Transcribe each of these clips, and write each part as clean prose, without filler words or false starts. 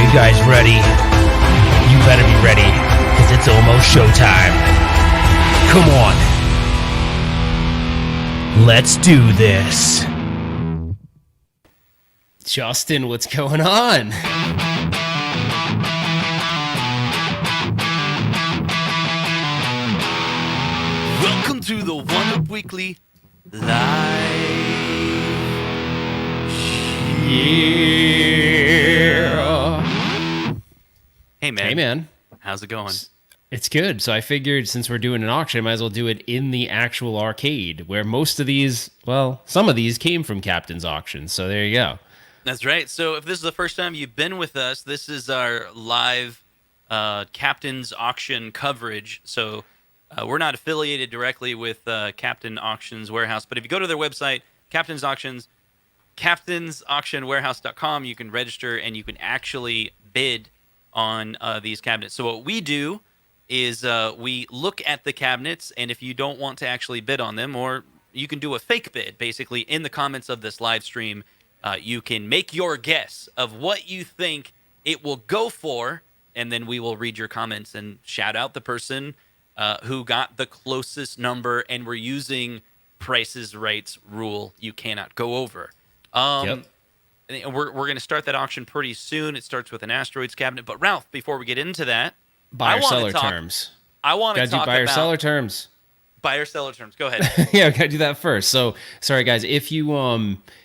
you guys ready? You better be ready, because it's almost showtime. Come on. Let's do this. Justin, what's going on? Welcome to the One Up Weekly Live. Yeah. Hey man. Hey man. How's it going? It's good. So I figured since we're doing an auction, I might as well do it in the actual arcade where most of these, well, some of these came from Captain's Auctions. So there you go. That's right. So if this is the first time you've been with us, this is our live Captain's Auction coverage. So we're not affiliated directly with Captain Auctions Warehouse, but if you go to their website, captainsauctionwarehouse.com, you can register and you can actually bid on these cabinets. So what we do is we look at the cabinets, and if you don't want to actually bid on them, or you can do a fake bid, basically, in the comments of this live stream, you can make your guess of what you think it will go for, and then we will read your comments and shout out the person who got the closest number, and we're using Price's Rights rule. You cannot go over. Yep. We're going to start that auction pretty soon. It starts with an asteroids cabinet. But Ralph, before we get into that, Buyer seller terms. I want to talk about buyer seller terms. Buyer seller terms. Go ahead. Yeah, we gotta do that first. So sorry guys, if you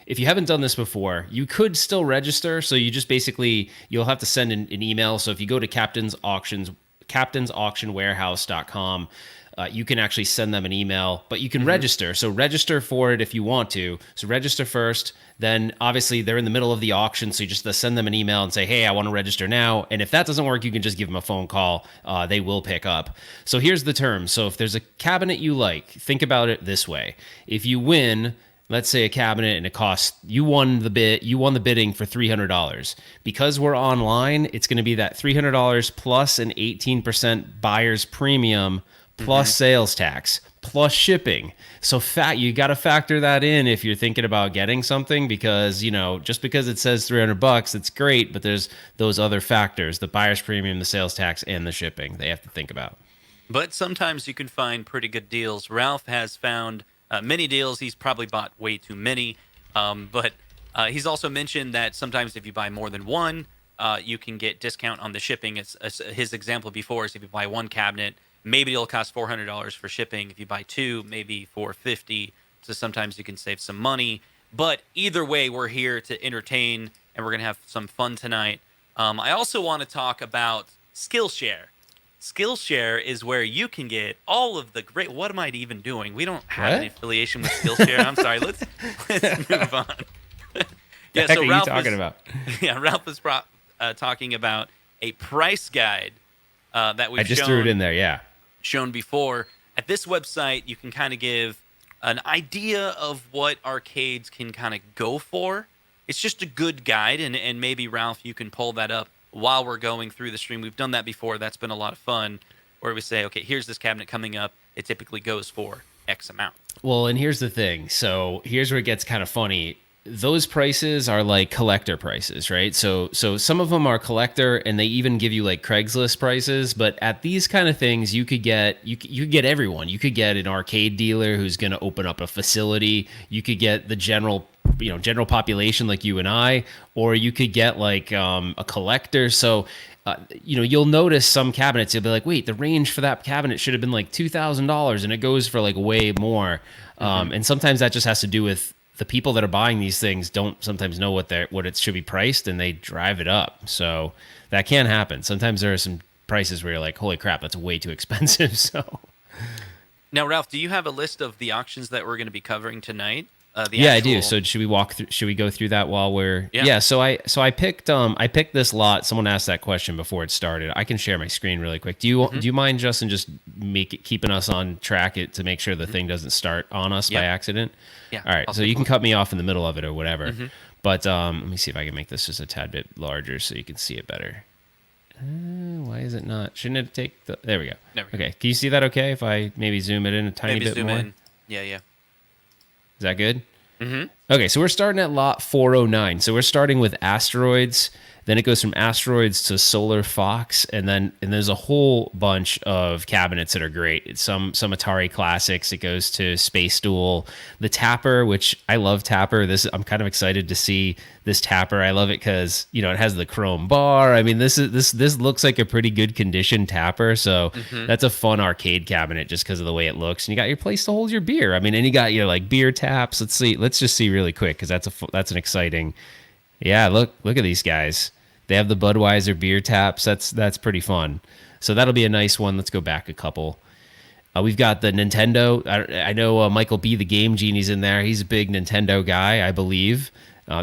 haven't done this before, you could still register. So you just basically you'll have to send an email. So if you go to captainsauctionwarehouse.com, you can actually send them an email, but you can register. So register for it if you want to. So register first. Then obviously they're in the middle of the auction, so you just send them an email and say, hey, I want to register now. And if that doesn't work, you can just give them a phone call. They will pick up. So here's the terms. So if there's a cabinet you like, think about it this way. If you win, let's say a cabinet and it costs, you won the bidding for $300. Because we're online, it's going to be that $300 plus an 18% buyer's premium plus sales tax, plus shipping. So you got to factor that in if you're thinking about getting something, because, just because it says $300, it's great, but there's those other factors, the buyer's premium, the sales tax, and the shipping they have to think about. But sometimes you can find pretty good deals. Ralph has found many deals. He's probably bought way too many. But he's also mentioned that sometimes if you buy more than one, you can get discount on the shipping. His example before is if you buy one cabinet, maybe it'll cost $400 for shipping. If you buy two, maybe $450. So sometimes you can save some money. But either way, we're here to entertain, and we're going to have some fun tonight. I also want to talk about Skillshare. Skillshare is where you can get all of the great... What am I even doing? We don't have any affiliation with Skillshare. I'm sorry. Let's move on. Yeah, so Ralph talking about? Yeah, Ralph was talking about a price guide that we've I just threw it in there, yeah. Shown before. At this website, you can kind of give an idea of what arcades can kind of go for. It's just a good guide, and maybe, Ralph, you can pull that up while we're going through the stream. We've done that before. That's been a lot of fun, where we say, okay, here's this cabinet coming up. It typically goes for X amount. Well, and here's the thing. So here's where it gets kind of funny. Those prices are like collector prices, right? So some of them are collector, and they even give you like Craigslist prices. But at these kind of things, you could get everyone. You could get an arcade dealer who's going to open up a facility. You could get the general population like you and I, or you could get like a collector. So you'll notice some cabinets. You'll be like, wait, the range for that cabinet should have been like $2,000, and it goes for like way more. And sometimes that just has to do with the people that are buying these things don't sometimes know what it should be priced, and they drive it up. So that can happen. Sometimes there are some prices where you're like, holy crap, that's way too expensive. So now, Ralph, do you have a list of the auctions that we're going to be covering tonight? I do. So should we go through that while we're... Yeah. So I picked this lot. Someone asked that question before it started. I can share my screen really quick. Do you mind, Justin, just keeping us on track to make sure the thing doesn't start on us by accident? Yeah. All right. So you can cut me off in the middle of it or whatever. But let me see if I can make this just a tad bit larger so you can see it better. Why is it not? Shouldn't it take the... There we go. Okay. Can you see that okay if I maybe zoom it in a tiny bit more? Yeah. Is that good? Okay, so we're starting at lot 409. So we're starting with asteroids. Then it goes from asteroids to solar fox, and there's a whole bunch of cabinets that are great. It's some Atari classics. It goes to Space Duel, the Tapper, which I love Tapper. I'm kind of excited to see this Tapper. I love it because it has the chrome bar. I mean, this looks like a pretty good condition Tapper. So that's a fun arcade cabinet just because of the way it looks. And you got your place to hold your beer. I mean, and you got your like beer taps. Let's just see really quick because that's an exciting. Yeah, look at these guys. They have the Budweiser beer taps. That's pretty fun. So that'll be a nice one. Let's go back a couple. We've got the Nintendo. I know Michael B. the Game Genie's in there. He's a big Nintendo guy, I believe.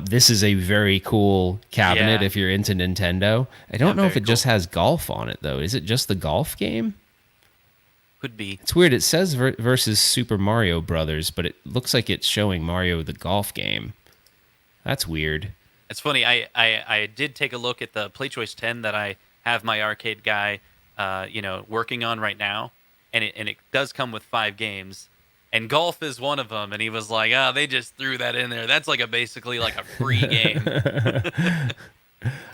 This is a very cool cabinet if you're into Nintendo. I don't know if it just has golf on it, though. Is it just the golf game? Could be. It's weird. It says versus Super Mario Brothers, but it looks like it's showing Mario the golf game. That's weird. It's funny. I did take a look at the Play Choice 10 that I have my arcade guy, working on right now, and it does come with 5 games, and golf is one of them. And he was like, they just threw that in there. That's basically like a free game.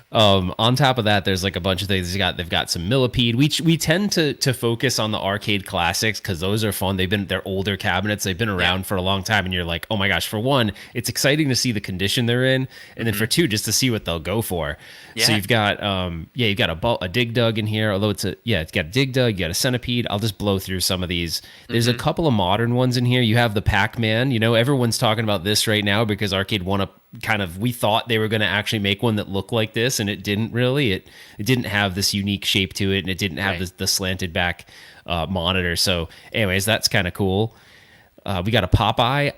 On top of that, there's like a bunch of things. They've got some Millipede. We tend to focus on the arcade classics because those are fun. They're older cabinets. They've been around for a long time, and you're like, oh my gosh. For one, it's exciting to see the condition they're in, and then for two, just to see what they'll go for. Yeah. So you've got a Dig Dug in here. Although it's got a Dig Dug, you got a Centipede. I'll just blow through some of these. There's a couple of modern ones in here. You have the Pac-Man. Everyone's talking about this right now because arcade won up. We thought they were going to actually make one that looked like this, and it didn't really. It didn't have this unique shape to it, and it didn't have the slanted back monitor. So, anyways, that's kind of cool. We got a Popeye.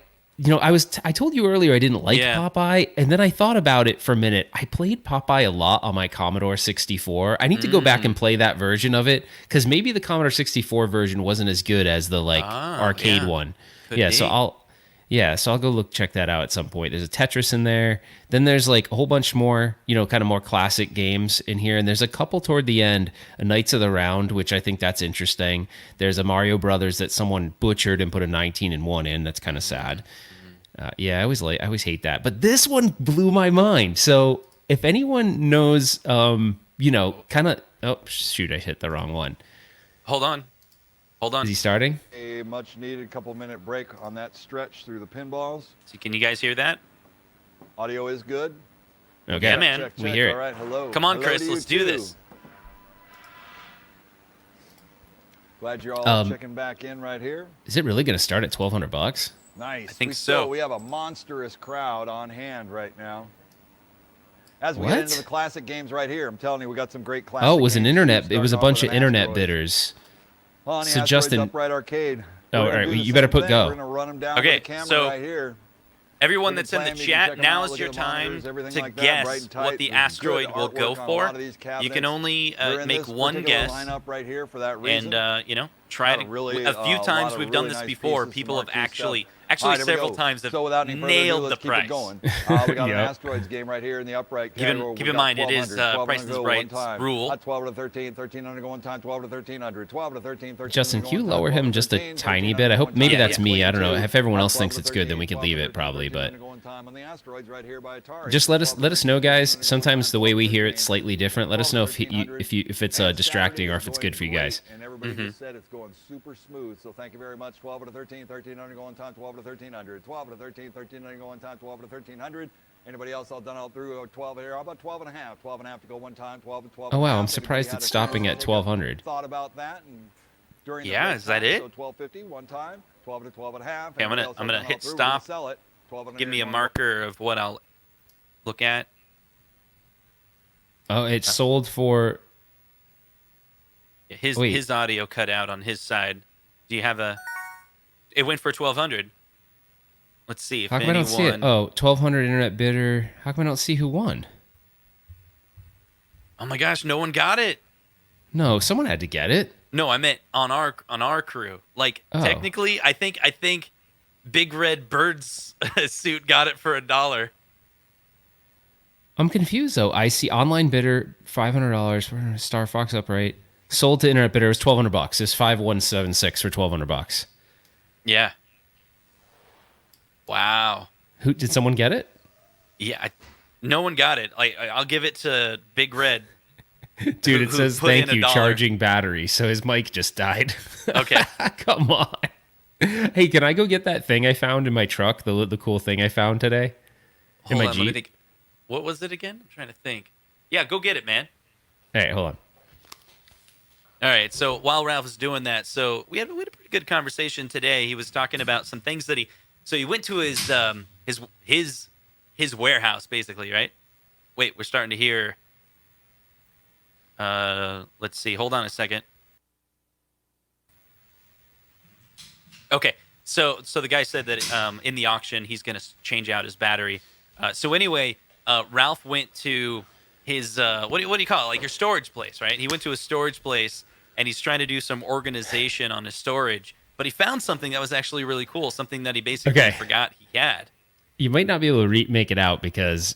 I told you earlier I didn't like Popeye, and then I thought about it for a minute. I played Popeye a lot on my Commodore 64. I need to go back and play that version of it because maybe the Commodore 64 version wasn't as good as the arcade one. Could be. So I'll go check that out at some point. There's a Tetris in there. Then there's like a whole bunch more, kind of more classic games in here. And there's a couple toward the end, a Knights of the Round, which I think that's interesting. There's a Mario Brothers that someone butchered and put a 19-1 in. That's kind of sad. I always hate that. But this one blew my mind. So if anyone knows, kind of, oh shoot, I hit the wrong one. Hold on. Is he starting? A much needed couple-minute break on that stretch through the pinballs. So can you guys hear that? Audio is good. Okay. Yeah, man. Check, We check. hear it. All right, hello. Come on, Hello Chris, to you let's do too. this. Glad you're all checking back in right here. Is it really going to start at $1,200? Nice. I think so. We have a monstrous crowd on hand right now. As we get What? into the classic games right here, I'm telling you, we got some great classic Oh, it was an games, internet. too, It was a starting off bunch with of an internet Asteroid. bidders. On the So Asteroids Justin- Upright Arcade. Oh, We're all gonna right, do the you better same put thing. go. We're gonna run them down Okay, with the camera so right here. Everyone You that's can in the play 'em, you can chat, check 'em now out, is look your at the monitors, time everything to like that, bright guess and tight. what the There's asteroid good will go artwork on a for. lot of these You can cabinets. only We're in make this one particular guess, lineup right here for that reason. and try Got to. really, A few lot times of we've done really this nice before. pieces, People some have marquee stuff. actually All right, here we several go. times have So without any further nailed ado, the let's keep price. it going. We got Yeah. an Asteroids game right here in the upright Keep in- category. keep We in got mind, it is, 1200, Price is 1200 Right one time. rule. 12 to 13, 1300 go one time, 12 to 1300, 12 to 13, 1300 Justin, go can you one time, lower 12 him to just a 13, tiny 1300 bit? I go hope one maybe time. that's me. I don't know. If everyone else 12 thinks to it's good, then we 13, could leave it 12 to probably. 1300 But go one time on the Asteroids right here by Atari. just let us 12 to know, guys. 1300 go one Sometimes time, the way we 12 to hear 13. it's slightly different. Let us know if it's distracting or if it's good for you guys. And everybody just said it's going super smooth. So thank you very much. 12 to 13, 1300 go on time, 12 to 1300. 12 to 13, 1300 go on time, 12 to 1300. Anybody else all done all through 12 here? How about 12 and a half? 12 and a half to go one time, 12 to 12. Oh, and a wow, half. I'm Anybody surprised had it's a stopping chance at to look up, 1200. Thought about that and during the Yeah, break is that time, it? So 1250 one time, 12 to 12 and a half. Okay, I'm Anybody gonna- else I'm all gonna done all hit through, we're stop. Sell it. 12 Give me a going marker of what I'll look at. Oh, it sold for. His Wait. his audio cut out on his side. Do you have a? It went for 1200. Let's see if How come I anyone. don't see it? Oh, 1200 internet bidder. How come I don't see who won? Oh my gosh, no one got it. No, someone had to get it. No, I meant on our crew. Like Oh. technically, I think Big Red Bird's suit got it for $1. I'm confused though. I see online bidder $500 for Star Fox Upright. Sold to internet bidder was $1,200. It's 5176 for $1,200. Yeah. Wow. Who did someone get it? Yeah, no one got it. I'll give it to Big Red. Dude, it who says put in thank you, $1. charging battery. So his mic just died. Okay. Come on. Hey, can I go get that thing I found in my truck? The cool thing I found today in Hold my on, let me Jeep. think. What was it again? I'm trying to think. Yeah, go get it, man. Hey, hold on. All right. So while Ralph was doing that, so we had a pretty good conversation today. He was talking about some things that he went to his warehouse basically, right? Wait, we're starting to hear. Let's see. Hold on a second. Okay. So the guy said that in the auction he's going to change out his battery. So anyway, Ralph went to his what do you call it? Like your storage place, right? He went to a storage place and he's trying to do some organization on his storage, but he found something that was actually really cool, something that he basically forgot he had. You might not be able to make it out because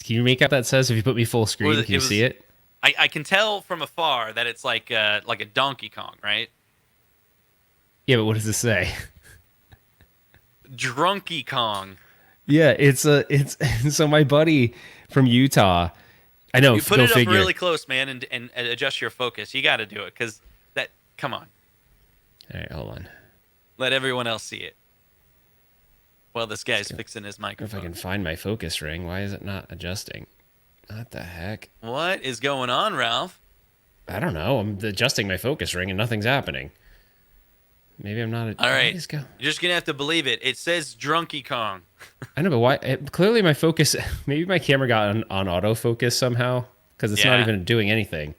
can you make out that says if you put me full screen, can you see it? I can tell from afar that it's like a Donkey Kong, right? Yeah, but what does it say? Drunky Kong. Yeah, it's so my buddy from Utah. I know. You put go it up figure. really close, man, and adjust your focus. You got to do it because that. Come on. All right, hold on. Let everyone else see it. Well, this guy's fixing his If microphone. I can find my focus ring, why is it not adjusting? What the heck? What is going on, Ralph? I don't know. I'm adjusting my focus ring and nothing's happening. Maybe I'm not. All right. Just go. You're just gonna have to believe it. It says Drunky Kong. I know, but why? Clearly, my focus. Maybe my camera got on autofocus somehow because it's not Yeah. even doing anything.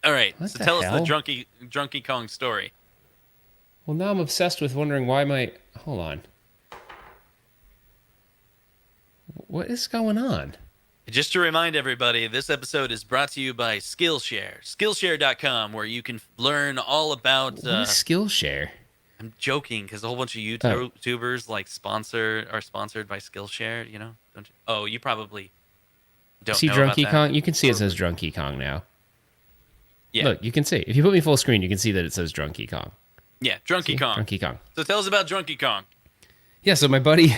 All right. What so the tell us hell? the Drunky Kong story. Well, now I'm obsessed with wondering why my. Hold on. What is going on? Just to remind everybody, this episode is brought to you by Skillshare. Skillshare.com, where you can learn all about. What is Skillshare? I'm joking because a whole bunch of Oh. YouTubers are sponsored by Skillshare. You know? Don't you? Oh, you probably don't See know about Drunky that. Kong? You can see it says Drunky Kong now. Yeah. Look, you can see. If you put me full screen, you can see that it says Drunky Kong. Yeah, Drunky See? Kong. Drunky Kong. So tell us about Drunky Kong. Yeah, so my buddy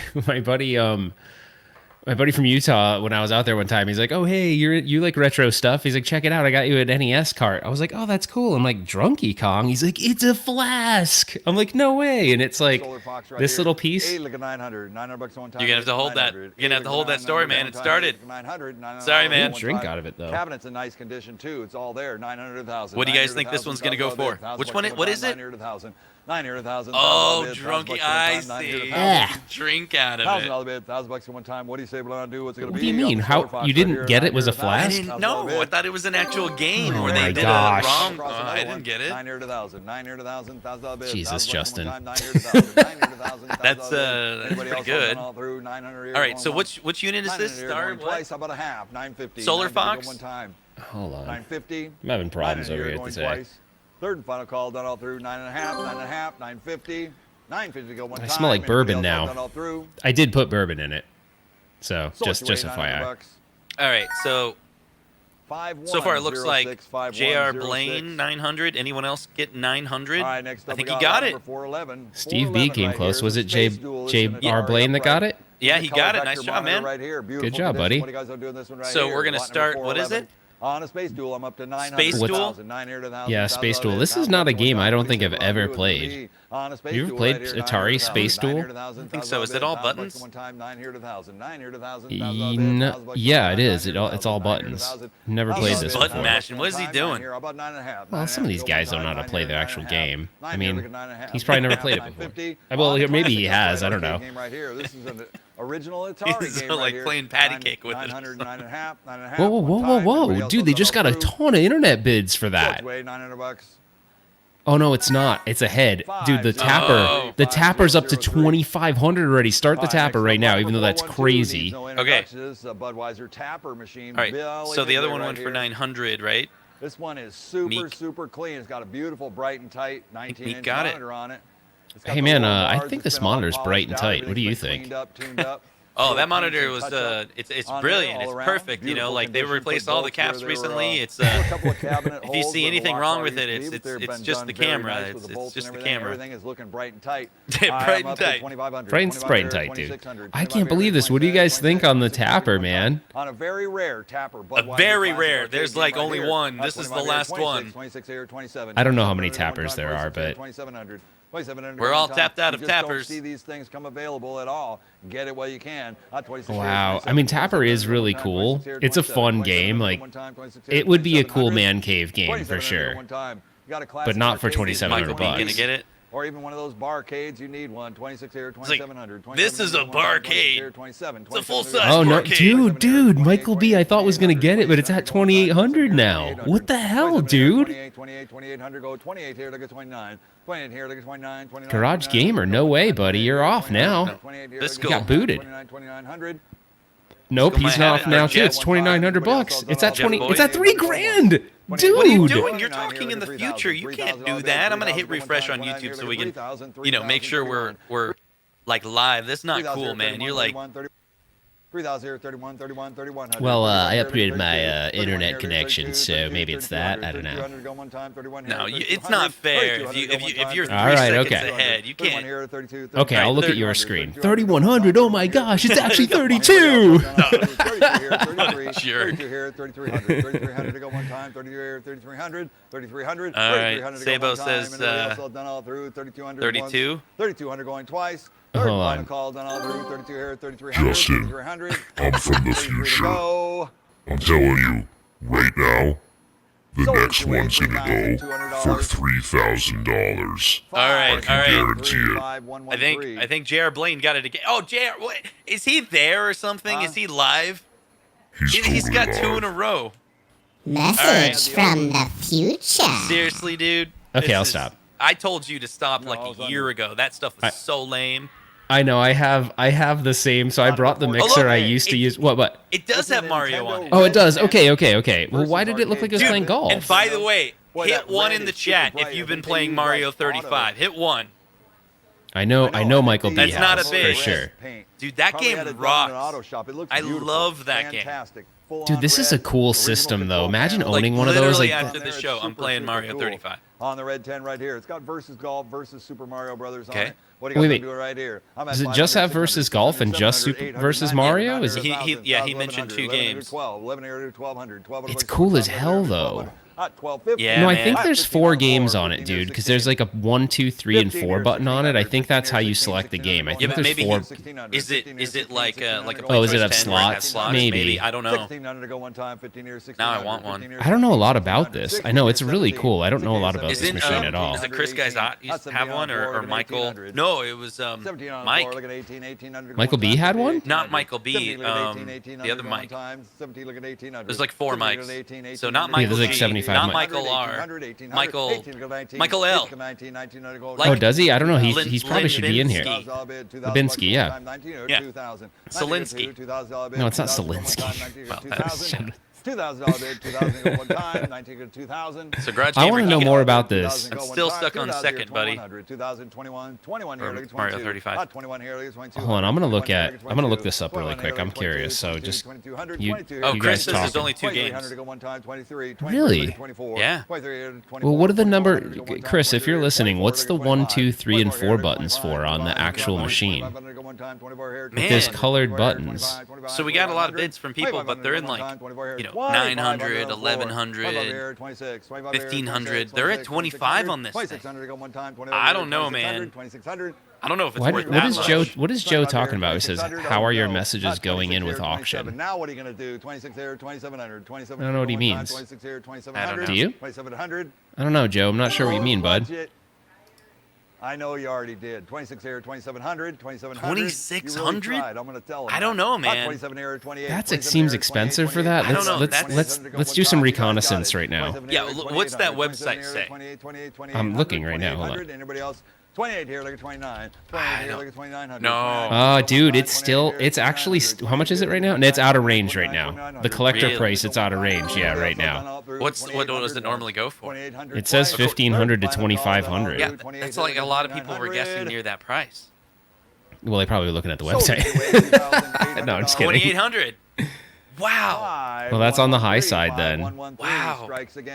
from Utah, when I was out there one time, he's like, "Oh, hey, you like retro stuff?" He's like, "Check it out, I got you an NES cart." I was like, "Oh, that's cool." I'm like, "Drunky Kong?" He's like, "It's a flask." I'm like, "No way!" And it's like Solar Fox right this here. little piece. Hey, look at 900. $900 one time. You're gonna have to hold that. 900. You're gonna have to hold that story, man. It Hey, started. 900. Sorry, man. Drink out of it though. Cabinet's in nice condition too. It's all there. 900,000. What do you guys think this one's gonna go for? Which one? What is it? 900,000. 900,000. Oh, Drunky. I see. Drink out of it. $1,000 bid. $1,000 one time. What do you say? What do? What's it gonna What be? do you mean? How you didn't get it was a I flask? didn't know. I thought it was an actual game Oh where my they did gosh. a wrong. I didn't get it. 900,000. $1,000 bid. Jesus, Justin. That's pretty good. All right. So which unit is this? Star what? Twice. How about a half? 950. Solar 950 Fox? One time. Hold on. 950. I'm having problems over here going today. twice. Third and final call done all through. 9.5. 9.5. 950. 950 to go one I time. smell like Anybody bourbon else now. done all through? I did put bourbon in it, so Sold just your way, FYI. $900. All right. So 5106, so far it looks like 5106. J.R. Blaine 900. Anyone else get 900? All right, next up I think we he got it. number 411. Steve B 411 came right close. here. Was The it J Space Duel is J gonna be R right Blaine that got upright. it? Yeah, The he color got it. vector Nice job, monitor man. Right here. Beautiful job, condition. buddy. What are you guys doing this one right So here? we're gonna Lot number start. What is 411. it? On a Space Duel, I'm up to 900. Space Duel? 900,000. Yeah, Space Duel. This is not a game I don't think I've ever played. On a Space You ever Duel played right here, Atari 900,000. Space Duel? 900,000. I think so. Is it all 1,000 buttons? One time, 900,000. 900,000. Yeah, it is. It's all buttons. Never played this Button before. mashing. What is he doing? Well, some of these guys don't know how to play the actual game. I mean, he's probably never played it before. Well, maybe he has. I don't know. Game right here. This is an original Atari He's game like right here. playing patty cake with it. 900, 9.5, 9.5. Whoa, whoa, whoa, whoa, whoa! Everybody else Dude, they else just got a through. ton of internet bids for that. Way, $900. Oh no, it's not. It's a head, dude. The Oh. tapper's up to 2,500 already. Start the All right, tapper next right up, now, number even though that's 412 crazy. needs no Okay. introduction. This is a Budweiser tapper machine. All right. Billy So the other Higley one right went for here. 900, right? This one is super, Meek. super clean. It's got a beautiful, bright and tight 19-inch got it. monitor on it. It's got Hey, the man, lower I bars. think It's this been all monitor's polished bright and out. tight. What do you Everything's been think? Cleaned up, tuned up. Oh, that Little monitor paints was and touch-up it's on there brilliant. all It's around. perfect. You know, Beautiful like they condition, replaced put all the bolts where caps they were, recently. It's still a couple of cabinet if you holes see where the anything lock wrong bar with used it, to be, but they've it's been just done the very camera. nice with the It's bolts just and the everything. camera. Everything is looking bright and tight. Bright I'm and up to tight. 2500, Bright and 2500, tight, dude. 2600, I can't believe this. What do you guys think on the tapper, man? On a very rare tapper, A Budweiser very Classic rare. Arcade There's game like right only here. one. This is the 25 last 26, one. 26 here, 27. I don't know how many 2700 tappers one there time, are, 26 here, but 2700. 2700 We're one all time. tapped out You of just tappers. Don't see these things come available at all. Get it while you can. 26 here, wow. 27, I mean, Tapper 27, is really 26 cool. here, It's a 27, fun 27 game. Like, one time, 26 here, it would be a cool 2700, man cave game for 2700 sure. one time. You got a But classic not for arcade game. Is 2700 Michael B gonna bucks. get it? Or even one of those barcades, you need one. 26 here, like, 2700. this is a barcade. 27, It's a full-size Oh no, arcade. dude, Michael B. I thought was gonna get it, but it's at 2,800 now. What the hell, dude? 2800, go 28 here, look at 29. 28 here, look at 29. 29 Garage 29, Gamer, no way, buddy. You're off now. 28 here, This look at got 29, booted. 29, 2900. Nope, Still he's might have off it. now Or too. Jeff. It's 2,900 bucks. It's at Jeff 20. Boyd. It's at $3,000, dude. What are you doing? You're talking in the future. You can't do that. I'm gonna hit refresh on YouTube so we can, make sure we're like live. That's not cool, man. You're like 3,000 here, 31, 31, 3100. Well, I 31 here, upgraded my 32, internet 31 here, connection, 32, so 32, maybe it's that. I don't 3200 know. go one time, 31 here, no, 3200, it's not fair. 3200 If you're 3 All right, seconds okay. ahead, you 31 can't. here, 32, Okay, I'll look at 3200, your screen. 3200, 3,100. Oh my gosh, it's actually 32. 32 here, 33, Sure. 32 here, 3300, 3300 to go one time, 33 here, 3300, 3300, All right, 3300 to go Sabo one time, says, anybody else all done all through, 3200 32? once, 3200 going twice. Hold Third on. final call done all through, 32 here, 3300, Justin, 3300, I'm from the 33 to future. go. I'm telling you, right now, the So next it's your one's gonna go for $3,000. All right. Guarantee it. I think J.R. Blaine got it again. Oh, J.R. What is he there or something? Is he live? He's totally got live. 2 in a row. Message from the future. Seriously, dude. Okay, This I'll is- stop. I told you to stop like I was a on year the- ago. That stuff was so lame. I know. I have the same. So I brought the mixer look, I used to it- use. What? It does This is have a Mario Nintendo on it. Oh, it does. Okay. Well, versus why did it look like it was arcade. playing Dude, golf? And by the way, Boy, hit that 1 red in the is super chat bright. if you've I been think playing you Mario like 35. auto. Hit 1. I know Michael B That's has not a for big- sure. Dude, that Probably game had it done in an rocks. auto shop. It looks I beautiful. love that game. Fantastic. Full-on Dude, this is red, a cool original system, though. control Imagine panel. owning Like, one of those. literally Like, after the It's show, I'm super, playing super Mario cool. 35. On the red 10 right here. It's got versus golf versus Super Mario Brothers on Okay. it. What do you Wait, guys do right here? I'm at Does it 500, just have 600, versus golf and 600, just 700, Super 800, versus 900, Mario? Is it? 900, He mentioned 2 1100, games. 12, 1100, 1200, 1200. It's cool as hell, though. 1250. Yeah, No, I man. think there's 15 4 on games 4, on it, 15 dude. here, Because there's 16. like a 1, 2, 3, and 15 4 here, button on it. I 1600, think that's how you 16, select the game. I 1600, think but there's maybe 4. 1600, Is it 1600, like a 1600, Oh, is it have 10 where has slots? Maybe. I don't know. 1600 to go one time, 15 here, 1600. Now I want one. 15 here, I don't know a lot 1600, about this. I know it's really 17, cool. I don't know a lot about 16, this 17, machine at all. Is it Chris Guys used to have one or Michael? 1800. No, it was 17 on the Mike. floor, look at 18, 1800 to Michael one B time, had 15, one? 1800. Not Michael B, 17, look at 18, the 1800 other to one Mike. time, 17, look at 1800. There's like 4 17, mics. look at 18, So not 1800, Michael there's like G, 75 not mics. Michael R, 1800, 1800, Michael 18, look at 19, Michael L. 18, 19, 1900 go Like- Oh, does he? I don't know. Lin- He's probably should be in here. Linsky. Lubinsky, yeah. Yeah. $2,000. Solinsky. No, it's not Solinsky. $2,000 bid, 2,000 go one time, 19 go 2,000. So Garage I Gamer want to know Geek. more about this. I'm still stuck on second, buddy. 2021, 21 here, Or look at Mario 22. 35. 21 here, look at 22. Hold on, I'm gonna look 21 at- here, I'm gonna look 22. this up really 21 quick. here, I'm 22, curious, so 22, just- 2200, you- 22 Oh, you Chris guys says there's talking. only 2 games. 2300 to go one time, 23, Really? 24, Yeah. 23, 24, Well, what are the 24, number, 100 to go one time, Chris? If you're 23, listening, what's the 24, 1, 2, 3, and 24 4 here, buttons 25, for on the 25, actual 25, machine? 25 to go one time, 24 here, Man. There's 25, colored 24 here, buttons. 25, 25, So we got a lot of 2500, bids from people, but they're in 2500 like, one time, 24 here, 900, 2500, 1100, 26, 1500. They're at 25 on this thing. 2600 to go one time, I don't know, man. 2600. I don't know if it's What, worth what that is much. Joe? What is Joe talking about? He says, "How are your messages going in with 27. auction?" Now what are you going to do? 26 here, 2700, 27. I don't know what he one time, means. 26 here, I don't 2700. know. Do you? 2700. I don't know, Joe. I'm not sure what you mean, bud. Budget. I know you already did. 26 here, 2700, 2700. 2600? You really tried. I'm going to tell him. I don't know, man. 27 here, 28. That 27 seems here, expensive 28, for that. I don't know, Let's do some reconnaissance right now. Yeah, what's that website say? I'm looking right now, hold on. Anybody else? 28 here, look at 29. 28 here, look at 2900. No. Oh, dude, it's actually, how much is it right now? And it's out of range right now. The collector Really? price, it's out of range, yeah, right now. What does it normally go for? It says 1,500 to 2,500. Yeah, that's like a lot of people were guessing near that price. Well, they probably were looking at the So, website. $2,800. No, I'm just kidding. 2,800. Wow. Well, that's on the high side then. Wow.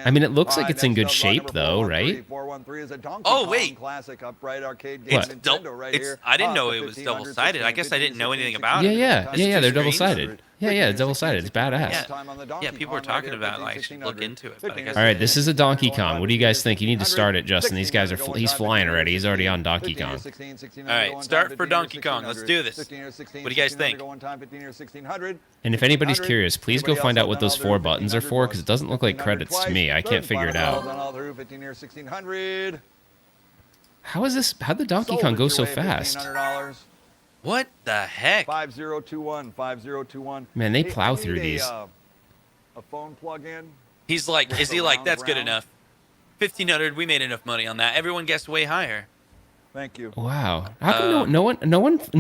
I mean, it looks like it's in good shape, though, right? 413 is a Donkey Oh, Kong wait. classic upright arcade game. It's Nintendo right here. I didn't know it was 1500, double-sided. I guess I didn't know anything about Yeah, it. yeah, It's yeah, yeah. two They're screens. double-sided. Yeah, it's double-sided. It's badass. Yeah, people were talking about it. Like, I should look into it. But I guess All right, this is a Donkey Kong. What do you guys think? You need to start it, Justin. These guys are he's flying already. He's already on Donkey Kong. All right, start for Donkey Kong. Let's do this. What do you guys think? And if anybody's curious, please go find out what those 4 buttons are for, because it doesn't look like credits to me. I can't figure it out. How is this? How'd the Donkey Kong go so fast? What the heck? 5021. Man, they plow through these. A phone plug-in. He's like, is he like, that's good enough? 1,500. We made enough money on that. Everyone guessed way higher. Thank you. Wow. How come no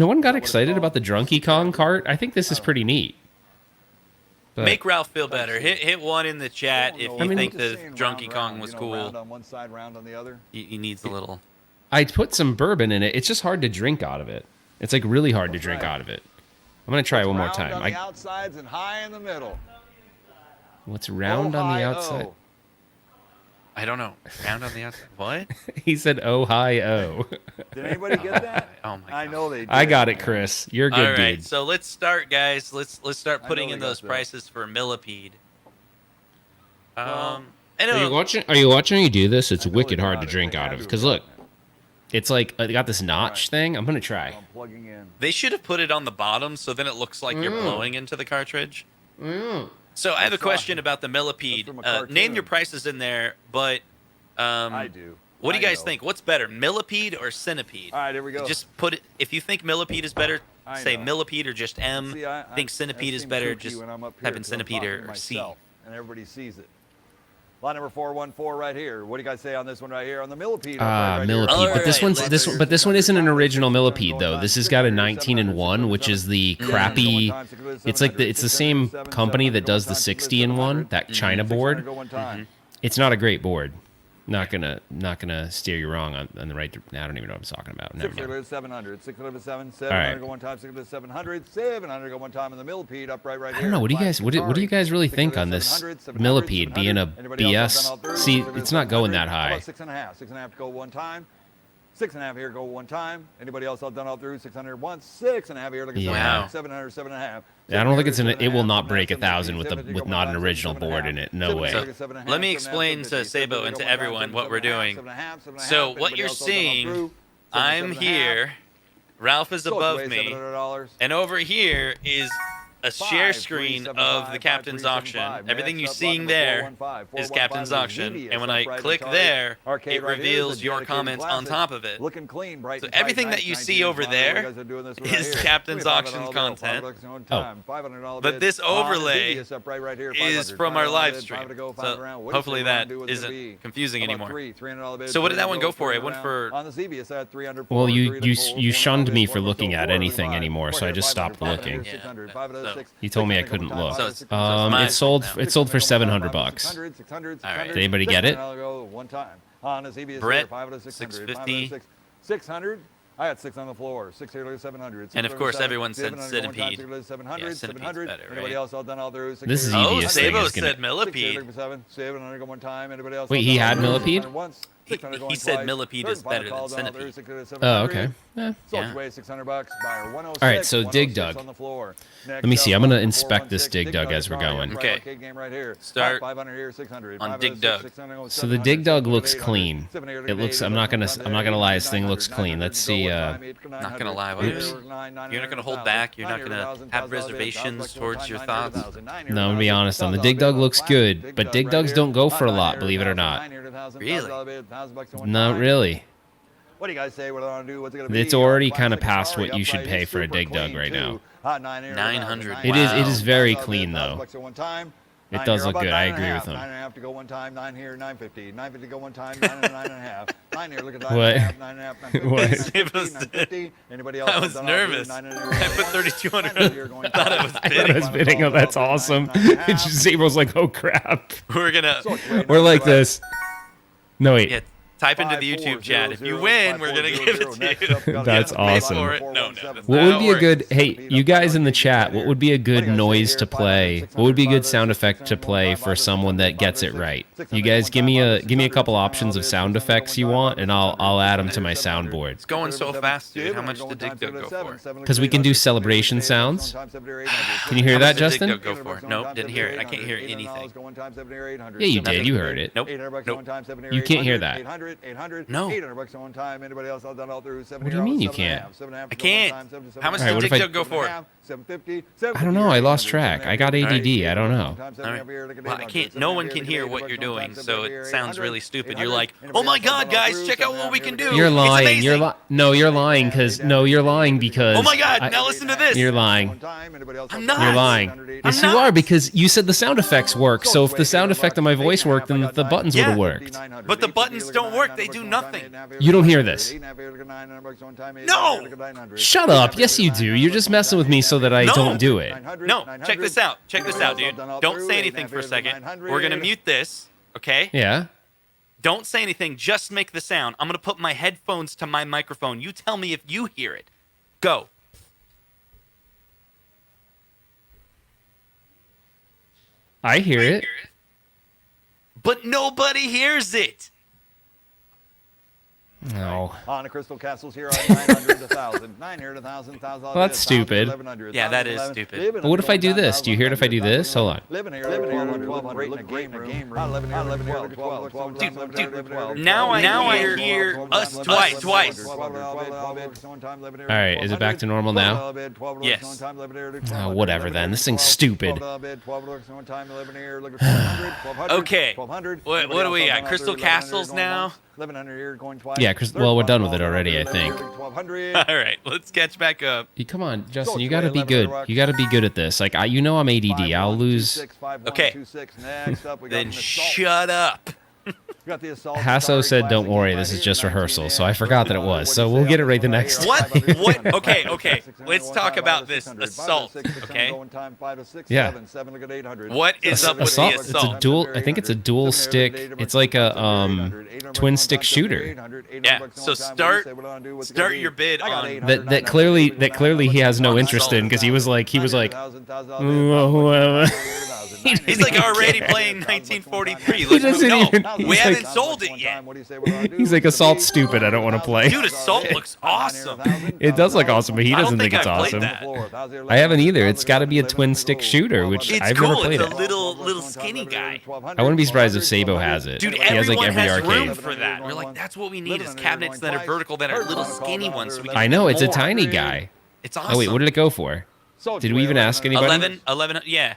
one got excited about the Donkey Kong cart? I think this is pretty neat. But Make Ralph feel better. Hit 1 in the chat if you think the Just Donkey round, Kong was round cool. on one side, round on the other. He needs a little. I put some bourbon in it. It's just hard to drink out of it. It's like really hard to drink out of it. I'm gonna try it one more Round time. on the outsides and high in the middle. What's round on the outside? Oh. I don't know. Round on the outside. What? He said, "Oh hi oh." Did anybody get that? Oh my god. I know they did. I got it, Chris. You're good, All right, dude. so let's start, guys. Let's start I putting know in they got those that. prices for millipede. I Are know. you watching me do this? It's I know wicked they hard got to it. drink They out had of. to Because have look, gotten it's like I got this notch thing. I'm gonna try. I'm plugging in. They should have put it on the bottom so then it looks like you're blowing into the cartridge. So I have a question about the millipede. That's from a Name cartoon. your prices in there, but I do. what do you I guys know. think? What's better, millipede or centipede? All right, here we go. Just put it. If you think millipede is better, I say know. millipede or just M. See, I think centipede is better, just type in centipede or C. And everybody sees it. Lot number 414 right here. What do you guys say on this one right here on the millipede? Millipede. All But this right, one's this one isn't an original millipede though. This has got a 19-in-1, which is the crappy. It's like it's the same company that does the 60-in-1, that China board. It's not a great board. Not gonna steer you wrong on the right. I don't even know what I'm talking about. Never mind. 700, 607, All right. 700 go one time, 700, 700 go one time, and the millipede upright right I here. don't know. What do you guys really think on this millipede being a BS? See, it's not going that high. 6.5, 6.5 to go one time. 6.5 here, go one time. Anybody else all done all through? 600 once, 6.5 here. Look at Yeah. 700, 7.5. I don't think it's it will not break 1,000 with not an original board in it. No way. Let me explain to Sabo and to everyone what we're doing. So what you're seeing, I'm here, Ralph is above me, and over here is a share screen of the Captain's Auction. Everything you're seeing there is Captain's Auction, and when I click there, it reveals your comments on top of it. Looking clean, bright. So and tight, everything nice, that you 19 see over inch there model. You guys are doing this right is here. Captain's Look at Auction's $500 content. $5 on time, $500 But bid. this overlay Xevious up right here, is 500, from our $500 live bid, stream. 5 to go, 5 So around. What do you hopefully say that round two is gonna isn't be? confusing How about anymore. $300 bid, So what did that one go for? It 300 went for- on the Xevious at 300. Well, you 400, 300, shunned 400, me for 400, looking at 400, anything 500, anymore, so I just stopped 500, looking. 600, Yeah. 500, So- 600, You told me I 600, couldn't go one look. time, So it's It sold mine. for $700. 600, 600, All right. 600. Did anybody get it? I'll go one time. On the Xevious Brett, here, 500, 600, 650. 500, 600. I got 6 on the floor. 600, 700. And of course, 600, everyone said 700, go one time, centipede. 700, Yeah, centipede's 700. better, Anybody right? else all done all through? This is 600, Oh, Xevious thing Sabo is gonna- said millipede. 700 go one time. Anybody else? Wait, all he done had all through? millipede? 600 once, He 600 going said twice. millipede is 35 better than calls all through, centipede. 600, Oh, 700. okay. Yeah. Sold Yeah. away $600. Buyer 106. All right, so Dig 106 Dug. on the floor. Let me see, I'm gonna inspect this Dig Dug as we're going. Okay. Arcade game right here. Start 500 here, 600. on 506, Dig Dug. 600, go So the 700, Dig Dug 700, looks 800, clean. 700, It looks. 800, I'm not gonna 900, lie. This thing 900, looks clean. Let's see. Not gonna lie, what is- 900, you're not gonna hold back, you're not gonna have reservations towards your thoughts? No, I'm gonna be honest. On the Dig Dug looks good, but Dig Dugs don't go for a lot, believe it or not. Really? Not really. What do you guys say? What do I want to do? What's it gonna be? It's already Five kind of seconds, past sorry, what you should upright pay is for a super Dig Dug clean, right too. now. 900. It is very $1,000 clean bid, though. $1,000 at one time. It 9 does here, look about good. I 9 and a agree half. with him. 9.5 to go one time. 9 here, 950. 950 go one time. 9 and 9.5. 9 here, look at 9 What? and a half. 9 and a half. 950. What? 950. 950. Anybody else? I was done all through? nervous. 9 and a I half. put 3,200. 9 here, going I thought I was down. I thought I was bidding. Oh, that's awesome. It just Zabel's like, oh crap. We're gonna. We're like this. No wait. Yeah, Type into the YouTube chat. If you win, we're gonna give it to you. That's awesome. For it. No. What would be a good? Hey, you guys in the chat, what would be a good noise to play? What would be a good sound effect to play for someone that gets it right? You guys give me a couple options of sound effects you want, and I'll add them to my soundboard. It's going so fast, dude. How much did Dig Dug go for? Because we can do celebration sounds. Can you hear that, Justin? Did Dig Dug go for? Nope, didn't hear it. I can't hear anything. Yeah, you did. You heard it. Nope. You can't hear that. No. What do you mean you can't? I can't. How much All right, did what if Dig I- Dug go for? I don't know. I lost track. I got ADD. I don't know. All right. Well, I can't. No one can hear what you're doing, so it sounds really stupid. You're like, oh my God, guys, check out what we can do. You're lying. It's You're amazing. no. You're lying because you're lying because. Oh my God! Now listen to this. You're lying. I'm not. You're lying. Yes, you not. are because you said the sound effects work. So if the sound effect of my voice worked, then the buttons would have worked. But the buttons don't work. They do nothing. You don't hear this. No. Shut up. Yes, you do. You're just messing with me so that I No. don't do it. No. Check this out. Check this out, dude. Don't say anything for a second. We're gonna mute this. Okay? Yeah. Don't say anything. Just make the sound. I'm gonna put my headphones to my microphone. You tell me if you hear it. Go. I hear it. But nobody hears it. No. On the Crystal Castles here on 900 to 1,000. 900 to 1,000, 1,000. Well, that's stupid. 1,100, Yeah, that is 1,100. stupid. But what if I do this? Do you hear it if I do this? Hold on. Living here, 1,200. Look great in a game room. 11 here, 12. Dude, now I hear us twice. All right. Is it back to normal now? Yes. Oh, whatever then. This thing's stupid. Okay. What do we got? Crystal Castles now? Yeah, well, we're done with it already, I think. All right, let's catch back up. Come on, Justin, you gotta be good. You gotta be good at this. Like, you know I'm ADD. I'll lose. Okay. Then shut up. Hasso said, don't worry, this is just rehearsal, so I forgot that it was. So we'll get it right the next What? Okay. Let's talk about this assault, okay? Yeah. What is up with Assault, the it's assault? a dual, I think it's a dual stick. It's like a twin stick shooter. Yeah, so start your bid on... That clearly he has no interest in because he was like He's like already playing 1943. Let's doesn't no, even- we he's haven't like- sold it yet. He's like, assault's stupid, I don't want to play. Dude, assault looks awesome. It does look awesome, but he I don't doesn't think it's I've played awesome. that. I haven't either. It's got to be a twin stick shooter, which It's I've cool. never played It's it. a little skinny guy. I wouldn't be surprised if Sabo has it. Dude, he has like everyone every has room arcade. for that. We're like, that's what we need is cabinets that are vertical, that are little skinny ones. So we can I know, do it's a more. tiny guy. It's awesome. Oh wait, what did it go for? Did we even ask anybody? 11, yeah.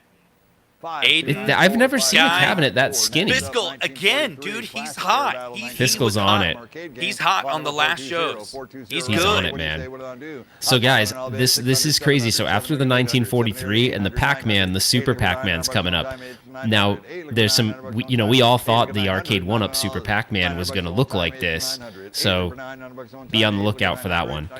8. I've never seen a Guy. cabinet that skinny. Fiscal, again, dude, he's hot. Fiscal's was on hot. it. He's hot on the last shows. He's He's good. on it, man. So guys, this is crazy. So after the 1943 and the Pac-Man, the Super Pac-Man's coming up. Now there's some, we all thought the Arcade 1-Up Super Pac-Man was going to look like this. So be on the lookout for that one.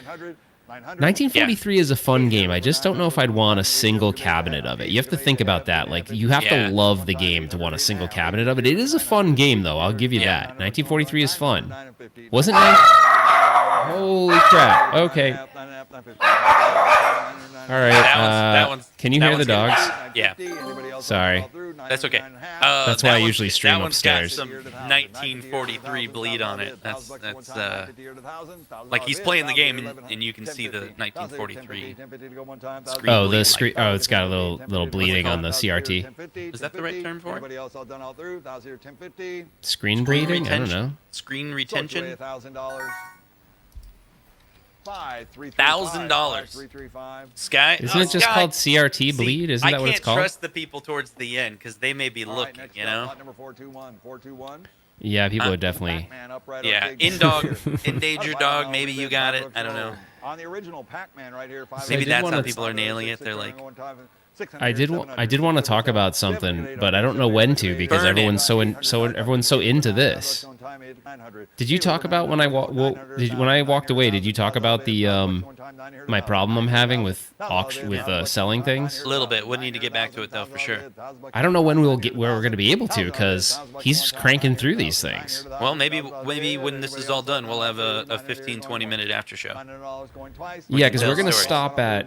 1943 is a fun game. I just don't know if I'd want a single cabinet of it. You have to think about that. Like, you have to love the game to want a single cabinet of it. It is a fun game, though. I'll give you that. 1943 is fun. Wasn't it? Holy crap. Okay. All right. That one's can you that hear the one's dogs? Yeah. Sorry. That's okay. That's why I usually stream that one's upstairs. got some 1943 bleed on it. That's like he's playing the game and you can see the 1943 screen. Oh, the bleed. screen. Oh, it's got a little bleeding on the CRT. Is that the right term for it? Screen bleeding? I don't know. Screen retention. $1,000. Sky. Isn't it just Sky. called CRT bleed? Isn't that what it's I called? can't trust the people towards the end because they may be looking, you know? Yeah, people would definitely. Yeah, in dog, in danger dog. Maybe you got it. I don't know. On the original Pac-Man right here. Maybe did that's wanna- how people are nailing it. They're like, I did want to talk about something, but I don't know when to because Burn it. everyone's everyone's so into this. Did you talk about when I walked away? Did you talk about the my problem I'm having with selling things? A little bit. We'll need to get back to it, though, for sure. I don't know when we're going to be able to, because he's cranking through these things. Well, maybe when this is all done, we'll have a 15, 20-minute after show. Yeah, because tell we're gonna stories. stop at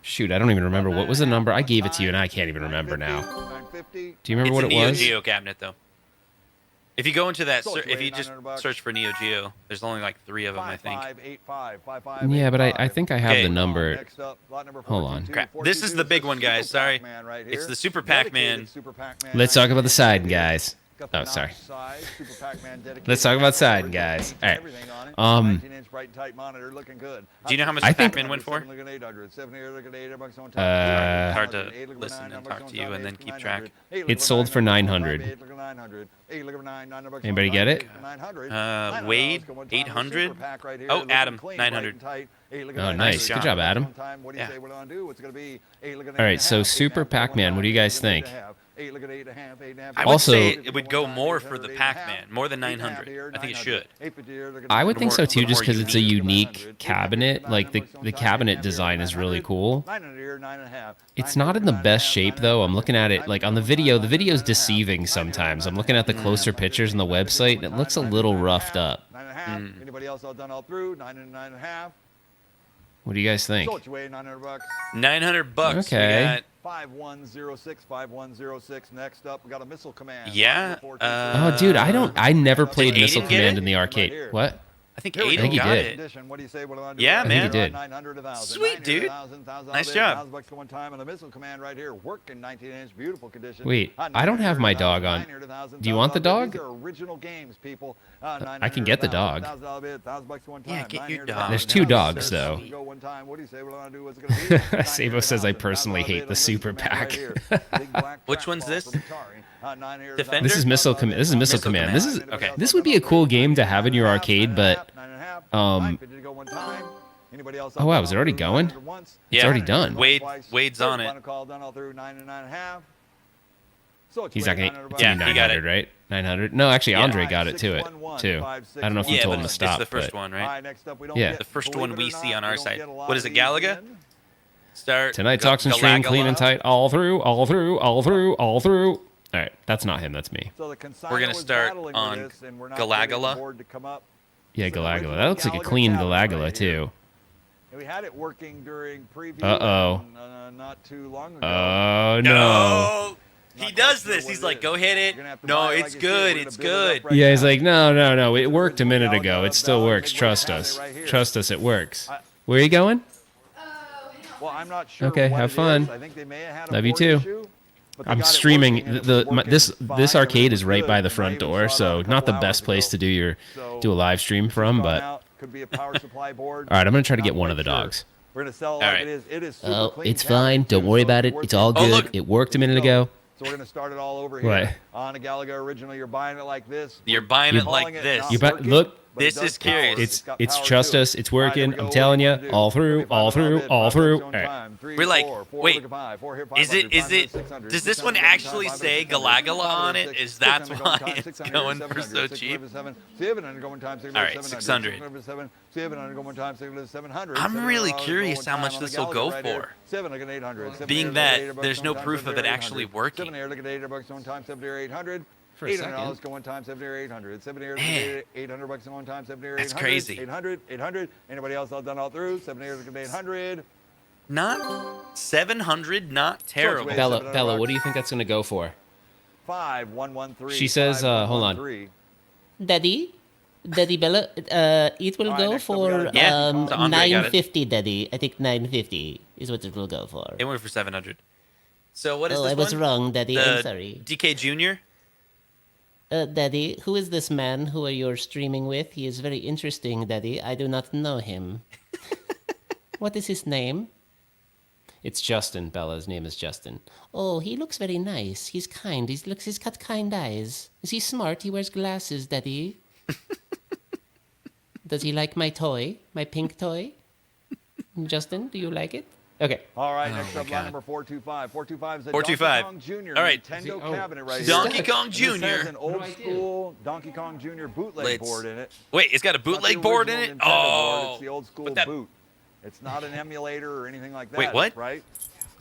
shoot, I don't even remember what was the number. I gave it to you and I can't even remember now. Do you remember what It's it a Neo was? Geo cabinet, though. If you go into that, if you just search for Neo Geo, there's only like 3 of them, I think. Yeah, but I think I have Okay. the number. Hold on. Crap. This is the big one, guys. Sorry. It's the Super Pac-Man. Let's talk about the side, guys. Oh, sorry. Let's talk about side, guys. All right. Do you know how much I the think- Pac-Man went for? Hard to listen and talk to you and then keep track. It sold for 900. Anybody get it? Wade, 800. Oh, Adam, 900. Oh, nice. Good job, Adam. Yeah. All right, so Super Pac-Man, what do you guys think? I would Also- say it would go more for the Pac-Man, more than 900. I think it should. I would think so too, More- just more because it's a unique. unique cabinet. Like the cabinet design is really cool. It's not in the best shape though. I'm looking at it like on the video. The video's deceiving sometimes. I'm looking at the closer pictures on the website, and it looks a little roughed up. Anybody else all done all through? 9.5. What do you guys think? Sold you away, $900. $900. Okay. We got 5106. Next up, we got a missile command. Yeah, Oh, dude, I never played Aiden Missile get Command it? in the arcade. What? I think Here we Aiden go. think he got did. it. Edition. What do you say? What do I do? Yeah, I think he man. did. 900, 1,000. Sweet, dude. 900, 1,000, Nice 1,000, job. $1,000 to one time, and the missile command right here, working 19-inch, beautiful condition. Wait, I don't have my dog on. Do you want the dog? These are original games, people. I can get the dog. Yeah, get your dog. There's 2 dogs though. Go one time. What do you say? What do I do? What's it gonna be? Sabo says I personally hate the Super Pac. Which one's this? Defender? This is Missile Command. This is Missile Command. This is Okay. This would be a cool game to have in your arcade, but oh wow, is it already going? Yeah. already done. Wade's on it. He's not gonna. It's Yeah, gonna be he got 900, it. right? 900. No, actually, Andre got it too. I don't know if you Yeah, told but him to it's stop. the first but one, right? Yeah. The first one we see on our site. What is it, Galaga? Start. Tonight talks and stream clean and tight, all through. All right, that's not him. That's me. We're gonna start on Galagala. Yeah, Galagala. That looks like a clean Galagala too. We had it working during preview. Uh-oh. Not too long ago. Oh no. No. He does this. He's like, go hit it. No, it's good. It's good. Yeah, he's like, no. It worked a minute ago. It still works. Trust us. Trust us. It works. Where are you going? Well, I'm not sure. Okay, what have it fun. is. I think they may have had a Love you board too. issue, but they I'm got it streaming. working, and it was working This fine, arcade everything is was right good, by the and front Dave door, saw so that a not the couple best hours place ago. to do So, a live stream it's from. gone But out. Could be a power supply board. all right, I'm gonna try to Not get one of quite the sure. dogs. We're gonna sell it All like right. it is. It is super Oh, clean it's cabinet, fine. Don't too, worry so about it. working. It's all Oh, good. look. It worked a minute ago. So we're gonna start it all over here. What? On a Galaga original, you're buying it like this. You're buying it like this. You bet- look. but it This does is curious. power. It's got it's power trust to it. us. It's All right, working. here we I'm go. telling What you, do we do? all through. 35 We're like, wait, is it? Does this one actually say Galagala on it? Is that why it's going for so cheap? All right, 600. I'm really curious how much this will go for. Being that there's no proof of it actually working. For a $800 second. going time 70 or 800. 70 or Man. 800 bucks going time 70 or 800. That's crazy. 800. Anybody else all done all through? 70 or 800. Not 700, not terrible. Wait, Bella, $700 Bella, what do you think that's gonna go for? 5113. She says, hold on. 5113. Daddy Bella, it will All right, go next up we for got Yeah, so Andre got it. 950, Daddy. I think 950 is what it will go for. It went for 700. So what is Oh, this I was one? wrong, Daddy. I'm The sorry. DK Jr. Daddy, who is this man who you're streaming with? He is very interesting, Daddy. I do not know him. What is his name? It's Justin. Bella's name is Justin. Oh, he looks very nice. He's kind. He's got kind eyes. Is he smart? He wears glasses, Daddy. Does he like my toy? My pink toy? Justin, do you like it? Okay. All right, Oh next my up, line God. number 425. 425 is a 425. Donkey Kong Jr. All right. Nintendo Oh. cabinet right Donkey here. Kong And this has Jr. an old school Donkey Kong Jr. bootleg board in it. Wait, it's got a It's not the bootleg board in original it? Nintendo board, Oh. it's the old school but that- boot. It's not an emulator or anything like that. Wait, what? Right?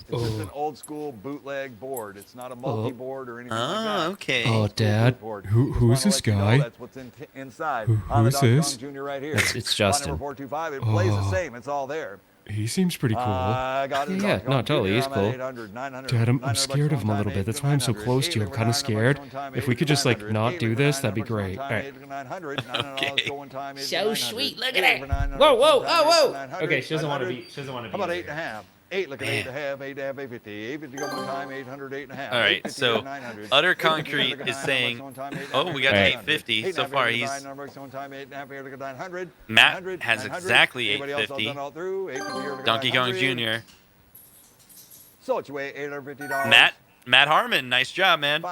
It's just an old school bootleg board. It's not a multi-board or anything like that. Okay. Oh, Old school Dad. boot board. Who's Just this wanna let you know guy? That's what's inside. Who on the is Donkey this? Kong Jr. right here. It's Line Justin. number 425. It plays the Oh. same. It's all there. He seems pretty cool. I got it. Yeah, Donkey no, Kong totally, Jr. he's I'm at cool. 800, 900, Dad, I'm 900 scared bucks of him a one little time, bit. That's why I'm so 800, close to you. I'm 800, kind of 900 scared. bucks one time, If we could just, like, 800, not do this, that'd be 800 great. bucks All one right. time, 900, 900 Okay. go one time, So 900, sweet, look at 800, it. 900, Whoa, whoa, one time, oh, whoa. 900, Okay, she doesn't want to 900. be. She doesn't want to be. How about here. 8.5? 8, look at 8.5, 8.5, 850. 850 go one time, 800, 8.5. All right, 850, so 900. Utter 850, Concrete look at is 900 saying, bucks one time, oh, we got 800, 850 so 850, far. look at He's 900 bucks one time, 8.5, look at 900. Matt 900, has 900. exactly Anybody else all 850. done all through? 850, look at Donkey Kong 900. Jr. So it's way $850. Matt Harmon, nice job, man.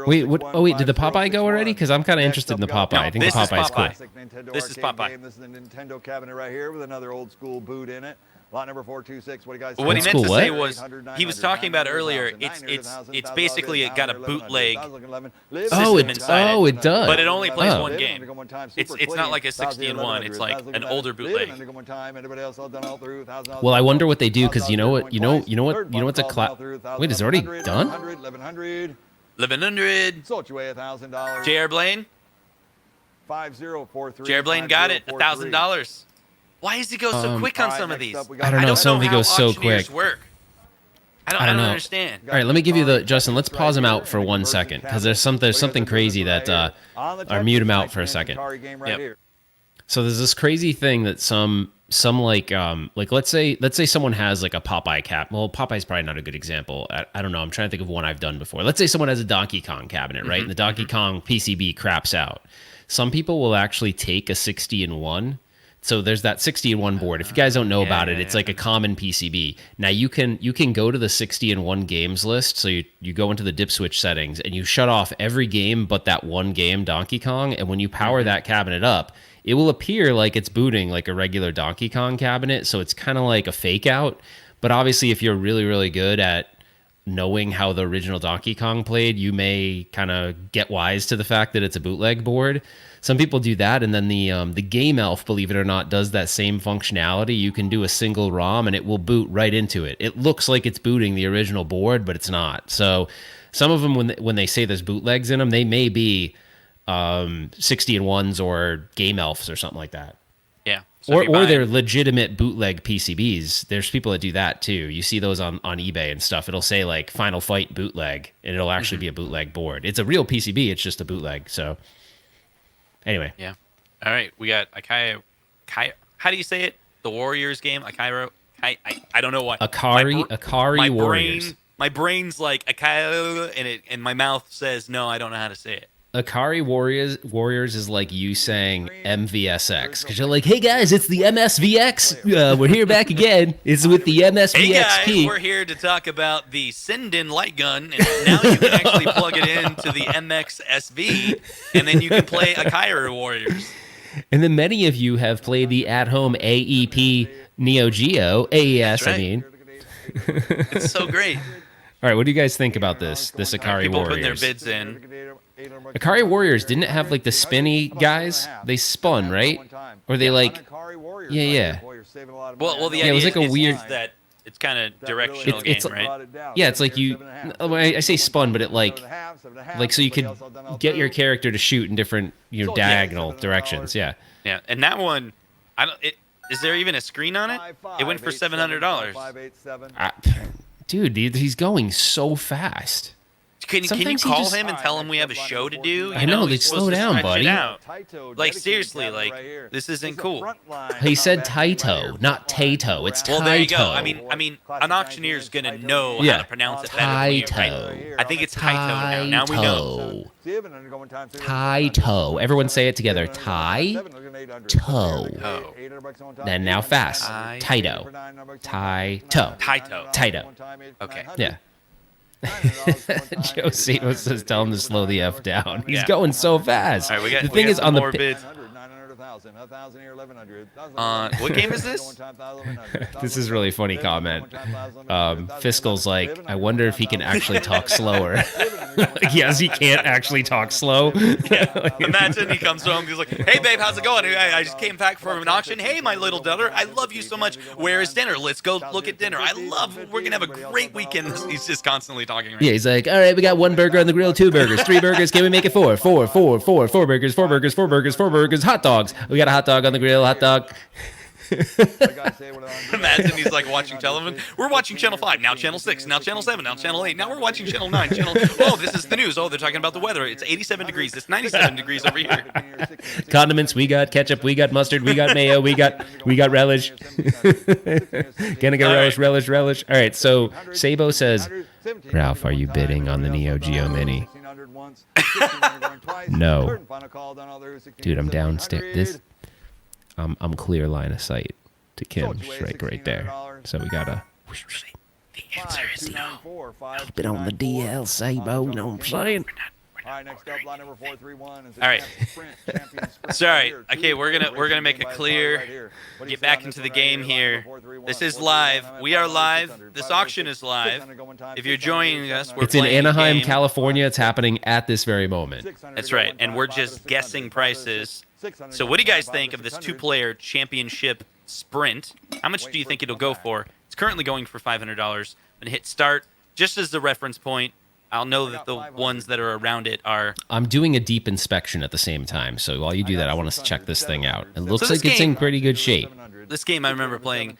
Wait, what? Oh, wait, did the Popeye go already? Because I'm kind of interested in the Popeye. I think the this is Popeye's cool. Popeye. This is Popeye. This is the Nintendo cabinet right here with another old school boot in it. Lot number 426. What do you guys What he That's meant to cool, say what? was, he was talking about earlier, it's basically it got a bootleg Oh, system inside oh, it. it does. But it only plays Oh. one game. It's not like a 60-in-1, it's like an older bootleg. Well, I wonder what they do because you know what? What's a clap? Wait, is it already done? 1100. 1100. Sold you $1,000. J.R. Blaine? 5043. J.R. Blaine got it. $1,000. Why does he go so quick on some of these? I don't know. Some of he how goes so auctioneers quick. work. I don't don't know. understand. All right, let me give you the Justin. Let's pause him out for 1 second because there's something crazy that or mute him out for a second. Yep. So there's this crazy thing that some like let's say someone has like a Popeye cap. Well, Popeye's probably not a good example. I don't know. I'm trying to think of one I've done before. Let's say someone has a Donkey Kong cabinet, right? And the Donkey Kong PCB craps out. Some people will actually take a 60-in-1. So there's that 60-in-1 board. If you guys don't know about it, it's like a common PCB. Now you can go to the 60-in-1 games list. So you go into the dip switch settings and you shut off every game but that one game, Donkey Kong. And when you power that cabinet up, it will appear like it's booting like a regular Donkey Kong cabinet. So it's kind of like a fake out. But obviously, if you're really, really good at knowing how the original Donkey Kong played, you may kind of get wise to the fact that it's a bootleg board. Some people do that, and then the Game Elf, believe it or not, does that same functionality. You can do a single ROM, and it will boot right into it. It looks like it's booting the original board, but it's not. So some of them, when they say there's bootlegs in them, they may be 60-in-1s or Game Elves or something like that. Yeah. So if you Or buy- they're legitimate bootleg PCBs. There's people that do that too. You see those on eBay and stuff. It'll say like Final Fight bootleg, and it'll actually be a bootleg board. It's a real PCB. It's just a bootleg. So anyway, Yeah. All right. We got Akaya. How do you say it? The Warriors game? Akairo? I don't know what. Akari Warriors. My brain's like Akaya, and my mouth says no. I don't know how to say it. Akari Warriors is like you saying MVSX because you're like, hey guys, it's the MSVX. We're here back again. It's with the MSVXP. Hey guys, we're here to talk about the send-in light gun, and now you can actually plug it into the MXSV, and then you can play Akira Warriors. And then many of you have played the at-home AEP Neo Geo AES. That's right. I mean, It's so great. all right, what do you guys think about this Akari People Warriors? putting their bids in. Akari Warriors, didn't it have like the spinny guys? They spun, right? Or they like, yeah. Well, the Yeah, idea it was like a is weird- that it's kind of directional It's- game, right? yeah, it's like you. I say spun, but it like so you could get your character to shoot in different diagonal directions. Yeah. Yeah, and that one, is there even a screen on it? It went for $700. Dude, he's going so fast. Can you Sometimes he call just- him and tell him we have a show to do? I know, he's like, supposed slow to down, stretch it buddy. out. Like, seriously, like, this isn't cool. He said Taito, not Tato. It's Taito. Well, there you go. I mean, an auctioneer's gonna know how to pronounce it better than you, right? Taito. I think it's Taito now. Now we know. Taito. Everyone say it together. Taito. Oh. Then now fast. Taito. Taito. Taito. Taito. Okay. Yeah. Joe Samus says tell him to slow the F down. He's Yeah. going so fast. All right, we got the thing is some on more the bids. 1,000 here, 1,100. What game is this? This is really funny comment. Fiscal's like, I wonder if he can actually talk slower. Yes, he can't actually talk slow. Imagine he comes home. He's like, "Hey, babe, how's it going? I just came back from an auction. Hey, my little daughter, I love you so much. Where is dinner? Let's go look at dinner. We're gonna have a great weekend." He's just constantly talking. Right? Yeah, he's like, all right, we got 1 burger on the grill, 2 burgers, 3 burgers. Can we make it 4? 4 burgers, 4 burgers, 4 burgers, 4 burgers, hot dogs. We got a hot dog on the grill, hot dog. Imagine he's like watching television. We're watching Channel 5, now Channel 6, now Channel 7, now Channel 8. Now we're watching Channel 9. Oh, this is the news. Oh, they're talking about the weather. It's 87 degrees. It's 97 degrees over here. Condiments, we got ketchup, we got mustard, we got mayo, we got relish. Gonna go relish. All right, so Sabo says, Ralph, are you bidding on the Neo Geo Mini? No. Dude, I'm downstairs. I'm clear line of sight to Kim's right there. So we gotta. The answer is no. Bit on the DL, Sabo. You know what I'm saying? All right, next up, line number 431. All right. Sorry. Okay, we're gonna make a clear. Get back into the game here. This is live. We are live. This auction is live. If you're joining us, we're It's in playing the Anaheim, game. California. It's happening at this very moment. That's right, and we're just guessing prices. So what do you guys think of this 2-player championship sprint? How much do you think it'll go for? It's currently going for $500. I'm gonna hit start just as the reference point. I'll know that the ones that are around it are. I'm doing a deep inspection at the same time, so while you do that, I want us to check this thing out. It looks So this like it's in game- pretty good shape. This game I remember playing.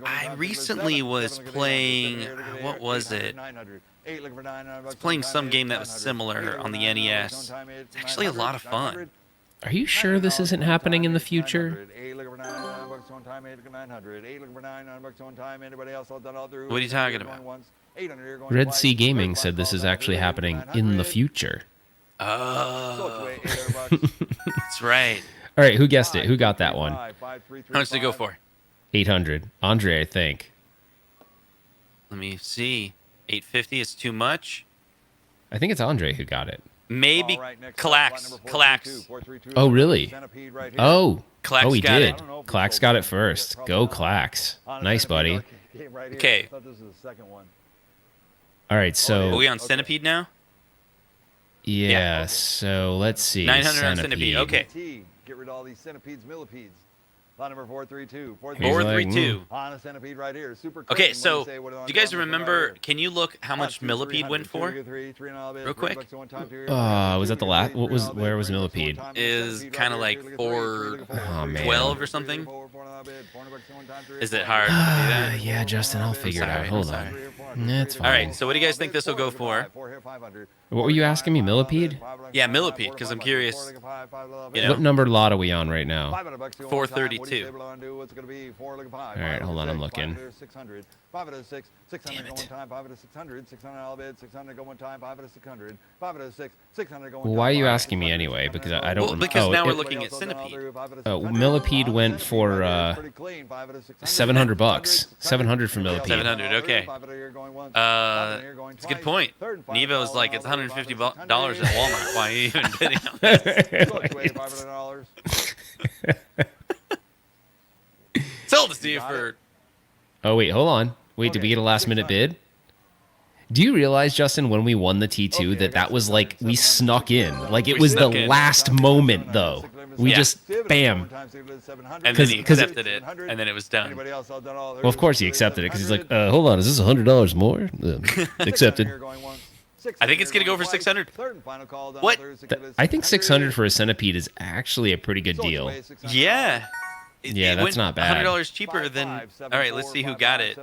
I recently was playing. What was it? I was playing some game that was similar on the NES. It's actually a lot of fun. Are you sure this isn't happening in the future? What are you talking about? Red Sea Gaming said this is actually happening in the future. Oh, that's right. All right, who guessed it? Who got that one? How much did it go for? 800. Andre, I think. Let me see. 850 is too much. I think it's Andre who got it. Maybe Clax. Oh, really? Oh. Clax Oh, he got did. it. Clax got it first. Go, Clax. Nice, buddy. Okay. All right, Are so... we on Centipede now? Yeah, so let's see. 900 on Centipede. Okay. Get rid of all these centipedes, millipedes. Line number 432. 432. On a centipede right here. Super Okay, clean. so What do you say? What do do I you guys do on the remember? right Can you look how much here? Millipede went for? Real quick? Was that the last? Where was Millipede? Is kind of like 412 or something. Is it hard to do that? Yeah, Justin, I'll figure it out. sorry, Hold I'm on. sorry. That's fine. All right. So what do you guys think this will go for? What were you asking me, Millipede? Yeah, Millipede, because I'm curious. You know, What number lot are we on right now? 432. All right, hold on, I'm looking. Damn it. Well, why are you asking me anyway? Because I don't. Well, because now we're it- looking at Centipede. Millipede went for $700. 700 for Millipede. 700. Okay. It's a good point. Nevo is like, it's $150 at Walmart. Why are you even bidding on this? Sold it to you for. Oh wait, hold on. Wait, did we get a last minute bid? Do you realize, Justin, when we won the T2, that was like we snuck in? Like it We was the snuck in. last moment, though. We Yeah. just bam. And then he 'cause it- accepted it, and then it was done. Well, of course he accepted it because he's like, hold on, is this $100 more? Accepted. I think it's gonna go for 600. What? I think 600 for a centipede is actually a pretty good deal. Yeah. Yeah, It that's went not bad. $100 cheaper than. All right, let's see who got it.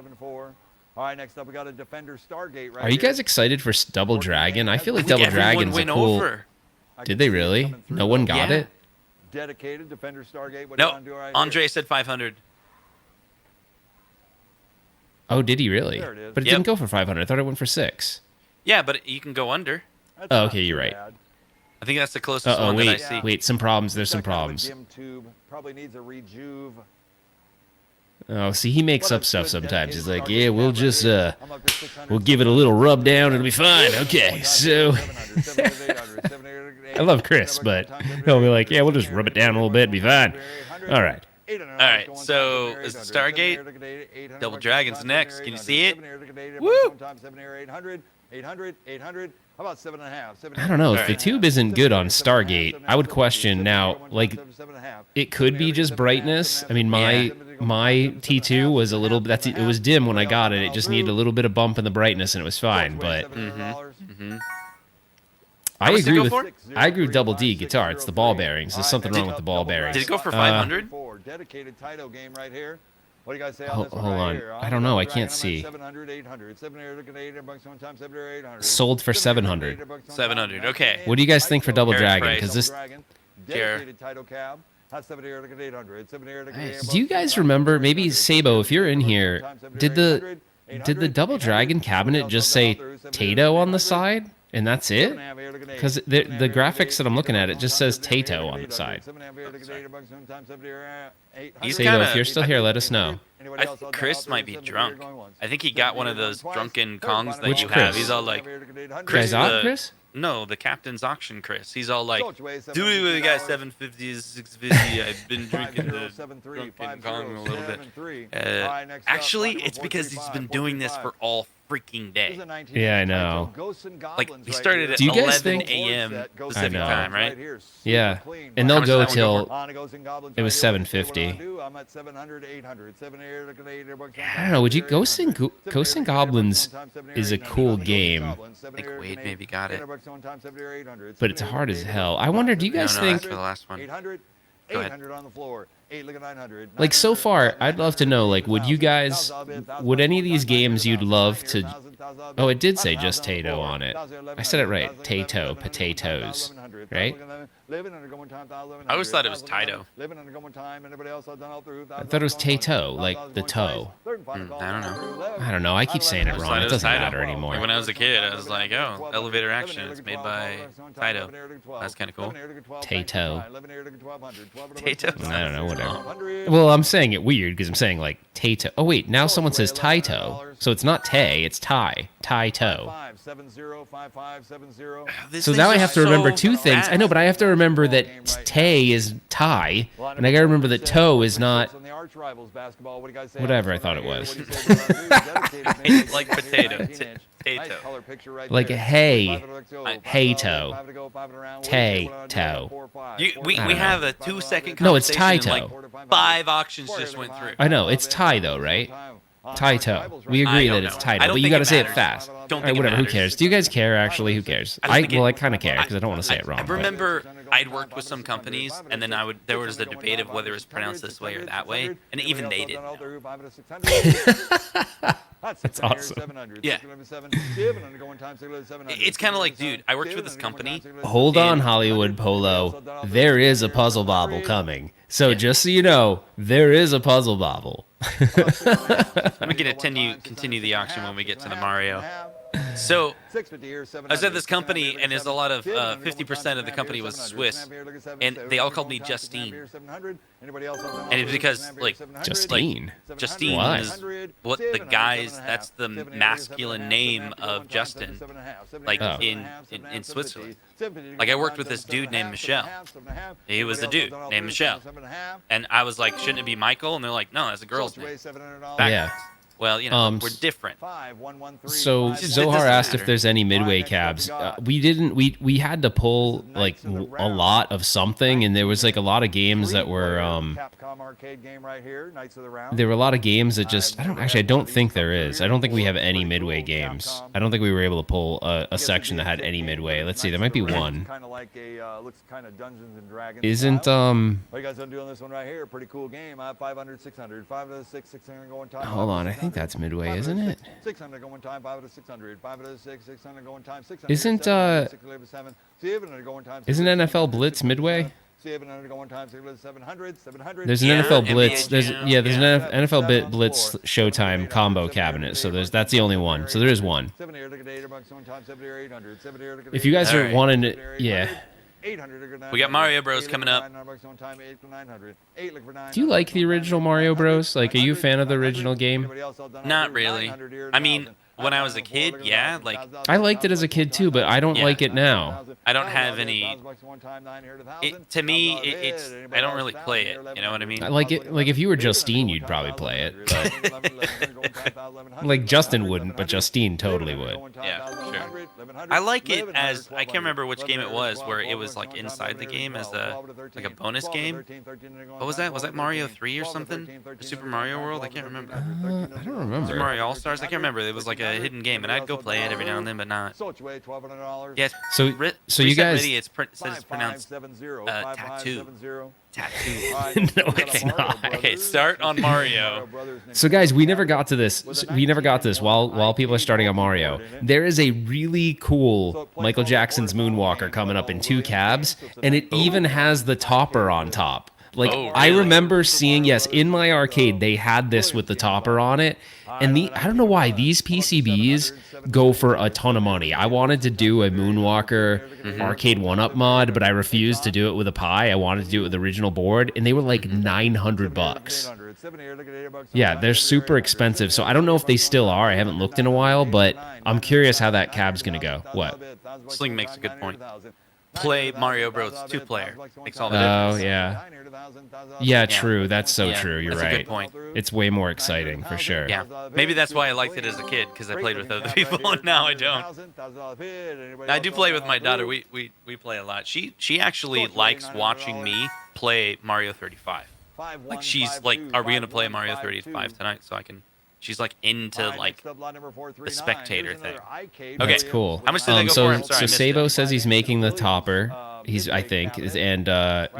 All right, next up we got a Defender Stargate right Are you guys here. excited for Double Dragon? I feel like I Double think everyone Dragon's a went cool. over. Did they really? No one got Yeah. it? Dedicated Defender Stargate. What do you No, want to do right Andre here? said 500. Oh, did he really? There it is. But it Yep. didn't go for 500. I thought it went for 6. Yeah, but you can go under. That's Oh, not okay, you're too right. bad. I think that's the closest Uh-oh, one that I wait, see. wait, some problems. There's some Got kind of a problems. dim tube. Probably needs a rejuve. Oh, see, he makes What up a stuff good sometimes. He's dedicated like, Stargate yeah, we we'll have right just, here. I'm up to 600, we'll give it a little rub down. It'll be fine. 700, Okay, 700, so. 700, 700, 800, I love Chris, but he'll be like, yeah, we'll just rub it down a little bit, be fine. All right. All right, so is the Stargate? Double Dragon's next. Can you see it? Woo! 800. How about 7.5? I don't know. If the Alright. tube isn't good on Stargate, I would question now, like, it could be just brightness. I mean, my T2 was a little, it was dim when I got it. It just needed a little bit of bump in the brightness and it was fine, but I much did it agree go with Double D guitar. It's the ball bearings. There's something wrong with the ball bearings. Did it go for 500? Dedicated Taito game right here. What do you guys say on Hold this one right on. here? I don't know. I can't see. 700, 800. 700, $800 one time, 700, 800. Sold for 700. 700, okay. What do you guys think for Double Fair Dragon? price. Because this, Dedicated Taito cab. That's 700, 800. 700, do you guys remember? Maybe Sabo, if you're in here, did the Double Dragon cabinet just say Tato on the side, and that's it? Because the graphics that I'm looking at, it just says Tato on the side. He's Sabo, kinda- if you're still here, let us know. I think Chris might be drunk. I think he got one of those drunken Kongs that Which you have. Chris? He's all like, Guys, Chris? No, the captain's auction Chris. He's all like, dude, we got 750s, 650. I've been drinking the drunken Kong a little bit. Actually, it's because he's been doing this for all freaking day. Yeah, I know. Like, he started at Do you guys 11 think- a.m. I Pacific know. time, right? Yeah, and they'll much go does that one go till it was 750. I don't know. Would you Ghosts and Goblins is a cool game, I think Wade maybe got it. but it's hard as hell. I wonder, do you guys no, think, that's for the last one. 800, Go ahead. 800 on the floor. 8, look at 900. like, so far, I'd love to know, like, would you guys, would any of these games you'd love to, oh, it did say just Tato on it. I said it right. Tato, potatoes, right? I always thought it was Taito. I thought it was Tato, like the toe. I don't know. I don't know. I keep saying it wrong. It doesn't matter anymore. Like when I was a kid, I was like, oh, elevator action. It's made by Taito. That's kind of cool. Tato. Taito. I don't know, whatever. Well, I'm saying it weird because I'm saying like Tato. Oh wait, now someone says Taito, so it's not Tay, it's Tai. Taito. So now I have to remember two things. I know, but I have to remember that Tay is Thai, and I gotta remember that Toe is not whatever I thought it was. Like potato. Tato. Like a hey, hey toe, Tay toe. We have a 2-second No, it's conversation and, Taito. like 5 auctions just went through. I know it's Thai though, right? Taito. We agree I that don't it's know. Taito, I don't but you think got to it say it matters. fast. Don't All think right, it whatever. Who matters. cares? Do you guys care? Actually, who cares? I think I kind of care because I don't want to say it wrong. I remember I'd worked with some companies, and then there was a debate of whether it was pronounced this way or that way, and even they didn't know. That's awesome. Yeah. It's kind of like, dude, I worked with this company. Hold on, Hollywood Polo. There is a puzzle bobble coming. So just so you know, there is a puzzle bobble. I'm gonna continue the auction when we get to the Mario. So I was at this company, and there's a lot of 50% of the company was Swiss, and they all called me Justine. And it's because like Justine. Justine Why? is what the guys. That's the masculine name of Justin, like Oh. in Switzerland. Like I worked with this dude named Michel. He was a dude named Michel, and I was like, shouldn't it be Michael? And they're like, no, that's a girl's name. Yeah. Well, you know, we're different. So It Zohar doesn't asked if matter. there's any midway cabs. We didn't. We had to pull like a lot of something, and there was like a lot of games that were. There were a lot of games that just. I don't think there is. I don't think we have any midway games. I don't think we were able to pull a section that had any midway. Let's see. There might be one. Kind of like a looks kind of Dungeons and Dragons. Isn't What you guys gonna do on this one right here? Pretty cool game. 500, 600, 5 to 6, 600 going time. Hold on. I think that's midway, isn't it? 600 going time. 5 to 600. 5 to 6, 600 going time. 600. Isn't, 7, 700 going time. Isn't NFL Blitz midway? 700 going time. 700. 700. There's an Yeah, NFL NBA Blitz. There's Jam. there's Yeah. an NFL Blitz Showtime combo cabinet. So that's the only one. So there is one. If you guys are Alright. wanting to, yeah. We got Mario Bros coming up. Do you like the original Mario Bros? Like, are you a fan of the original game? Not really. I mean, when I was a kid, yeah, like I liked it as a kid too, but I don't Yeah. like it now. I don't have any. To me, it's I don't really play it. You know what I mean? I like it. Like if you were Justine, you'd probably play it. But like Justin wouldn't, but Justine totally would. Yeah, sure. I like it as I can't remember which game it was where it was like inside the game as a like a bonus game. What was that? Was that Mario 3 or something? Or Super Mario World? I can't remember. I don't remember. Super Mario All Stars? I can't remember. It was like a hidden game, and I'd go play it every now and then, but not. Yes. So you guys, It says it's pronounced tattoo. Tattoo. no, it's not. Okay, start on Mario. So guys, we never got to this. While people are starting on Mario. There is a really cool Michael Jackson's Moonwalker coming up in 2 cabs, and it even has the topper on top. Like Oh, I really? remember seeing, yes, in my arcade they had this with the topper on it, and I don't know why these PCBs go for a ton of money. I wanted to do a Moonwalker arcade 1-up mod, but I refused to do it with a Pi. I wanted to do it with the original board, and they were like $900. Yeah, they're super expensive. So I don't know if they still are. I haven't looked in a while, but I'm curious how that cab's gonna go. What? Sling makes a good point. Play Mario Bros. 2-player. Makes all the Oh difference. yeah. Yeah, true. That's so Yeah, true. You're that's a right. good point. It's way more exciting for sure. Yeah, maybe that's why I liked it as a kid because I played with other people, and now I don't. I do play with my daughter. We play a lot. She actually likes watching me play Mario 35. Like she's like, are we gonna play Mario 35 tonight? So I can. She's like into like the spectator thing. Okay, That's cool. How much did they go so for? I'm sorry, I so missed Sabo it. says he's making the topper. I think, and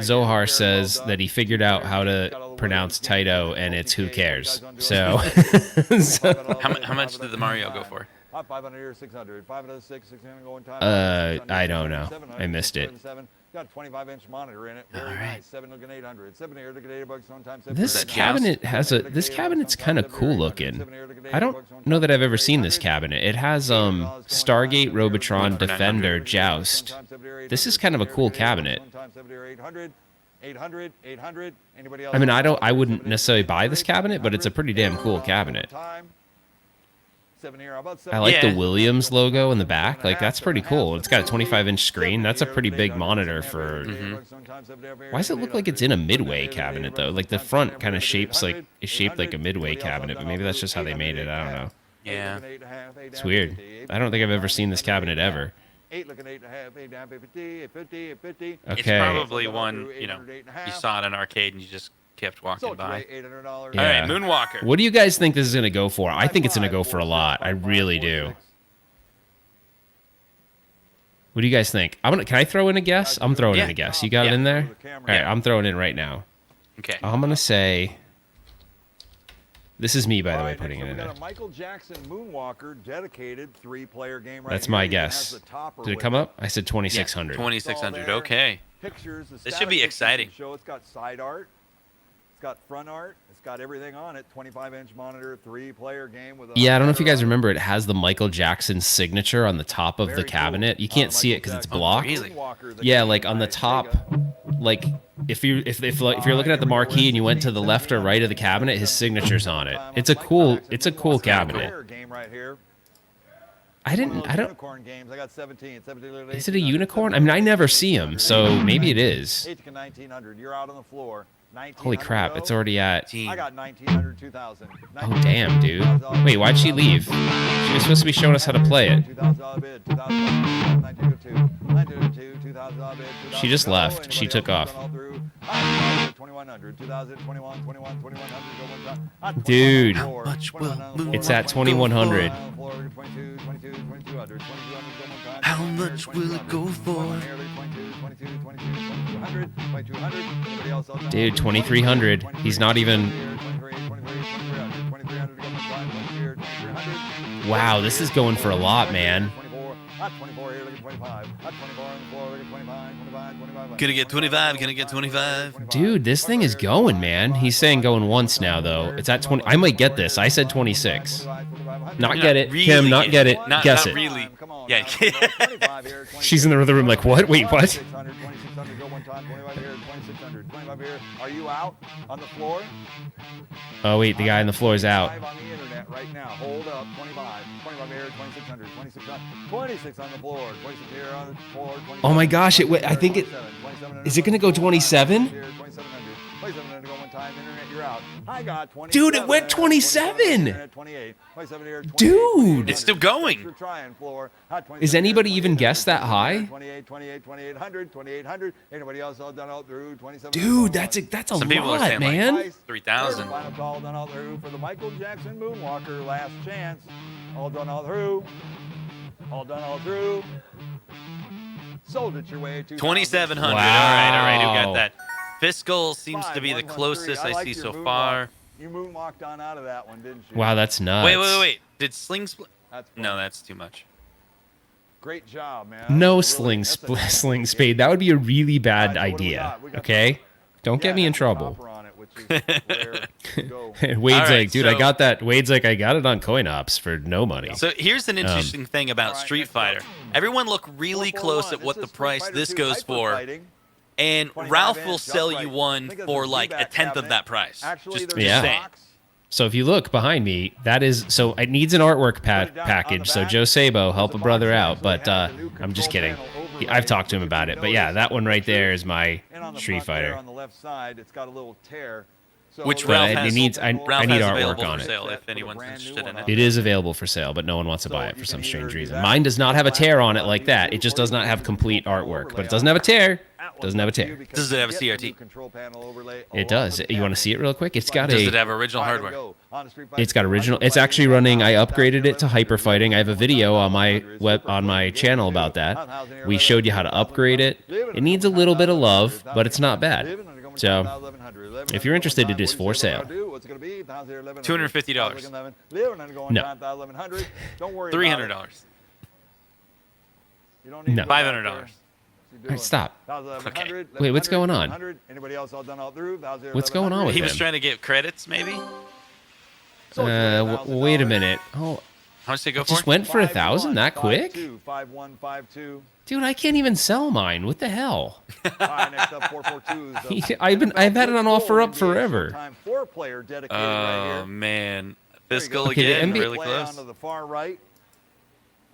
Zohar says that he figured out how to pronounce Taito, and it's who cares. So, How much did the Mario go for? 500 or 600. 500, 600 going time. I don't know. I missed it. Got a 25-inch monitor in it. Very nice. 7 looking 800. 7 here looking $8 on time. This cabinet this cabinet's kind of cool looking. I don't know that I've ever seen this cabinet. It has Stargate, Robotron, Defender, Joust. This is kind of a cool cabinet. I mean, I wouldn't necessarily buy this cabinet, but it's a pretty damn cool cabinet. I like the Williams logo in the back. Like, that's pretty cool. It's got a 25-inch screen. That's a pretty big monitor for... Why does it look like it's in a Midway cabinet, though? Like, the front kind of is shaped like a Midway cabinet, but maybe that's just how they made it. I don't know. Yeah. It's weird. I don't think I've ever seen this cabinet ever. Okay. It's probably one, you saw it in an arcade and you just kept walking by. Yeah. All right, Moonwalker. What do you guys think this is going to go for? I think it's going to go for a lot. I really do. What do you guys think? Can I throw in a guess? I'm throwing in a guess. You got it in there? All right, I'm throwing in right now. Okay. I'm going to say... This is me, by the way, putting it in there. there. A Michael Jackson Moonwalker dedicated 3-player game right That's here. my It guess. has the topper Did it with come up? I said 2,600. 2600. Okay. Pictures, the This should be static pictures exciting. Show it's got side art, it's got front art, it's got everything on it. 25-inch monitor, 3-player game with. Yeah, I don't know if you guys remember. It has the Michael Jackson signature on the top of the cabinet. You can't see it because it's blocked. Really? Yeah, like on the top, like if you're looking at the marquee and you went to the left or right of the cabinet, his signature's on it. It's a cool cabinet. Game right here. I don't. Unicorn games. I got 17. Is it a unicorn? I mean, I never see him, so maybe it is. 8 to 1900. You're out on the floor. Holy crap! It's already at. I got 1900, 2000. Oh damn, dude! Wait, why'd she leave? She was supposed to be showing us how to play it. She just left. She took off. Dude, it's at 2100. How much will it go for? Dude, 2300. He's not even. Wow, this is going for a lot, man. Gonna get 25. Gonna get 25. Dude, this thing is going, man. He's saying going once now, though. It's at 20. I might get this. I said 26. Not get it. Really Kim, not get it. Guess not it. Really. Yeah. She's in the other room like, what? Wait, what? 2600. 25 here. Are you out on the floor? Oh wait, the guy on the floor is out. Live on the internet right now. Hold up. 25. 25 here. 2600. 26 on the floor. 26 here on the floor. Oh my gosh, I think it is it gonna go 27? 2700. 2700 go one time. Internet, you're out. I got 27. Dude, it went 27. Internet, 28. 27 here. 28. Dude. It's still going. You're trying floor. Is anybody even guessed that high? 28, 28, 2800, 2800. Anybody else all done out through 27? Dude, that's a Some people are lot, saying man. like 3,000. Final call done all through for the Michael Jackson Moonwalker. Last chance. All done all through. All done all through. Sold it your way to 2,700. Wow. All right. Who got that? Fiscal seems to be the closest I see so far. You moonwalked on out of that one, didn't you? Wow, that's nuts. Wait. Did Sling Split? That's No, that's too much. great job, man. No That's really- sling that's a- sling spade. That would be a really bad All right, so what do we idea. got? We got Okay? Don't get Yeah, me in that's a trouble. copper on it, which is rare to go. Wade's All right, like, dude, I so- got that. Wade's like, I got it on CoinOps for no money. So here's an interesting thing about All right, Street next up. Fighter. Everyone look really 441. close at what This the is Street price Fighter this 2 goes Hyper for, Fighting. and 25 Ralph will inch sell upright. you one Think of for the like a Z-back tenth of cabinet. that price. Actually, Just there's a Yeah. saying. box. So if you look behind me, that is so it needs an artwork Put it down on the package. So back. Joe Sabo, There's help a box brother there, out. so But they have the new I'm just control kidding. panel overlay, I've talked to him which about you it. But yeah, notice that one right picture. there is my And on the Street front there Fighter. on the left side, it's got a little tear. So Which the Ralph But has- it needs I Ralph need has artwork available on for it. sale if Put a anyone's brand new interested one in on it. It is available for sale, but no one wants to So buy it you for can some either strange do reason. that, Mine does not have a plastic tear on it on like these that. two, It just or does you not can have use the complete control artwork, but overlay it doesn't on have a tear. That Doesn't have a one's up to tear. you because Does it you have a get the CRT? new control panel overlay It along does. with the You want to cabinet. see it real quick? It's got Does a it have original Five to hardware? go. On the Street Fighter It's got 2 original. Hyper It's Fighting actually right running. now, I upgraded it to 1100. hyper fighting. I have a video on my 1100, web super on my quick. channel Get to about that. 1000 We showed you how to upgrade it. It needs a little bit of love, but it's not bad. So, if you're interested, it is for sale. $250. No. $300. No. $500. All right, stop. Okay. Wait, what's going on? Anybody else all done all through? What's going on with He was him? trying to get credits, maybe. Wait a minute. Oh, How much did it go it just for? went for 1,000 that quick? 5152. Dude, I can't even sell mine. What the hell? All right, next up, 442 is the I've had it on offer up NBA forever. Showtime 4-player dedicated right Oh here. man, There you Fiscal go. Okay, the again, NBA really Play close. onto the far right.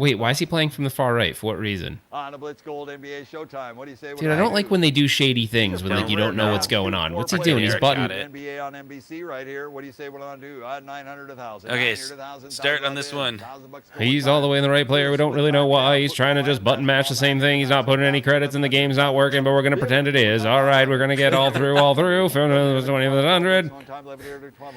Wait, why is he playing from the far right? For what reason? On a Blitz Gold NBA Showtime. What do you say? Dude, I don't like when they do shady things when like you don't know what's going on. What's he doing? He's button. NBA on NBC right here. What do you say? What I want to do? 900 1,000. Okay, 900, 1,000, start on 1,000 this right one. in, 1,000 bucks He's gold all the way in the right player. We don't really know why. He's Put trying to just button match the same thing. He's not putting any credits in the game's not working, but we're going to pretend it is. All right, we're going to get all through for 2,100.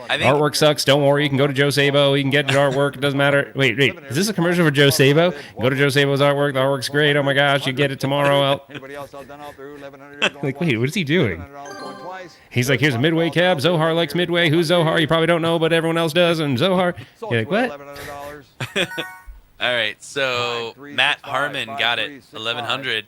I think Artwork sucks. Don't worry. You can go to Joe Sabo. You can get your artwork. It doesn't matter. Wait. Is this a commercial for Joe Sabo? Go to Joe Sabo's artwork. The artwork's great. Oh my gosh, you get it tomorrow. Anybody else all done all through? 1,100 going Like, wait, what is he doing? $1,100 going twice. He's like, here's a Midway cab. Zohar likes Midway. Who's Zohar? You probably don't know, but everyone else does. And Zohar. Sold You're like, you at what? $1,100. All right, so 5, 3, Matt 6, 5, Harmon 5, got 3, it, 6, 1100.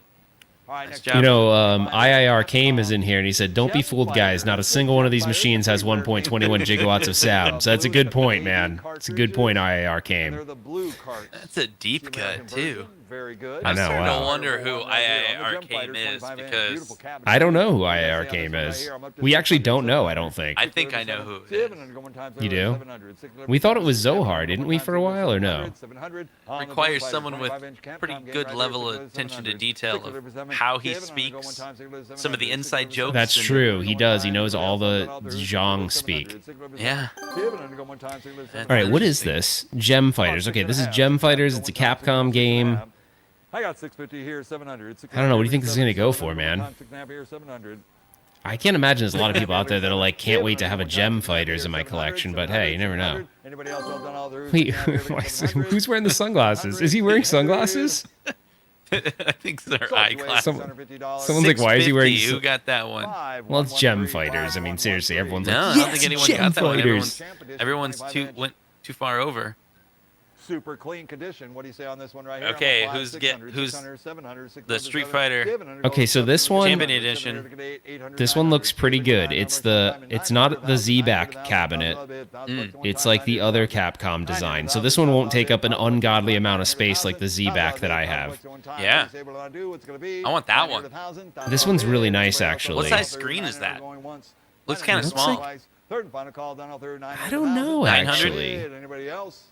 All right, Nice next job. You know, IIR Kame is in here, and he said, don't be fooled, guys. Not a single one of these machines has 1.21 gigawatts of sound. So that's a good point, man. It's a good point, IIR And they're Kame. the blue carts. That's a deep cut too. Very good. I know, I'm starting wow. to wonder who One right here IIR on the Gem Kame Fighter, is 25 inch, because beautiful cabinet. I don't know who Let's see IIR on this Kame one right is. here. I'm up to We actually 600, don't know, I don't think. I think I know who it is. 700 going times You do? 700, 600, We thought it was Zohar, 700, didn't we, for a while, or no? 700, on the Requires Gem Fighter, someone with 25 inch Capcom pretty game good right level here, of attention to 600, detail 600, of 700, how he 700, speaks, going times 600, some of the 700, inside 600, jokes. That's and- true. He does. He knows all the Zhang speak. Yeah. All right, what is this? Gem Fighters. Okay, this is Gem Fighters. It's a Capcom game. I got 650 here, 700. I don't know. What do you think this is gonna go for, man? I can't imagine there's a lot of people out there that are like, can't wait to have a Gem Fighters in my collection, but hey, you never know. Anybody else all done all the Wait, who's wearing the sunglasses? Is he wearing sunglasses? I think they're eyeglasses. Someone's like, why is he wearing 650, Who got that one? Well, it's Gem Fighters. I mean, seriously, everyone's No, like, I don't yes, think anyone Gem got that one. Fighters. Everyone's too went too far over. super clean condition. What do you say on this one right here? Okay, I'm a who's 600, who's 600, 700, 600, the Street 700, Fighter? 700, Okay, so this one- Champion Edition. This one looks pretty good. It's not the Z-back cabinet. It's like the other Capcom design. So this one won't take up an ungodly amount of space like the Z-back that I have. Yeah. I want that one. This one's really nice, actually. What size screen is that? Looks kind of Looks small. like- Third and final call down through I don't know, 900? actually. Anybody else?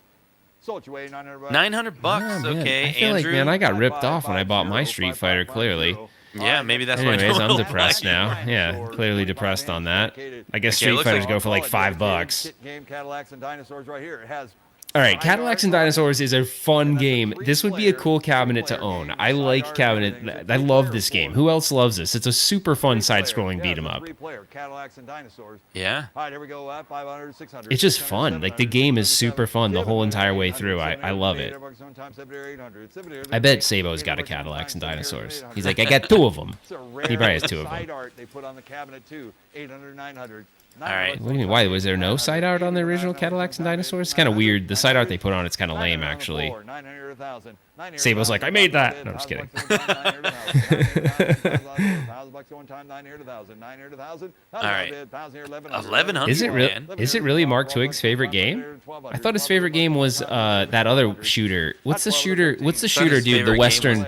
Sold you $900. $900. Yeah, man. Okay, I feel Andrew. like, man, I got ripped off when I bought my Street Fighter, clearly. Yeah, maybe that's why. Anyways, I'm Joel depressed liked now. Yeah, clearly depressed on that. I guess Okay, Street looks Fighters like- go for like $5. Kit game Cadillacs and Dinosaurs right here. It has All right, Cadillacs and Dinosaurs is a fun game. This would be a cool cabinet to own. I like cabinet. I love this game. Who else loves this? It's a super fun side-scrolling beat 'em up. Three-player Cadillacs and Dinosaurs. Yeah. All right, here we go. 500, 600. It's just fun. Like, the game is super fun the whole entire way through. I love it. I bet Sabo's got a Cadillacs and Dinosaurs. He's like, I got two of them. He probably has two of them. Side art they put on the cabinet too. 800, 900. All right. What do you mean? Why? Was there no side art on the original Cadillacs and Dinosaurs? It's kind of weird. The side art they put on it's kind of lame, actually. Sabo's like, I made that. No, I'm just kidding. All right. 1100. Is it really Mark Twig's favorite game? I thought his favorite game was that other shooter. What's the shooter? What's the shooter, dude? The Western.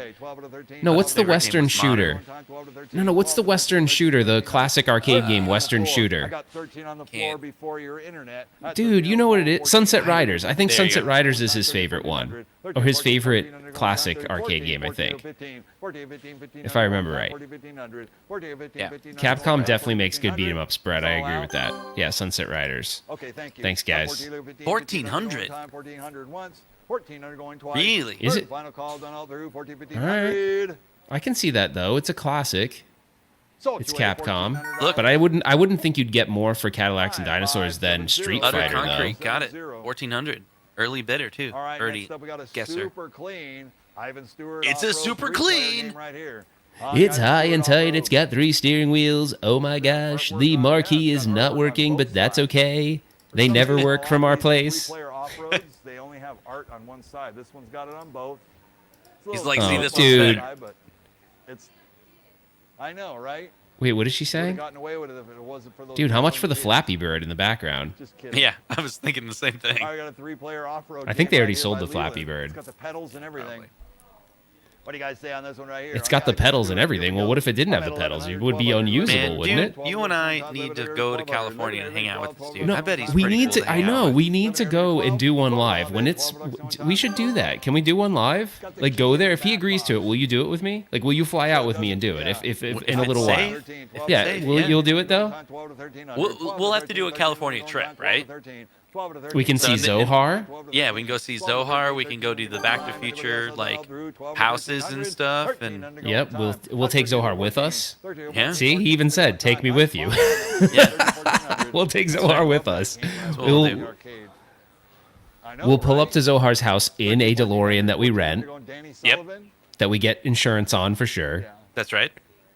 No, what's the Western shooter? No, what's the Western shooter? The classic arcade game, Western shooter. Dude, you know what it is? Sunset Riders. I think There you Sunset go. Riders is his favorite one. Or his favorite classic arcade game, I think. If I remember right. Yeah. Capcom definitely makes good beat 'em ups, Brett. I agree with that. Yeah, Sunset Riders. Okay, thank you. Thanks, guys. 1400. 1400 once. 1400 going twice. Really? Is it? Final call done all through. 14, I can see that though. It's a classic. It's Capcom. Look. But I wouldn't think you'd get more for Cadillacs and Dinosaurs than Street Utter Fighter concrete. though. Got it. 1400. Early bidder too. All right, Early next up we got a guesser. super clean Ivan Stewart. It's a off-road super three-player clean. game right here. It's Ivan high Stewart and tight. off-road. It's got 3 steering wheels. Oh my gosh. The marquee is not working, but that's okay. They never work from our place. Three-player off-roads, they only have art on one side. This one's got it on both. It's a He's little like, see, tough this on one's the better. side, but it's, I know, right? Wait, what did she Would've say? gotten away with it if it wasn't for those Dude, how much for the kids. Flappy Bird in the background? Just kidding. Yeah, I was thinking the same thing. All right, I got a three-player off-road. I think game they already right here sold by the Flappy Leland. Bird. It's got the pedals and everything. Probably. What do you guys say on this one right here? It's I got the it. pedals and Here we everything. go. Well, what if it didn't have the I'm at pedals? It 1100, would be 1200, unusable, Man, wouldn't dude, it? you and I need to go to California and hang out with this dude. No, I bet he's we pretty need cool to. hang I out know with. we need to go and do one live when it's. We should do that. Can we do one live? Like go there. If he agrees to it, will you do it with me? Like, will you fly out with me and do it? If in If a it's little while. safe. Yeah, safe, will yeah. you'll do it though? We'll have to do a California trip, right? We can see Zohar. Yeah, we can go see Zohar. We can go do the Back to Future like houses and stuff. And Yep, we'll take Zohar with us. Yeah. See, he even said, "Take me with you." yeah, We'll take Zohar with us. that's what we'll do. We'll pull up to Zohar's house in a DeLorean that we rent, Yep. that we get insurance on for sure. That's right.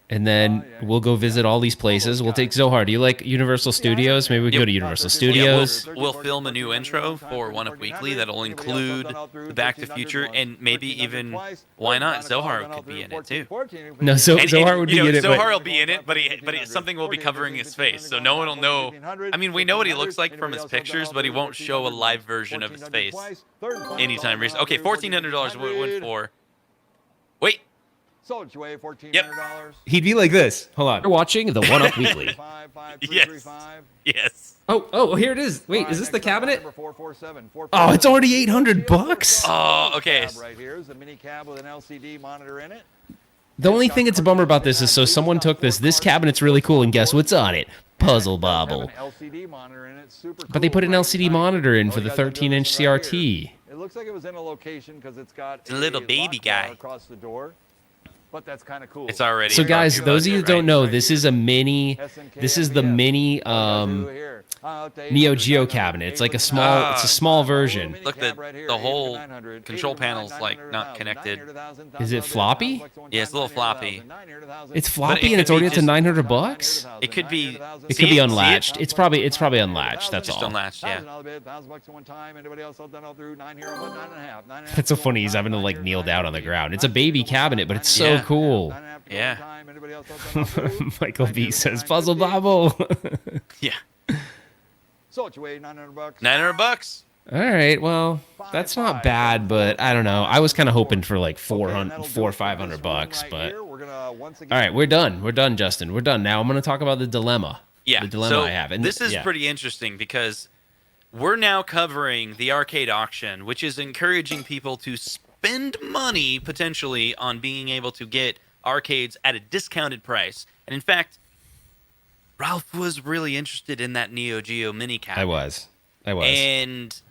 And then we'll go visit all these places. We'll take Zohar. Do you like Universal Studios? Maybe we can go to Universal Studios. We'll film a new intro for One Up Weekly that'll include the Back to Future and maybe even, why not, Zohar could be in it too. No, Zohar would be you know, in it. Zohar But will be in it, but something will be covering his face, so no one will know. I mean, we know what he looks like from his pictures, but he won't show a live version of his face anytime recently. Okay, $1,400 went for. Wait. Sold you $1,400. he'd be like this. Hold on. You're watching the One Up Weekly. Yes. Yes. Oh, here it is. Wait, is this the cabinet? Number 447. Oh, it's already $800. Oh, okay. Right here is a mini cab with an LCD monitor in it. The only thing that's a bummer about this is so someone took this. This cabinet's really cool, and guess what's on it? Puzzle Bobble. LCD monitor in it. Super But they cool. put an LCD monitor in for Oh, the you guys are doing 13-inch this right CRT. here. It looks like it was in a location because it's got It's a little baby lock bar guy. across the door. But that's kind of cool. It's already. So guys, you those of you budget, who don't right? know, this is a mini. This is the mini Neo Geo cabinet. It's like a small. It's a small version. Look, the whole control panel's like not connected. Is it floppy? Yeah, it's a little floppy. It's But floppy it and it's could be already up to just- $900. It could be. It could be unlatched. It's probably unlatched. That's Just all. unlatched, yeah. That's so funny. He's having to like kneel down on the ground. It's a baby cabinet, but it's so Yeah. cool. Yeah. Michael B says puzzle bobble. Yeah. So what you weigh, $900? $900. All right, well, that's not bad, but I don't know. I was kind of hoping for like $400 or $500, but all right, we're done. We're done, Justin. We're done. Now I'm going to talk about the dilemma. Yeah. The dilemma so I have. And this is yeah. pretty interesting because we're now covering the arcade auction, which is encouraging people to spend money potentially on being able to get arcades at a discounted price. And in fact, Ralph was really interested in that Neo Geo mini cabinet. I was.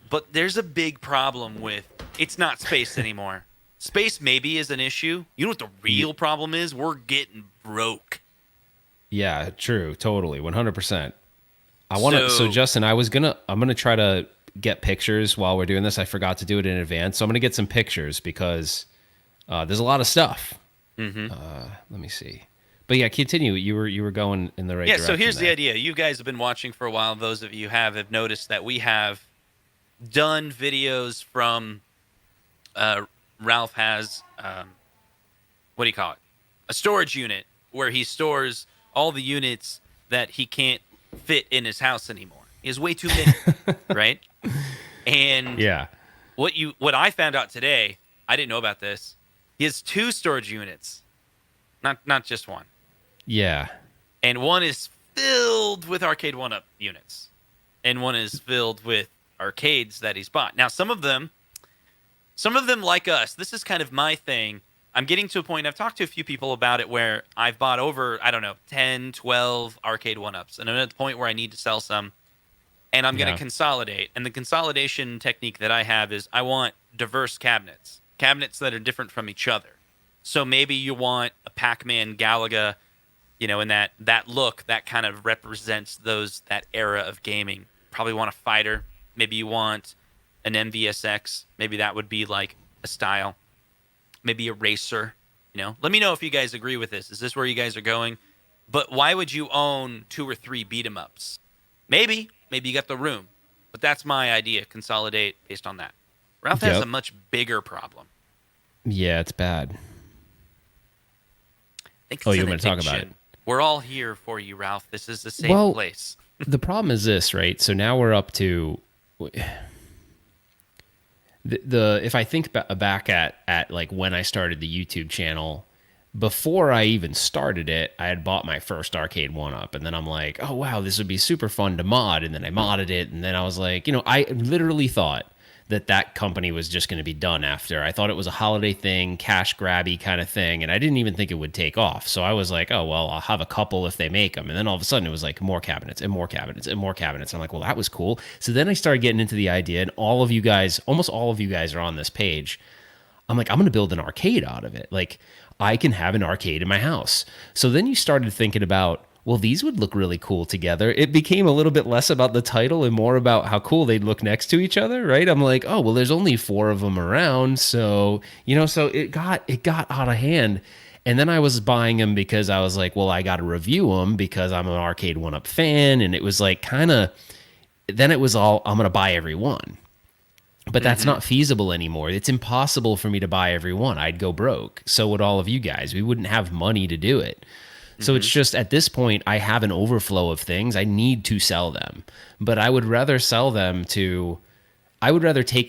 But there's a big problem with it's not space anymore. Space maybe is an issue. You know what the real problem is? We're getting broke. Yeah, true. Totally. 100%. I want to. So- So Justin, I'm gonna try to get pictures while we're doing this. I forgot to do it in advance, so I'm gonna get some pictures because there's a lot of stuff. Mm-hmm. Let me see. But yeah, continue. You were going in the right Yeah, direction. so here's the there. idea. You guys have been watching for a while. Those of you have noticed that we have done videos from Ralph has what do you call it? A storage unit where he stores all the units that he can't fit in his house anymore. He has way too many, right? And Yeah. what I found out today, I didn't know about this. He has 2 storage units, not just one. Yeah. And one is filled with arcade 1-up units, and one is filled with arcades that he's bought. Now, some of them like us. This is kind of my thing. I'm getting to a point. I've talked to a few people about it where I've bought over 10, 12 arcade 1-ups, and I'm at the point where I need to sell some, and I'm going to consolidate. And the consolidation technique that I have is I want diverse cabinets that are different from each other. So maybe you want a Pac-Man Galaga, in that look that kind of represents that era of gaming. Probably want a fighter. Maybe you want an MVSX. Maybe that would be like a style. Maybe a racer. Let me know if you guys agree with this. Is this where you guys are going? But why would you own 2 or 3 beat 'em ups? Maybe you got the room. But that's my idea. Consolidate based on that. Ralph has Yep. a much bigger problem. Yeah, it's bad. I think it's Oh, you an want me to talk about addiction. it? We're all here for you, Ralph. This is a safe Well, place. The problem is this, right? So now we're up to the if I think back at like when I started the YouTube channel, before I even started it, I had bought my first arcade 1-up, and then I'm like, oh wow, this would be super fun to mod, and then I modded it, and then I was like, I literally thought that company was just going to be done after. I thought it was a holiday thing, cash grabby kind of thing, and I didn't even think it would take off. So I was like, oh, well, I'll have a couple if they make them. And then all of a sudden it was like more cabinets and more cabinets and more cabinets. I'm like, well, that was cool. So then I started getting into the idea, and almost all of you guys are on this page. I'm like, I'm going to build an arcade out of it. Like, I can have an arcade in my house. So then you started thinking about, well, these would look really cool together. It became a little bit less about the title and more about how cool they'd look next to each other, right? I'm like, oh, well, there's only 4 of them around. So, so it got out of hand. And then I was buying them because I was like, well, I got to review them because I'm an arcade 1-up fan. And it was like then it was all, I'm going to buy every one. But that's not feasible anymore. It's impossible for me to buy every one. I'd go broke. So would all of you guys. We wouldn't have money to do it. So it's just at this point, I have an overflow of things. I need to sell them. But I would rather take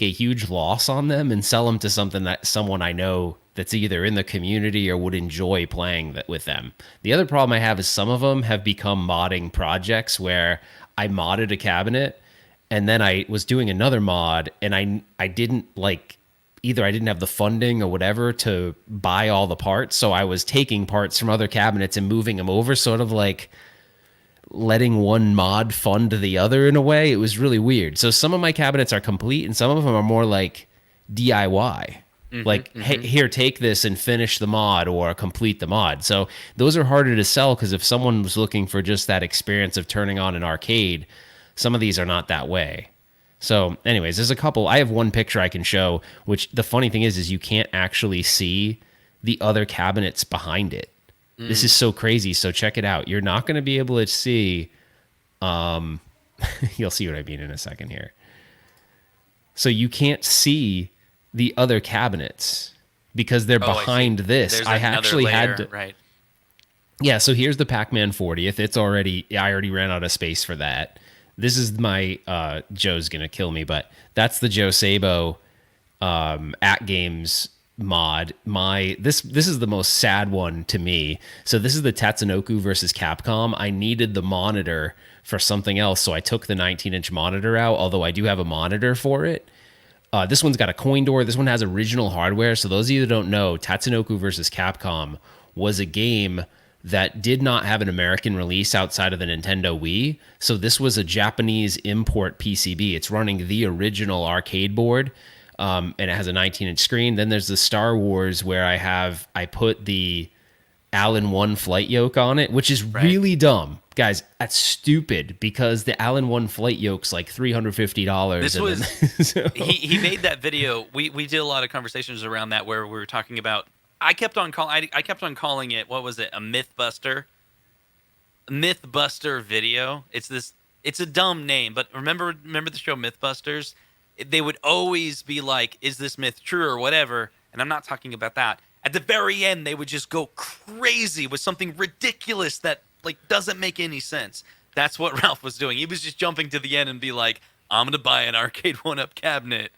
a huge loss on them and sell them to someone I know that's either in the community or would enjoy playing with them. The other problem I have is some of them have become modding projects where I modded a cabinet and then I was doing another mod and I didn't either I didn't have the funding or whatever to buy all the parts. So I was taking parts from other cabinets and moving them over, sort of like letting one mod fund the other in a way. It was really weird. So some of my cabinets are complete and some of them are more like DIY. Hey, here, take this and finish the mod or complete the mod. So those are harder to sell because if someone was looking for just that experience of turning on an arcade, Some of these are not that way. So anyways, there's a couple. I have one picture I can show, which the funny thing is you can't actually see the other cabinets behind it. This is so crazy. So check it out. You're not going to be able to see, you'll see what I mean in a second here. So you can't see the other cabinets because they're behind this. There's I another actually layer, had to, right. yeah, so here's the Pac-Man 40th. I already ran out of space for that. This is my, Joe's going to kill me, but that's the Joe Sabo at games mod. This is the most sad one to me. So this is the Tatsunoko versus Capcom. I needed the monitor for something else, so I took the 19-inch monitor out, although I do have a monitor for it. This one's got a coin door. This one has original hardware. So those of you that don't know, Tatsunoko versus Capcom was a game that did not have an American release outside of the Nintendo Wii. So this was a Japanese import PCB. It's running the original arcade board, and it has a 19-inch screen. Then there's the Star Wars where I put the Allen 1 flight yoke on it, which is really dumb. Guys, that's stupid because the Allen 1 flight yoke's like $350. This was he made that video. We did a lot of conversations around that where we were talking about. I kept on calling it, what was it, a Mythbuster video. It's a dumb name, but remember the show Mythbusters? They would always be like, is this myth true or whatever? And I'm not talking about that. At the very end, they would just go crazy with something ridiculous that like doesn't make any sense. That's what Ralph was doing. He was just jumping to the end and be like, I'm going to buy an arcade 1-up cabinet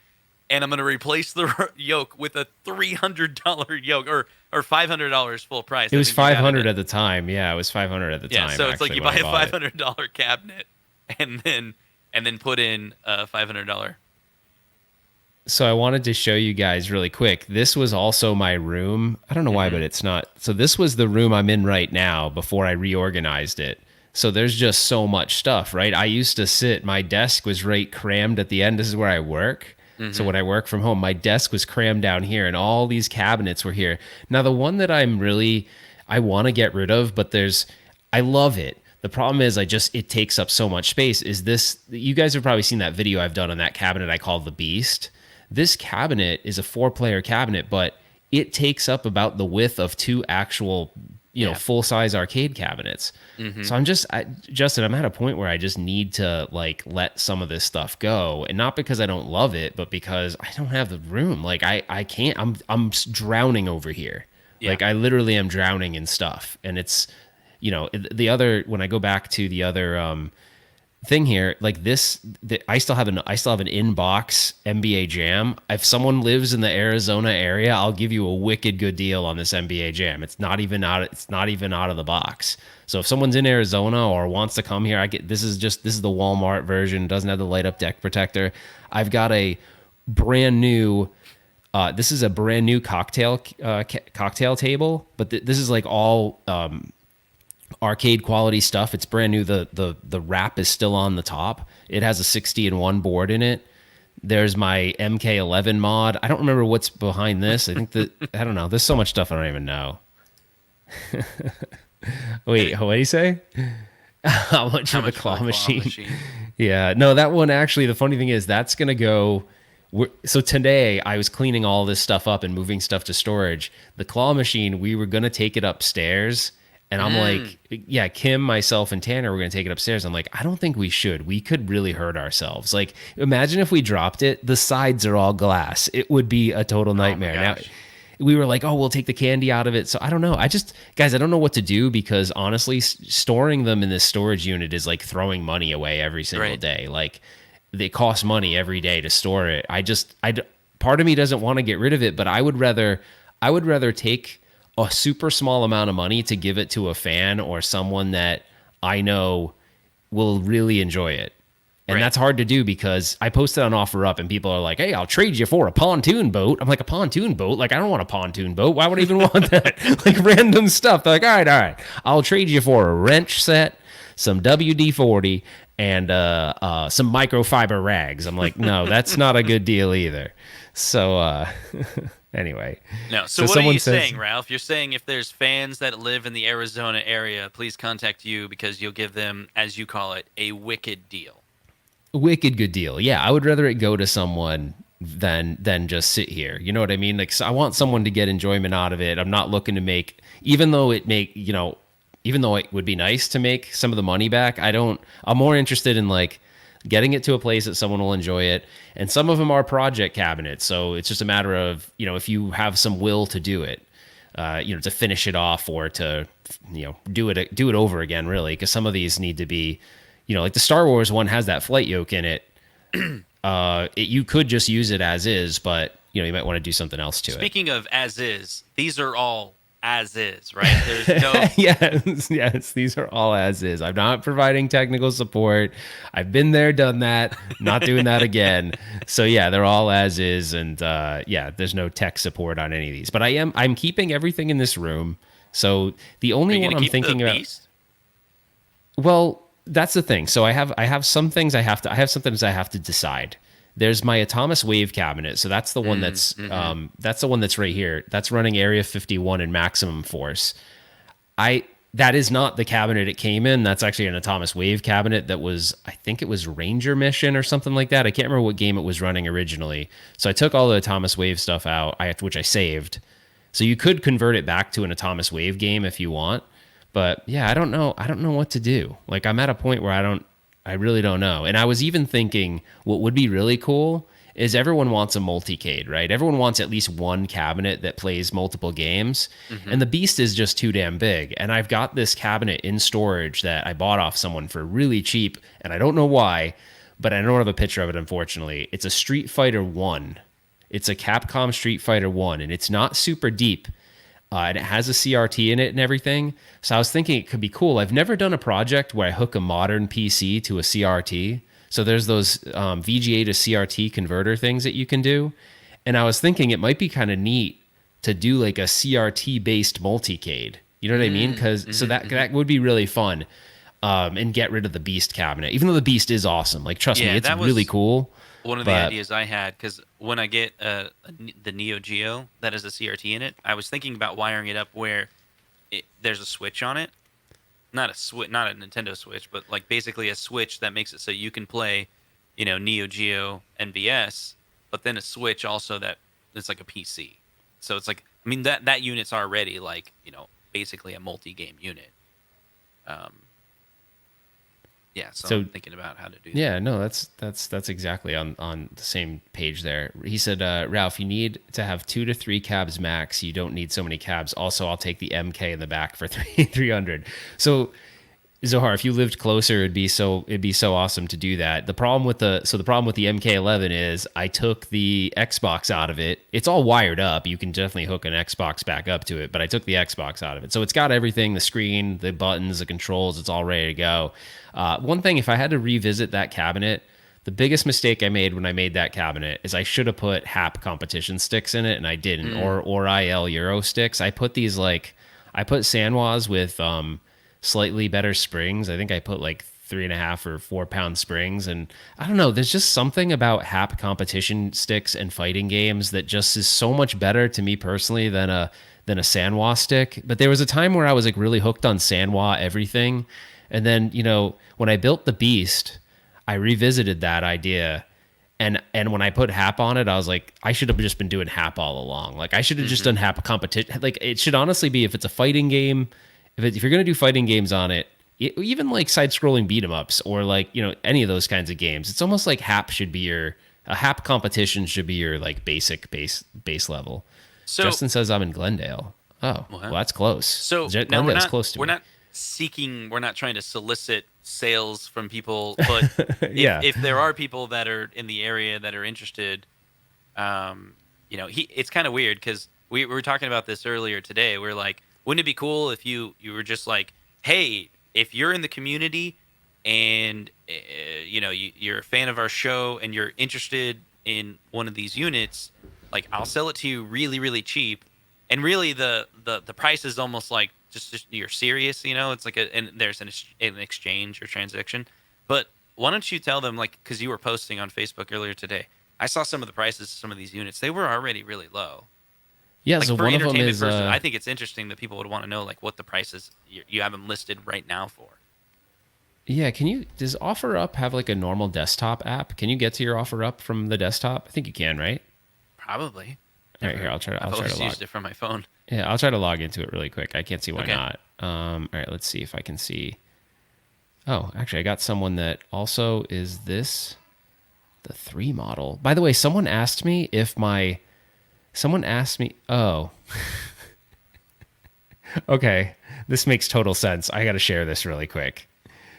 and I'm going to replace the yoke with a $300 yoke or $500 full price. It was $500 at the time. Yeah, it was $500 at the time. Yeah, so it's like you buy a $500 cabinet and then put in a $500. So I wanted to show you guys really quick. This was also my room. I don't know why, but it's not. So this was the room I'm in right now before I reorganized it. So there's just so much stuff, right? I used to sit, my desk was right crammed at the end. This is where I work. So when I work from home, my desk was crammed down here and all these cabinets were here. Now, the one that I want to get rid of, but I love it. The problem is it takes up so much space is this. You guys have probably seen that video I've done on that cabinet I call the Beast. This cabinet is a 4-player cabinet, but it takes up about the width of 2 actual, full-size arcade cabinets. So Justin, I'm at a point where I just need to like let some of this stuff go, and not because I don't love it, but because I don't have the room. Like I can't. I'm drowning over here. Yeah. Like I literally am drowning in stuff, and it's, the other, when I go back to the other thing here, like this, I still have an inbox NBA Jam. If someone lives in the Arizona area, I'll give you a wicked good deal on this NBA Jam. It's not even out of the box. So if someone's in Arizona or wants to come here, this is the Walmart version. Doesn't have the light up deck protector. I've got a brand new. This is a brand new cocktail table, but this is like all arcade quality stuff. It's brand new. The wrap is still on the top. It has a 60-in-1 board in it. There's my MK11 mod. I don't remember what's behind this. I think I don't know. There's so much stuff I don't even know. Wait, what do you say? How much for the claw machine? Yeah, no, that one actually, the funny thing is that's going to go. So today I was cleaning all this stuff up and moving stuff to storage. The claw machine, we were going to take it upstairs. And I'm like, yeah, Kim, myself, and Tanner were going to take it upstairs. I'm like, I don't think we should. We could really hurt ourselves. Like, imagine if we dropped it. The sides are all glass. It would be a total nightmare. Now, we were like, oh, we'll take the candy out of it. So I don't know. Guys, I don't know what to do because honestly, storing them in this storage unit is like throwing money away every single day. Like, they cost money every day to store it. Part of me doesn't want to get rid of it, but I would rather take a super small amount of money to give it to a fan or someone that I know will really enjoy it. And that's hard to do because I posted on OfferUp and people are like, hey, I'll trade you for a pontoon boat. I'm like, a pontoon boat? Like, I don't want a pontoon boat. Why would I even want that? Like random stuff. They're like, all right. I'll trade you for a wrench set, some WD-40, and some microfiber rags. I'm like, no, that's not a good deal either. So, anyway. No. So what are you saying, Ralph? You're saying if there's fans that live in the Arizona area, please contact you because you'll give them, as you call it, a wicked deal. Wicked good deal. Yeah, I would rather it go to someone than just sit here. You know what I mean? Like, so I want someone to get enjoyment out of it. I'm not looking to make, even though even though it would be nice to make some of the money back. I'm more interested in like getting it to a place that someone will enjoy it. And some of them are project cabinets, so it's just a matter of if you have some will to do it, to finish it off or to do it over again, really, because some of these need to be. Like the Star Wars one has that flight yoke in it. You could just use it as is, but you might want to do something else to it. Speaking of as is, these are all as is, right? There's no. Yes, these are all as is. I'm not providing technical support. I've been there, done that. Not doing that again. So yeah, they're all as is, and there's no tech support on any of these. But I'm keeping everything in this room. So the only one I'm thinking about. Beast? Well, that's the thing. So I have some things I have to decide. There's my Atomis Wave cabinet. So that's the one that's right here. That's running Area 51 in maximum force. That is not the cabinet it came in. That's actually an Atomis Wave cabinet that was, I think it was Ranger Mission or something like that. I can't remember what game it was running originally. So I took all the Atomis Wave stuff out, which I saved. So you could convert it back to an Atomis Wave game if you want. But yeah, I don't know what to do. Like, I'm at a point where I really don't know. And I was even thinking what would be really cool is everyone wants a multicade, right? Everyone wants at least one cabinet that plays multiple games. Mm-hmm. And the Beast is just too damn big. And I've got this cabinet in storage that I bought off someone for really cheap. And I don't know why, but I don't have a picture of it, unfortunately. It's a Street Fighter 1. It's a Capcom Street Fighter 1, and it's not super deep. And it has a CRT in it and everything. So I was thinking it could be cool. I've never done a project where I hook a modern PC to a CRT. So there's those VGA to CRT converter things that you can do. And I was thinking it might be kind of neat to do like a CRT-based multicade. You know what I mean? So that would be really fun. And get rid of the Beast cabinet. Even though the Beast is awesome. Like, trust me, it's really cool. One of the ideas I had, because when I get the Neo Geo that has a CRT in it, I was thinking about wiring it up where there's a switch on it, not a Nintendo Switch, but like basically a switch that makes it so you can play, Neo Geo NVS, but then a switch also that's like a PC. So it's like, I mean, that unit's already like basically a multi-game unit. Yeah, so I'm thinking about how to do that. Yeah, no, that's exactly on the same page there. He said, Ralph, you need to have 2 to 3 cabs max. You don't need so many cabs. Also, I'll take the MK in the back for 300. So, Zohar, if you lived closer, it'd be so awesome to do that. The problem with the MK11 is I took the Xbox out of it. It's all wired up. You can definitely hook an Xbox back up to it, but I took the Xbox out of it. So it's got everything, the screen, the buttons, the controls, it's all ready to go. One thing, if I had to revisit that cabinet, the biggest mistake I made when I made that cabinet is I should have put HAP competition sticks in it, and I didn't, or IL Euro sticks. I put Sanwas with slightly better springs. I think I put like 3.5 or 4 pound springs, and I don't know. There's just something about HAP competition sticks and fighting games that just is so much better to me personally than a Sanwa stick. But there was a time where I was like really hooked on Sanwa everything. And then, when I built the Beast, I revisited that idea. And when I put HAP on it, I was like, I should have just been doing HAP all along. Like, I should have just done HAP competition. Like, it should honestly be, if it's a fighting game, if you're going to do fighting games on it, even like side-scrolling beat-em-ups or like, any of those kinds of games, it's almost like a HAP competition should be your like basic base level. So, Justin says I'm in Glendale. Oh, well, that's close. So Glendale's close to me. We're not trying to solicit sales from people, but if there are people that are in the area that are interested, it's kind of weird because we were talking about this earlier today. We're like, wouldn't it be cool if you were just like, hey, if you're in the community and you're a fan of our show and you're interested in one of these units, like, I'll sell it to you really, really cheap. And really the price is almost like just you're serious, it's like and there's an exchange or transaction. But why don't you tell them, like, because you were posting on Facebook earlier today, I saw some of the prices of some of these units. They were already really low. Yeah, like, so for one of them is I think it's interesting that people would want to know like what the prices you have them listed right now for. Yeah, does OfferUp have like a normal desktop app? Can you get to your OfferUp from the desktop? I think you can, right? Probably. All right, here, I'll try I've to always log. used it from my phone. Yeah, I'll try to log into it really quick. I can't see why Okay. not. All right, let's see if I can see. Oh, actually, I got someone that also is the 3 model. By the way, someone asked me. Oh, okay. This makes total sense. I got to share this really quick.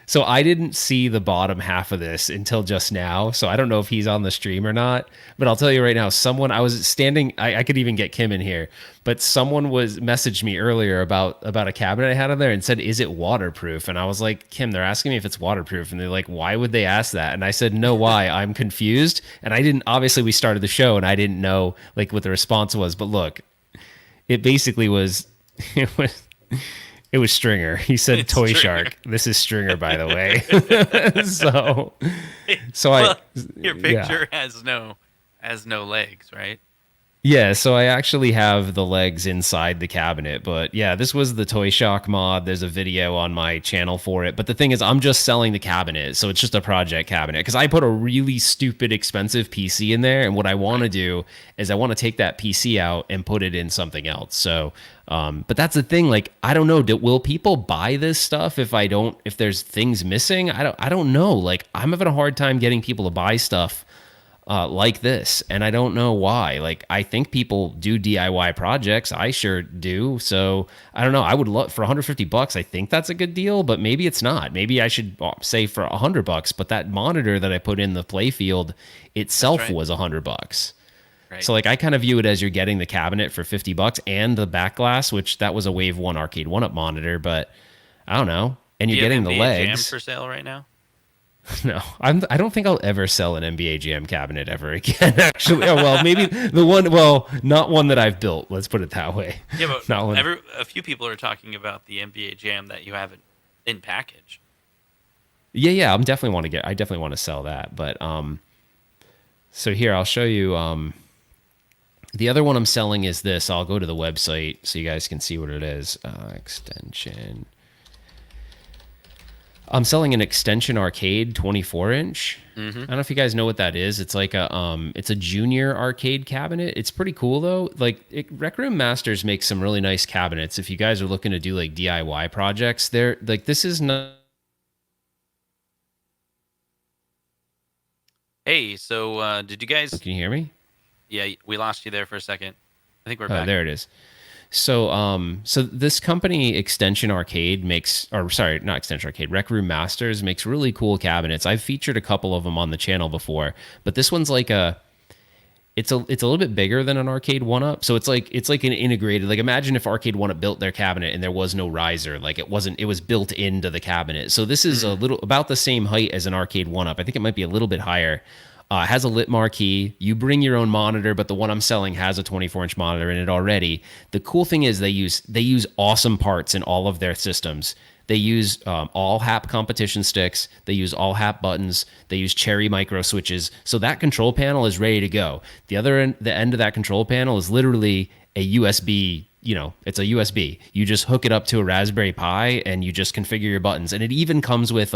So I didn't see the bottom half of this until just now. So I don't know if he's on the stream or not. But I'll tell you right now, I was standing, I could even get Kim in here, but someone messaged me earlier about a cabinet I had on there and said, is it waterproof? And I was like, Kim, they're asking me if it's waterproof. And they're like, why would they ask that? And I said, no, why? I'm confused. And obviously we started the show and I didn't know like what the response was. But look, it basically was, it was Stringer. He said It's Toy Stringer. Shark. This is Stringer, by the way. so Well, I your picture has no legs, right? Yeah, so I actually have the legs inside the cabinet, but yeah, this was the Toy Shock mod. There's a video on my channel for it, but the thing is, I'm just selling the cabinet, so it's just a project cabinet, because I put a really stupid, expensive PC in there, and what I want to do is I want to take that PC out and put it in something else. So, but that's the thing, like, I don't know, will people buy this stuff if there's things missing? I don't know, like, I'm having a hard time getting people to buy stuff like this, and I don't know why. Like, I think people do DIY projects. I sure do. So I don't know. I would love for $150. I think that's a good deal, but maybe it's not. Maybe I should say for $100. But that monitor that I put in the playfield itself right. was $100. Right. So like, I kind of view it as you're getting the cabinet for $50 and the back glass, which that was a Wave 1 Arcade 1-Up monitor, but I don't know. And Do you're you have getting the NBA Jam legs for sale right now? No, I don't think I'll ever sell an NBA Jam cabinet ever again. Actually, oh well, maybe the one. Well, not one that I've built. Let's put it that way. Yeah, but Not one. a few people are talking about the NBA Jam that you have in package. Yeah. I definitely want to sell that. But so here I'll show you. The other one I'm selling is this. I'll go to the website so you guys can see what it is. Extension. I'm selling an Extension Arcade 24-inch. I don't know if you guys know what that is. It's like it's a junior arcade cabinet. It's pretty cool though. Like Rec Room Masters makes some really nice cabinets. If you guys are looking to do like DIY projects, they're like, this is not. Hey, so did you guys? Can you hear me? Yeah, we lost you there for a second. I think we're Oh, back. there it is. So this company Extension Arcade not Extension Arcade, Rec Room Masters makes really cool cabinets. I've featured a couple of them on the channel before, but this one's like it's a little bit bigger than an Arcade 1-Up. So it's like an integrated, like, imagine if Arcade 1-Up built their cabinet and there was no riser, like it was built into the cabinet. So this is about the same height as an Arcade 1-Up. I think it might be a little bit higher. Has a lit marquee. You bring your own monitor, but the one I'm selling has a 24-inch monitor in it already. The cool thing is they use awesome parts in all of their systems. They use all HAP competition sticks. They use all HAP buttons. They use Cherry micro switches. So that control panel is ready to go. The end of that control panel is literally a USB. It's a USB. You just hook it up to a Raspberry Pi and you just configure your buttons. And it even comes with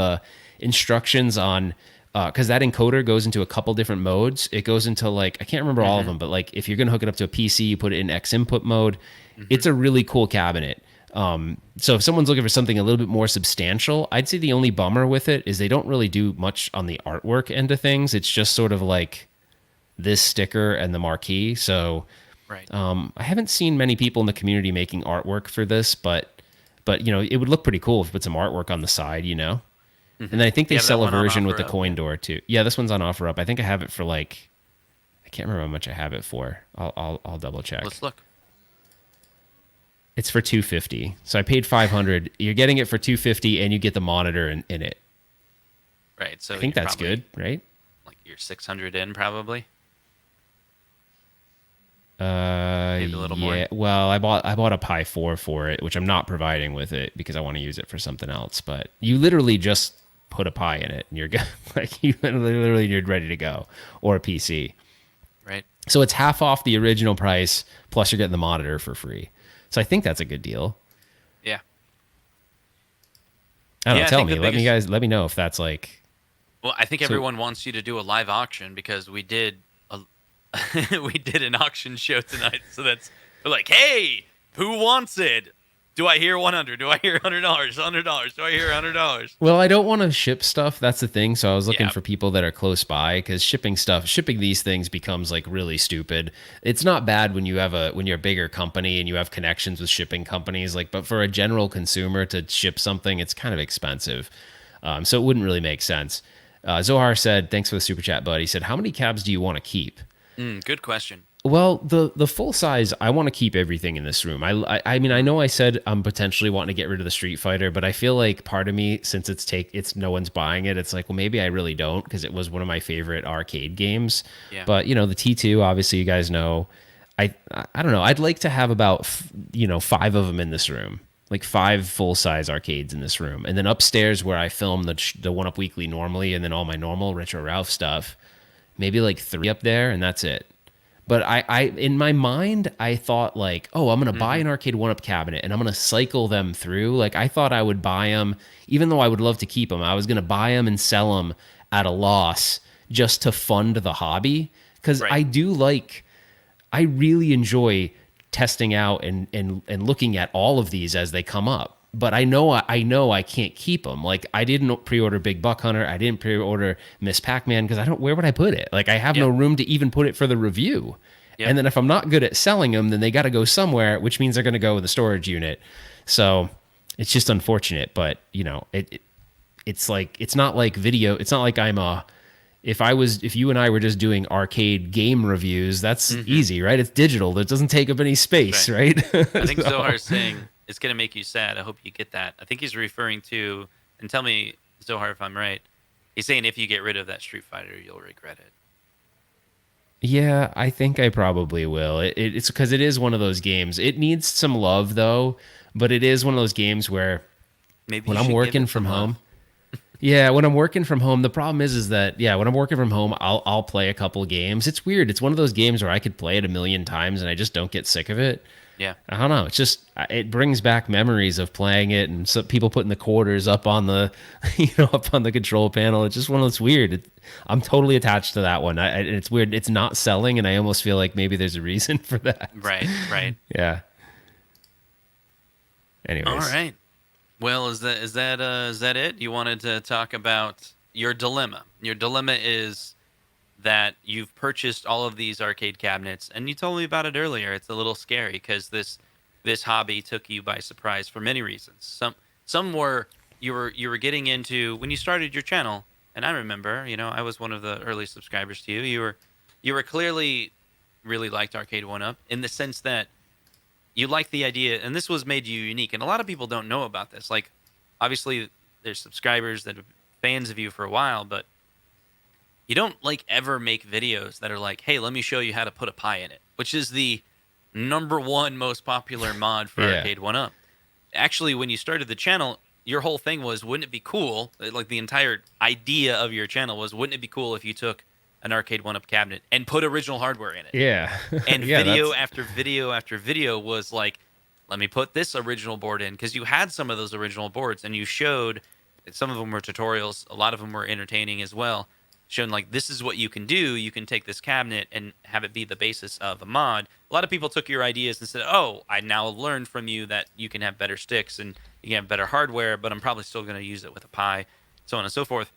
instructions on. Because that encoder goes into a couple different modes. It goes into, like, I can't remember all of them, but like if you're gonna hook it up to a PC, you put it in X input mode. It's a really cool cabinet. So if someone's looking for something a little bit more substantial, I'd say the only bummer with it is they don't really do much on the artwork end of things. It's just sort of like this sticker and the marquee. So Right. I haven't seen many people in the community making artwork for this, but it would look pretty cool if you put some artwork on the side, And then I think they You have sell that a one on version with the OfferUp, coin yeah. door too. Yeah, this one's on OfferUp. I think I have it for I can't remember how much I have it for. I'll double check. Let's look. It's for $250. So I paid $500. You're getting it for $250, and you get the monitor in it. Right. So I think you're that's probably, good, right? Like you're 600 in probably. Maybe a little more. Well, I bought a Pi 4 for it, which I'm not providing with it because I want to use it for something else. But you literally just put a Pi in it, and you're you're ready to go, or a PC. Right. So it's half off the original price, plus you're getting the monitor for free. So I think that's a good deal. Yeah. I don't know. Yeah, I Tell think me. the biggest. Let me know if that's like. Well, I think So everyone wants you to do a live auction because we did a we did an auction show tonight. So that's we're like, hey, who wants it? Do I hear 100? Do I hear $100? $100? Do I hear $100? well, I don't want to ship stuff. That's the thing. So I was looking Yeah. for people that are close by because shipping these things becomes like really stupid. It's not bad when when you're a bigger company and you have connections with shipping companies, like, but for a general consumer to ship something, it's kind of expensive. So it wouldn't really make sense. Zohar said, "Thanks for the super chat, bud." He said, "How many cabs do you want to keep?" Good question. Well, the full size, I want to keep everything in this room. I mean, I know I said I'm potentially wanting to get rid of the Street Fighter, but I feel like part of me, since it's no one's buying it, it's like, well, maybe I really don't because it was one of my favorite arcade games. Yeah. But the T2, obviously, you guys know. I don't know. I'd like to have about 5 of them in this room, like 5 full size arcades in this room, and then upstairs where I film the One Up Weekly normally, and then all my normal Retro Ralph stuff, maybe like 3 up there, and that's it. But I in my mind, I thought like, oh, I'm going to buy an arcade one-up cabinet and I'm going to cycle them through. Like I thought I would buy them, even though I would love to keep them. I was going to buy them and sell them at a loss just to fund the hobby. Because Right. I really enjoy testing out and looking at all of these as they come up. But I know I can't keep them. Like I didn't pre-order Big Buck Hunter. I didn't pre-order Miss Pac-Man because I don't. Where would I put it? Like I have no room to even put it for the review. Yep. And then if I'm not good at selling them, then they got to go somewhere, which means they're going to go in the storage unit. So it's just unfortunate. But it's like it's not like video. It's not like I'm a. If you and I were just doing arcade game reviews, that's easy, right? It's digital. That doesn't take up any space, right? I think Zohar's saying it's going to make you sad. I hope you get that. I think he's referring to, and tell me, Zohar, if I'm right. He's saying if you get rid of that Street Fighter, you'll regret it. Yeah, I think I probably will. It's because it is one of those games. It needs some love, though, but it is one of those games where Maybe when you I'm should give working it from some love. home. Yeah, when I'm working from home, the problem is that when I'm working from home, I'll play a couple games. It's weird. It's one of those games where I could play it a million times and I just don't get sick of it. Yeah. I don't know. It's just it brings back memories of playing it and some people putting the quarters up on the up on the control panel. It's just one of those weird. I'm totally attached to that one. It's weird. It's not selling, and I almost feel like maybe there's a reason for that. Right. Yeah. Anyways. All right. Well, is that it? You wanted to talk about your dilemma. Your dilemma is that you've purchased all of these arcade cabinets, and you told me about it earlier. It's a little scary because this hobby took you by surprise for many reasons. Some were you were getting into when you started your channel, and I remember, I was one of the early subscribers to you. You were clearly really liked Arcade 1-Up in the sense that you like the idea, and this was made you unique. And a lot of people don't know about this. Like, obviously, there's subscribers that are fans of you for a while, but you don't ever make videos that are like, "Hey, let me show you how to put a pie in it," which is the #1 most popular mod for Arcade 1-Up. Actually, when you started the channel, your whole thing was, wouldn't it be cool? Like the entire idea of your channel was, wouldn't it be cool if you took an Arcade 1-Up cabinet and put original hardware in it? Yeah. And Yeah, video that's- after video after video was like, let me put this original board in, because you had some of those original boards and you showed, some of them were tutorials, a lot of them were entertaining as well, showing like, this is what you can do. You can take this cabinet and have it be the basis of a mod. A lot of people took your ideas and said, oh, I now learned from you that you can have better sticks and you can have better hardware, but I'm probably still going to use it with a Pi, so on and so forth.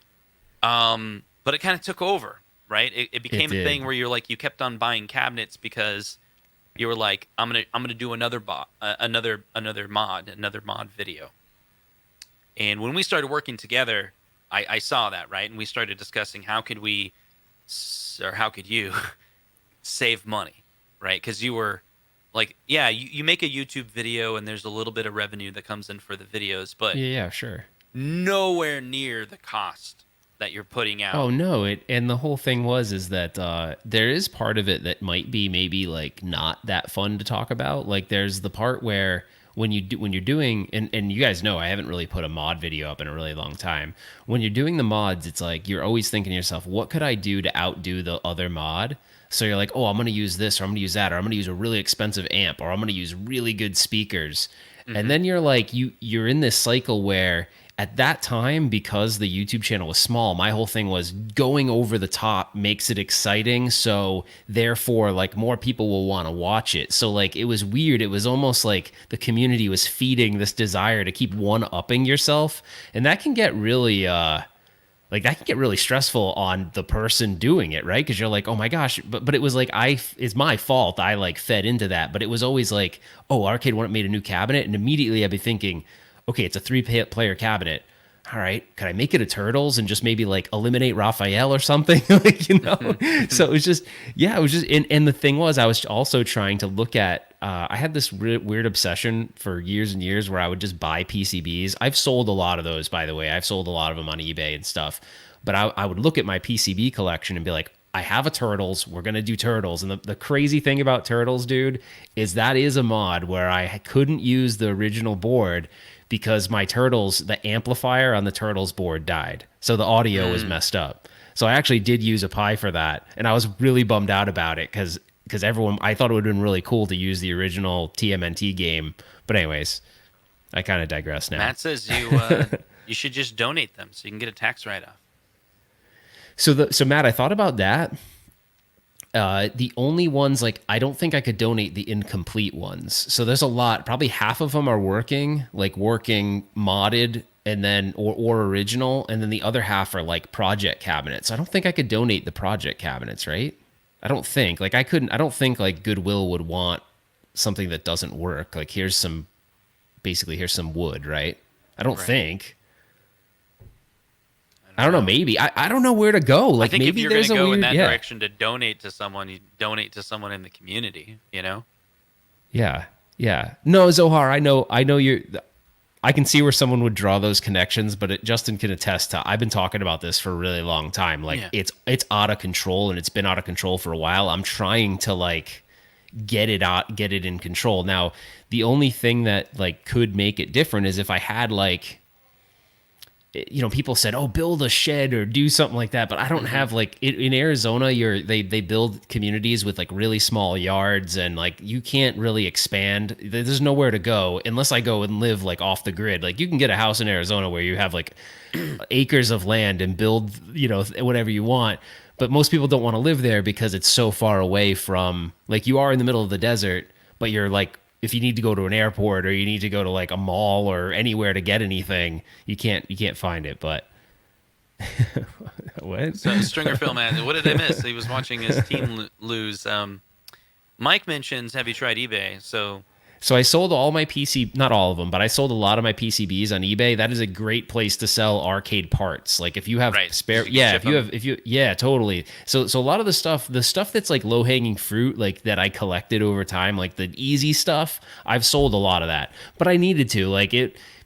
But it kind of took over, right? It became a thing where you're like, you kept on buying cabinets because you were like, I'm gonna do another mod video. And when we started working together, I saw that, right? And we started discussing how could you save money, right? Because you were like, yeah, you make a YouTube video and there's a little bit of revenue that comes in for the videos, but Yeah, sure. nowhere near the cost that you're putting out. Oh no! And the whole thing is that there is part of it that might be maybe like not that fun to talk about. Like there's the part where when you're doing and you guys know I haven't really put a mod video up in a really long time. When you're doing the mods, it's like you're always thinking to yourself, what could I do to outdo the other mod? So you're like, oh, I'm gonna use this, or I'm gonna use that, or I'm gonna use a really expensive amp, or I'm gonna use really good speakers. And then you're like, you're in this cycle where at that time, because the YouTube channel was small, my whole thing was going over the top makes it exciting. So therefore, like, more people will want to watch it. So like, it was weird. It was almost like the community was feeding this desire to keep one-upping yourself. And that can get really, like, that can get really stressful on the person doing it, right? Because you're like, oh my gosh, but it was like, it's my fault. I like fed into that, but it was always like, oh, Arcade made a new cabinet, and immediately I'd be thinking, okay, it's a 3-player cabinet. All right, could I make it a Turtles and just maybe like eliminate Raphael or something? Like, you know? So it was just, yeah, it was just, and the thing was, I was also trying to look at, I had this weird obsession for years and years where I would just buy PCBs. I've sold a lot of those, by the way. I've sold a lot of them on eBay and stuff. But I would look at my PCB collection and be like, I have a Turtles. We're going to do Turtles. And the crazy thing about Turtles, dude, is that is a mod where I couldn't use the original board because my Turtles, the amplifier on the Turtles board died. So the audio was messed up. So I actually did use a Pi for that. And I was really bummed out about it because everyone, I thought it would have been really cool to use the original TMNT game. But anyways, I kind of digress now. Matt says you should just donate them so you can get a tax write-off. So Matt, I thought about that. The only ones, like, I don't think I could donate the incomplete ones. So there's a lot, probably half of them are working modded, and then, or original. And then the other half are like project cabinets. I don't think I could donate the project cabinets, right? I don't think, like, I don't think like Goodwill would want something that doesn't work. Like, here's some wood, right? I don't think. I don't know. Maybe I don't know where to go. Like, I think maybe if you're there's going to go in that yeah. direction to donate to someone, you donate to someone in the community. You know. Yeah. No, Zohar, I know you're. I can see where someone would draw those connections, but Justin can attest to. I've been talking about this for a really long time. Like, it's out of control, and it's been out of control for a while. I'm trying to like get it in control. Now, the only thing that like could make it different is if I had like, you know, people said, oh, build a shed or do something like that. But I don't have like in Arizona, they build communities with like really small yards, and like you can't really expand. There's nowhere to go unless I go and live like off the grid. Like, you can get a house in Arizona where you have like acres of land and build, you know, whatever you want. But most people don't want to live there because it's so far away from, like, you are in the middle of the desert, but you're like, if you need to go to an airport or you need to go to like a mall or anywhere to get anything, you can't find it. But what? So Stringer Phil, man, what did I miss? He was watching his team lose. Mike mentions, have you tried eBay? So I sold all my not all of them, but I sold a lot of my PCBs on eBay. That is a great place to sell arcade parts. Like, if you have spare, totally. So a lot of the stuff that's like low hanging fruit, like that I collected over time, like the easy stuff, I've sold a lot of that. But I needed to, like,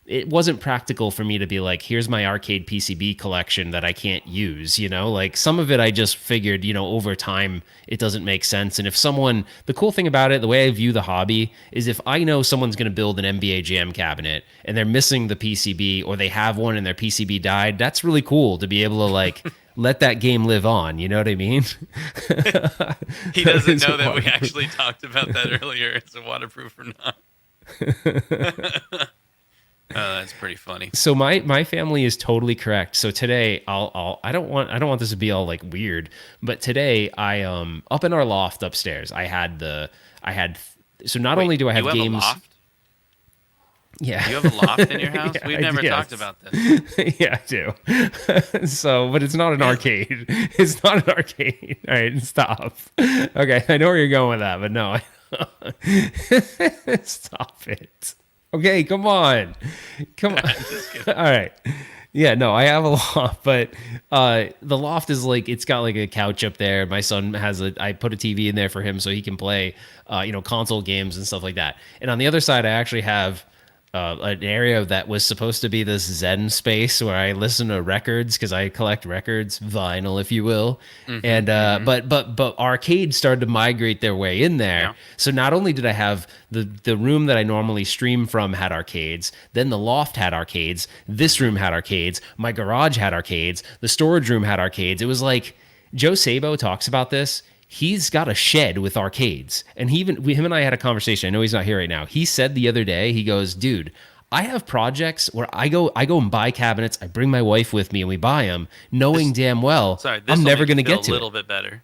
it wasn't practical for me to be like, here's my arcade PCB collection that I can't use, you know? Like, some of it I just figured, you know, over time it doesn't make sense. And if the cool thing about it, the way I view the hobby is, if I know someone's going to build an NBA Jam cabinet and they're missing the PCB, or they have one and their PCB died, that's really cool to be able to like let that game live on, you know what I mean? He doesn't know that we actually talked about that earlier. Is it waterproof or not? Oh, that's pretty funny. So my family is totally correct. So today I don't want this to be all like weird, but today I up in our loft upstairs, so not only do I have you games. A loft? Yeah. You have a loft in your house? Yeah, We've never talked about this. Yeah, I do. So, but it's not an arcade. It's not an arcade. All right, stop. Okay, I know where you're going with that, but no. Stop it. Okay, come on. All right. Yeah, no, I have a loft, but the loft is like, it's got like a couch up there. My son I put a TV in there for him so he can play, console games and stuff like that. And on the other side, I actually have an area that was supposed to be this Zen space where I listen to records, because I collect records, vinyl, if you will. And but arcades started to migrate their way in there. Yeah. So not only did I have the room that I normally stream from had arcades, then the loft had arcades, this room had arcades, my garage had arcades, the storage room had arcades. It was like, Joe Sabo talks about this. He's got a shed with arcades. And him and I had a conversation. I know he's not here right now. He said the other day, he goes, dude, I have projects where I go and buy cabinets. I bring my wife with me and we buy them, knowing damn well Sorry, this I'm will never make you going to feel get to a it. little bit better.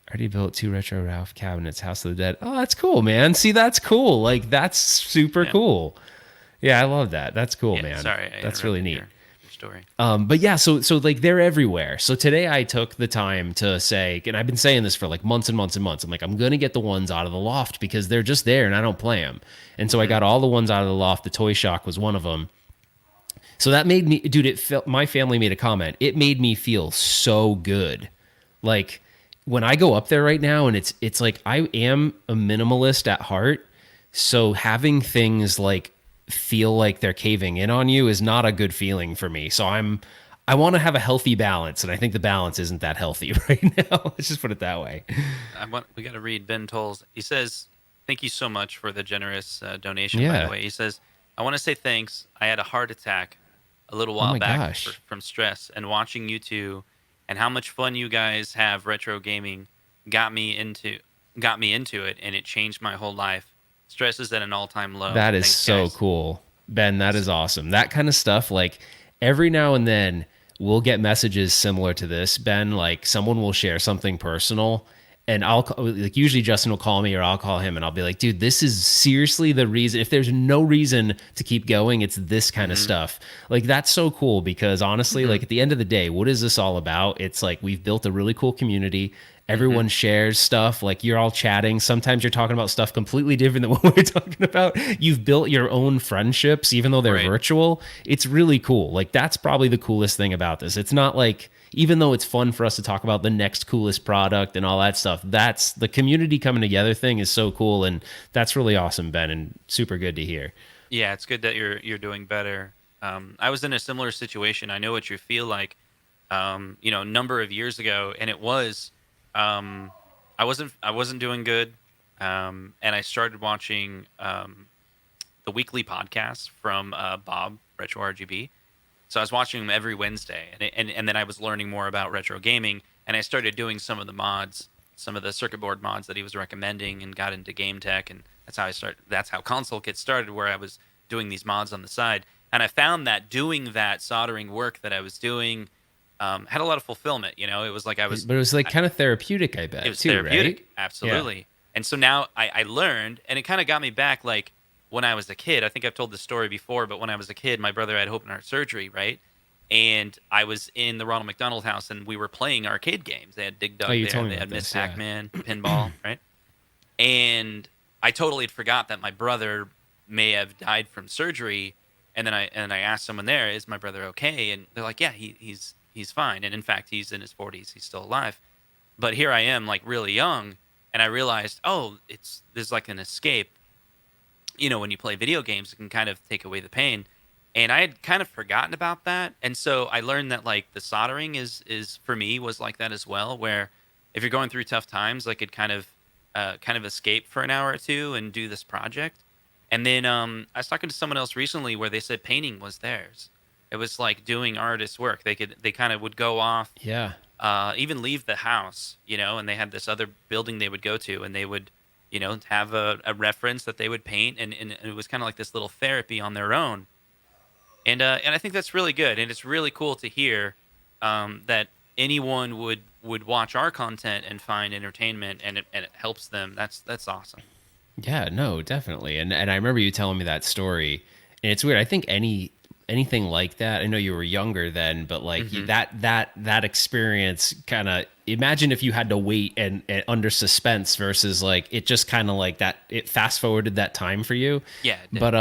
I already built 2 retro Ralph cabinets, House of the Dead. Oh, that's cool, man. See, that's cool. Like, that's super Yeah. cool. Yeah, I love that. That's cool, Yeah, man. sorry, I That's really interrupted neat. your story. But yeah, so like they're everywhere. So today I took the time to say, and I've been saying this for like months and months and months. I'm like, I'm gonna get the ones out of the loft because they're just there and I don't play them. And so I got all the ones out of the loft. The Toy Shock was one of them. So that made me, dude. It felt, my family made a comment. It made me feel so good. Like when I go up there right now, and it's like I am a minimalist at heart. So having things like feel like they're caving in on you is not a good feeling for me. So I want to have a healthy balance, and I think the balance isn't that healthy right now. Let's just put it that way. We got to read Ben Toll's. He says, "Thank you so much for the generous donation." By Yeah. the way, he says, "I want to say thanks. I had a heart attack a little Oh while my back gosh. from stress, and watching you two and how much fun you guys have retro gaming got me into it, and it changed my whole life. Stress is at an all-time low. That is Thanks, so guys." cool. Ben, that is awesome. That kind of stuff, like every now and then we'll get messages similar to this. Ben, like someone will share something personal and like usually Justin will call me or I'll call him and I'll be like, dude, this is seriously the reason. If there's no reason to keep going, it's this kind of stuff. Like that's so cool because honestly, like at the end of the day, what is this all about? It's like we've built a really cool community. Everyone shares stuff. Like you're all chatting. Sometimes you're talking about stuff completely different than what we're talking about. You've built your own friendships, even though they're Right. virtual. It's really cool. Like that's probably the coolest thing about this. It's not like, even though it's fun for us to talk about the next coolest product and all that stuff, that's the community coming together thing is so cool. And that's really awesome, Ben, and super good to hear. Yeah, it's good that you're doing better. I was in a similar situation. I know what you feel like. A number of years ago, and it was, I wasn't doing good, and I started watching the weekly podcast from Bob Retro RGB. So I was watching them every Wednesday, and then I was learning more about retro gaming, and I started doing some of the mods, some of the circuit board mods that he was recommending, and got into game tech, and that's how Console Kit started, where I was doing these mods on the side, and I found that doing that soldering work that I was doing had a lot of fulfillment. It was like But it was like kind of therapeutic, I bet. it was too, therapeutic, right? absolutely. And so now I learned, and it kind of got me back, like when I was a kid. I think I've told this story before, but when I was a kid, my brother had open heart surgery, right? And I was in the Ronald McDonald House, and we were playing arcade games. They had Dig Dug You there, told me they about had Miss this, yeah. Pac-Man, Pinball, right? And I totally had forgot that my brother may have died from surgery. And then I asked someone there, "Is my brother okay?" And they're like, "Yeah, he's fine." And in fact, he's in his 40s. He's still alive. But here I am, like really young, and I realized, oh, there's like an escape. When you play video games, it can kind of take away the pain. And I had kind of forgotten about that. And so I learned that like the soldering is for me was like that as well, where if you're going through tough times, like it kind of escape for an hour or two and do this project. And then I was talking to someone else recently where they said painting was theirs. It was like doing artist work. They kind of would go off, Yeah. even leave the house, and they had this other building they would go to, and they would, have a reference that they would paint, and it was kind of like this little therapy on their own. And I think that's really good, and it's really cool to hear that anyone would watch our content and find entertainment, and it helps them. That's awesome. Yeah, no, definitely. And I remember you telling me that story. And it's weird. I think anything like that, I know you were younger then, but like that experience kind of, imagine if you had to wait and under suspense versus like it just kind of like that, it fast forwarded that time for you. Yeah, it did. But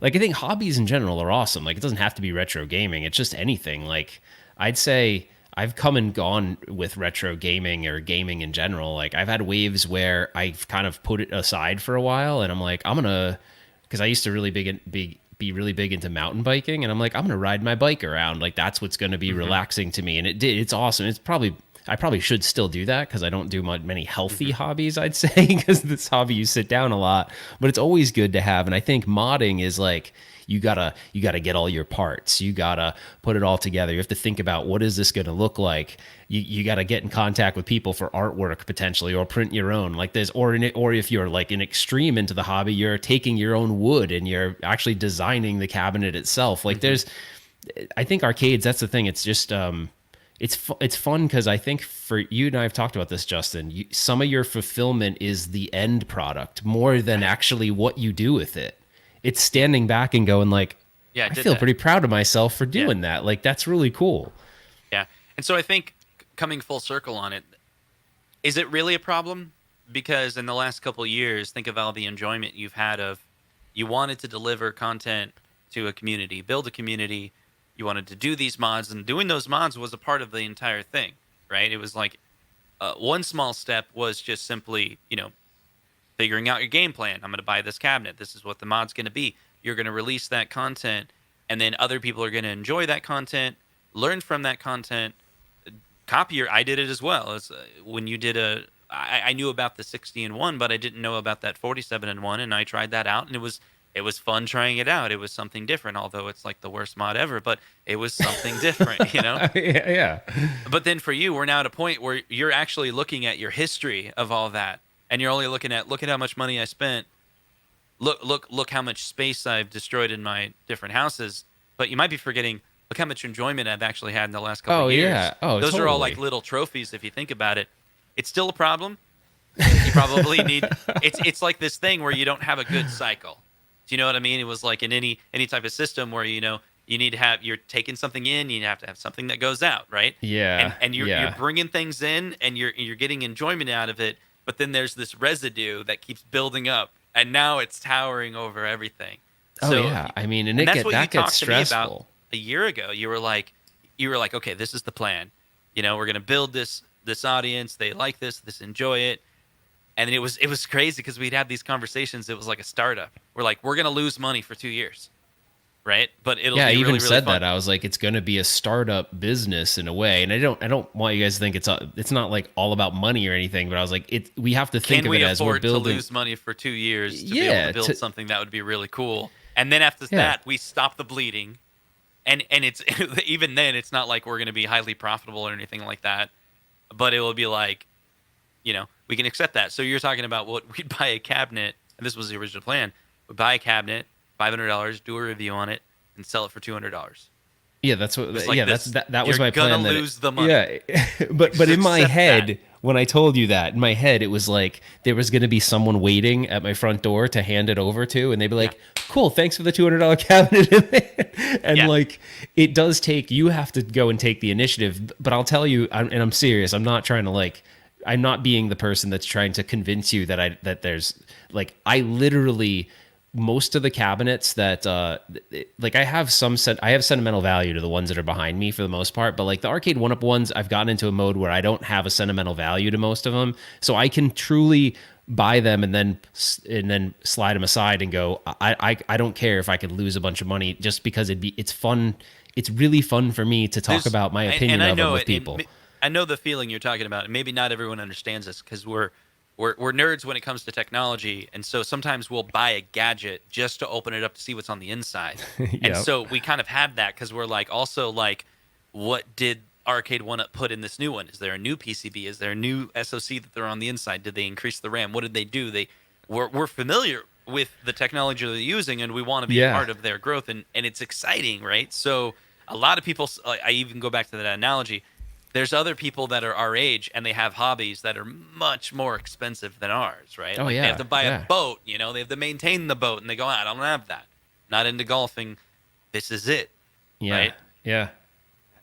like I think hobbies in general are awesome. Like it doesn't have to be retro gaming. It's just anything. Like I'd say I've come and gone with retro gaming or gaming in general. Like I've had waves where I've kind of put it aside for a while, and I'm like, because I used to really be really big into mountain biking, and I'm like, I'm gonna ride my bike around. Like that's what's gonna be relaxing to me, and it did. It's awesome. It's probably I probably should still do that because I don't do many healthy hobbies, I'd say, because this hobby you sit down a lot, but it's always good to have. And I think modding is like, you gotta get all your parts. You gotta put it all together. You have to think about, what is this going to look like? You got to get in contact with people for artwork potentially, or print your own. Like there's, or if you're like an extreme into the hobby, you're taking your own wood and you're actually designing the cabinet itself. Like there's, I think arcades, that's the thing. It's just it's fun because I think for you and I have talked about this, Justin. Some of your fulfillment is the end product more than actually what you do with it. It's standing back and going like, Yeah, I feel pretty proud of myself for doing that. Like that's really cool. Yeah, and so I think coming full circle on it, is it really a problem? Because in the last couple of years, think of all the enjoyment you've had of, you wanted to deliver content to a community, build a community. You wanted to do these mods, and doing those mods was a part of the entire thing, right? It was like one small step was just simply, figuring out your game plan. I'm going to buy this cabinet. This is what the mod's going to be. You're going to release that content, and then other people are going to enjoy that content, learn from that content, copy your. I did it as well. As when you did I knew about the 60-in-1, but I didn't know about that 47-in-1, and I tried that out, and it was fun trying it out. It was something different, although it's like the worst mod ever, but it was something different, Yeah. But then for you, we're now at a point where you're actually looking at your history of all that, and you're only looking at, look at how much money I spent. Look how much space I've destroyed in my different houses. But you might be forgetting, look how much enjoyment I've actually had in the last couple of years. Yeah. Oh, those are all like little trophies if you think about it. It's still a problem. You probably need it's like this thing where you don't have a good cycle. Do you know what I mean? It was like in any type of system where you need to have, you're taking something in, you have to have something that goes out, right? Yeah. And you're bringing things in and you're getting enjoyment out of it, but then there's this residue that keeps building up, and now it's towering over everything. I mean, and that's what that you gets talked to me about stressful. a year ago. You were like, okay, this is the plan. We're gonna build this audience. They like this enjoy it. And it was crazy because we'd have these conversations. It was like a startup. We're like, we're gonna lose money for 2 years, right? But it'll be I really, even really said fun. that. I was like, it's going to be a startup business in a way, and I don't want you guys to think it's not like all about money or anything. But I was like, we have to think Can of we it as we're afford to building. lose money for 2 years to be able to build something that would be really cool? And then after that, we stop the bleeding, and it's even then, it's not like we're going to be highly profitable or anything like that. But it will be like, we can accept that. So you're talking about what we'd buy a cabinet, and this was the original plan. We'd buy a cabinet, $500, do a review on it, and sell it for $200. Yeah, that's what. Like that was my plan. You're gonna lose the money. Yeah, but in my accept head, that. when I told you that, in my head it was like there was going to be someone waiting at my front door to hand it over to, and they'd be like, "Cool, thanks for the $200 cabinet." And like, it does take, you have to go and take the initiative. But I'll tell you, and I'm serious. I'm not trying to I'm not being the person that's trying to convince you that there's I literally, most of the cabinets that I have sentimental value to the ones that are behind me for the most part, but the arcade 1-up ones, I've gotten into a mode where I don't have a sentimental value to most of them, so I can truly buy them and then slide them aside and go, I don't care if I could lose a bunch of money, just because it's fun. It's really fun for me to talk about my opinion of them with people. I know the feeling you're talking about, and maybe not everyone understands this because we're nerds when it comes to technology, and so sometimes we'll buy a gadget just to open it up to see what's on the inside. And so we kind of have that because we're what did Arcade 1-Up put in this new one? Is there a new PCB? Is there a new SoC that they're on the inside? Did they increase the RAM? What did they do? We're familiar with the technology they're using, and we want to be a part of their growth, and it's exciting, right? So a lot of people, I even go back to that analogy. There's other people that are our age and they have hobbies that are much more expensive than ours, right? Oh, They have to buy a boat, they have to maintain the boat, and they go, I don't have that. Not into golfing. This is it. Yeah. Right? Yeah.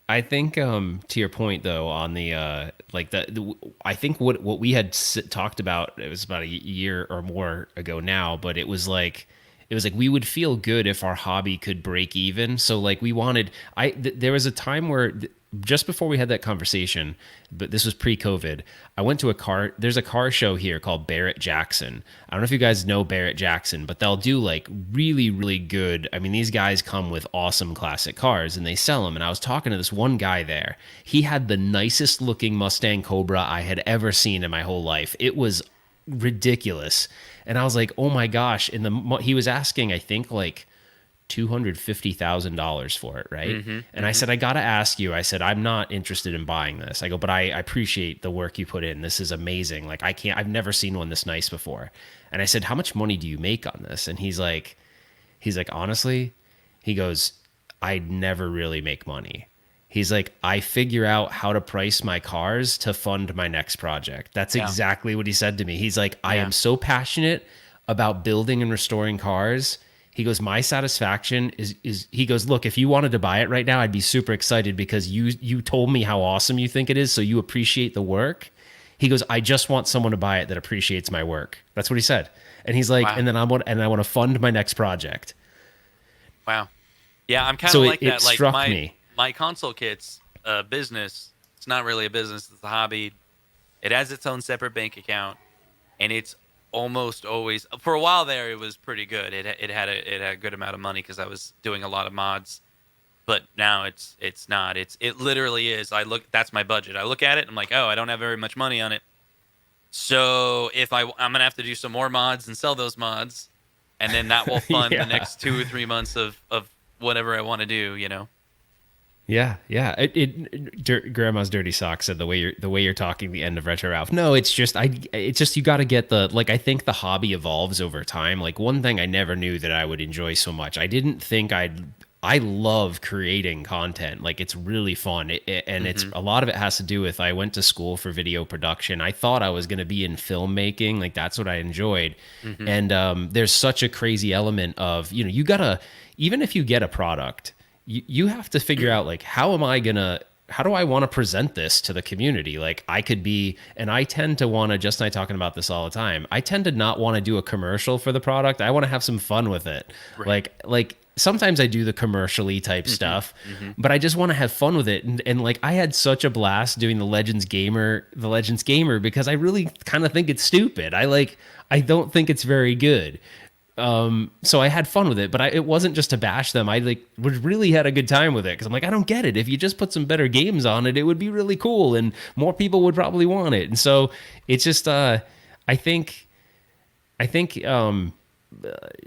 I think to your point though, on the I think what we had talked about, it was about a year or more ago now, but it was it was like we would feel good if our hobby could break even. So like we wanted, there was a time where just before we had that conversation, but this was pre-COVID, I went to there's a car show here called Barrett Jackson. I don't know if you guys know Barrett Jackson, but they'll do like really, really good. I mean, these guys come with awesome classic cars and they sell them. And I was talking to this one guy there. He had the nicest looking Mustang Cobra I had ever seen in my whole life. It was ridiculous. And I was like, oh my gosh. And he was asking, I think like $250,000 for it, right? And I said, I got to ask you, I said, I'm not interested in buying this. I go, but I appreciate the work you put in. This is amazing. Like I've never seen one this nice before. And I said, how much money do you make on this? And he's like, honestly, he goes, I never really make money. He's like, I figure out how to price my cars to fund my next project. That's exactly what he said to me. He's like, I am so passionate about building and restoring cars. He goes, my satisfaction is he goes, look, if you wanted to buy it right now, I'd be super excited because you told me how awesome you think it is. So you appreciate the work. He goes, I just want someone to buy it that appreciates my work. That's what he said. And he's like, and then I want to fund my next project. Wow. Yeah, I'm kind of like that. Like struck me. My console kit's a business. It's not really a business. It's a hobby. It has its own separate bank account, and it's almost always, for a while there, it was pretty good. It had a good amount of money because I was doing a lot of mods. But now it's not. It literally is. That's my budget. I look at it. I'm like, oh, I don't have very much money on it. So if I'm gonna have to do some more mods and sell those mods, and then that will fund the next 2 or 3 months of whatever I want to do. You know. Yeah. Grandma's Dirty Sock said the way you're talking, the end of Retro Ralph. No, it's just you got to get I think the hobby evolves over time. Like one thing I never knew that I would enjoy so much. I didn't think I love creating content. Like it's really fun. It's a lot of it has to do with, I went to school for video production. I thought I was going to be in filmmaking. Like that's what I enjoyed. And there's such a crazy element of, you gotta, even if you get a product, you have to figure out like, how do I want to present this to the community? Like I could be, and I tend to want to, Justin and I talking about this all the time. I tend to not want to do a commercial for the product. I want to have some fun with it. Right. Like sometimes I do the commercially type stuff, but I just want to have fun with it. And like, I had such a blast doing the Legends Gamer because I really kind of think it's stupid. I don't think it's very good. So I had fun with it, but it wasn't just to bash them. I really had a good time with it because I'm like, I don't get it. If you just put some better games on it, it would be really cool and more people would probably want it. And so it's just, I think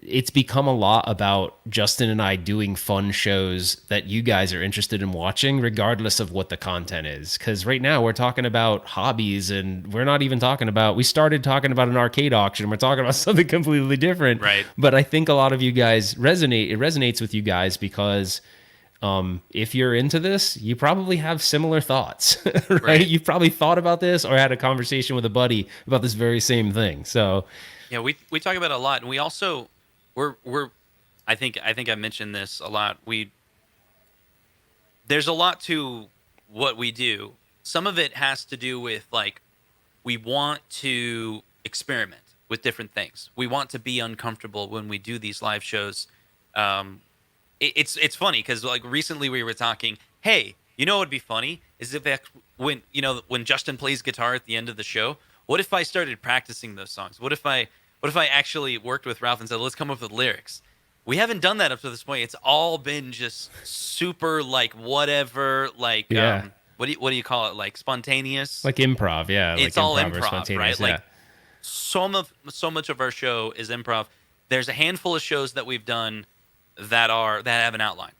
it's become a lot about Justin and I doing fun shows that you guys are interested in watching, regardless of what the content is. Because right now we're talking about hobbies, and we're not even talking about. We started talking about an arcade auction. We're talking about something completely different. Right. But I think a lot of you guys resonate. It resonates with you guys because if you're into this, you probably have similar thoughts, right? You've probably thought about this or had a conversation with a buddy about this very same thing. So. Yeah, we talk about it a lot, and we also we're I think I mentioned this a lot. There's a lot to what we do. Some of it has to do with like we want to experiment with different things. We want to be uncomfortable when we do these live shows. It's funny because like recently we were talking. Hey, you know what would be funny is if when Justin plays guitar at the end of the show. What if I started practicing those songs? What if I actually worked with Ralph and said, let's come up with lyrics? We haven't done that up to this point. It's all been just super like whatever, like what do you call it? Like spontaneous? Like improv, yeah. It's like all improv, right? Yeah. Like so much of our show is improv. There's a handful of shows that we've done that have an outline.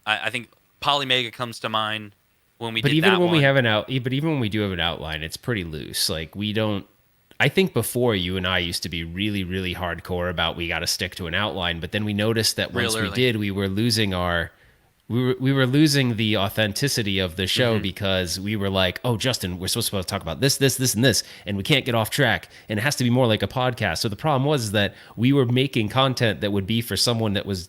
I think Polymega comes to mind. But even when we do have an outline, it's pretty loose. Like we don't. I think before you and I used to be really, really hardcore about we got to stick to an outline. But then we noticed that once we did, we were losing the authenticity of the show because we were like, oh, Justin, we're supposed to talk about this, and this, and we can't get off track, and it has to be more like a podcast. So the problem was that we were making content that would be for someone that was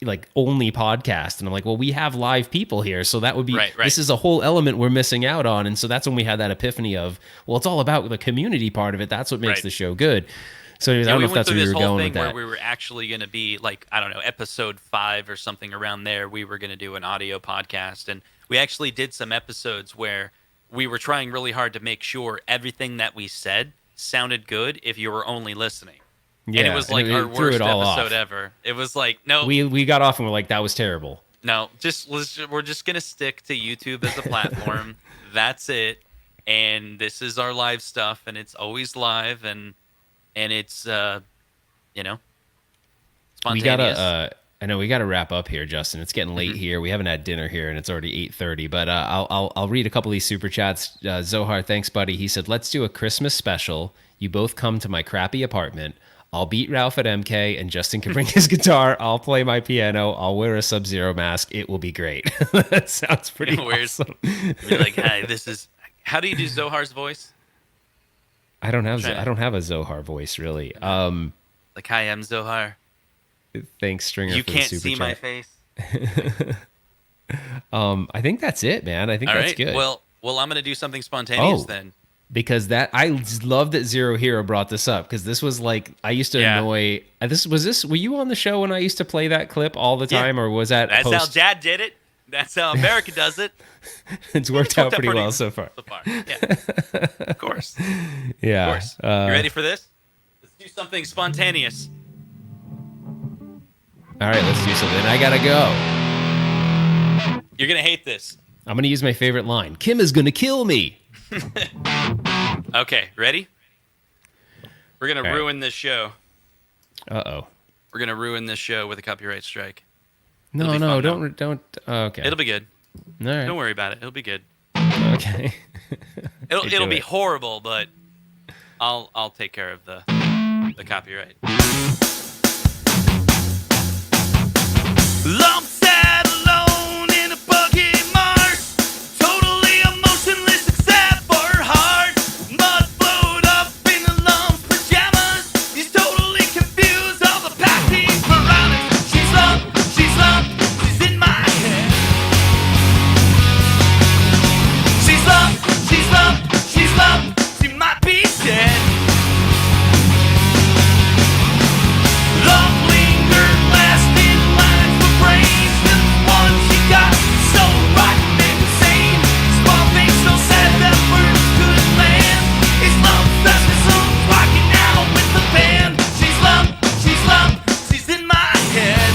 like only podcast, and I'm like, well, we have live people here, so that would be right. This is a whole element we're missing out on. And so that's when we had that epiphany of, well, it's all about the community part of it. That's what makes the show good. So anyways, I don't we know if went that's through where you this were whole going thing with where that. we were actually going to be like, I don't know, episode 5 or something around there. We were going to do an audio podcast, and we actually did some episodes where we were trying really hard to make sure everything that we said sounded good if you were only listening. Yeah, And it was like our threw worst it all episode off. ever. It was like, no, We got off and we're like, that was terrible. no, we're just gonna stick to YouTube as a platform. That's it. And this is our live stuff, and it's always live, and it's you know, We spontaneous. gotta. I know we gotta wrap up here, Justin. It's getting late here. We haven't had dinner here, and it's already 8:30. But I'll read a couple of these super chats. Zohar, thanks, buddy. He said, "Let's do a Christmas special. You both come to my crappy apartment. I'll beat Ralph at MK, and Justin can bring his guitar. I'll play my piano. I'll wear a Sub-Zero mask. It will be great." That sounds pretty awesome. Be like, "Hi, this is." How do you do Zohar's voice? I don't have a Zohar voice really. Like, "Hi, I'm Zohar. Thanks, Stringer. You for can't the super see chat. my face." I think that's it, man. I think All that's right. good. Well, I'm gonna do something spontaneous Oh. then. Because that I just love that Zero Hero brought this up because this was like I used to Yeah. annoy. Were you on the show when I used to play that clip all the Yeah. time, or was that That's how post? Dad did it. That's how America does it. It's worked out pretty well so far. So far, yeah. Of course. Yeah. Of course. You ready for this? Let's do something spontaneous. All right, let's do something. I gotta go. You're gonna hate this. I'm gonna use my favorite line. Kim is gonna kill me. Okay, ready? We're gonna All right. ruin this show. Uh-oh. We're gonna ruin this show with a copyright strike. No, It'll be fun, don't. Okay. It'll be good. All right. Don't worry about it. It'll be good. Okay. It'll Okay, do be it. horrible, but I'll take care of the copyright. Lump sat alone in a buggy marsh, totally emotionless except for her heart. Mud flowed up in the lump's pajamas. He's totally confused, all the packing piranhas. She's lumped, she's in my head. She's lumped, she might be dead. Love lingered, lasting lines for brains. The one she got so rotten and insane. Small things so sad that words couldn't land. It's lumped, that's the song rocking out with the band. She's lumped, she's in my head.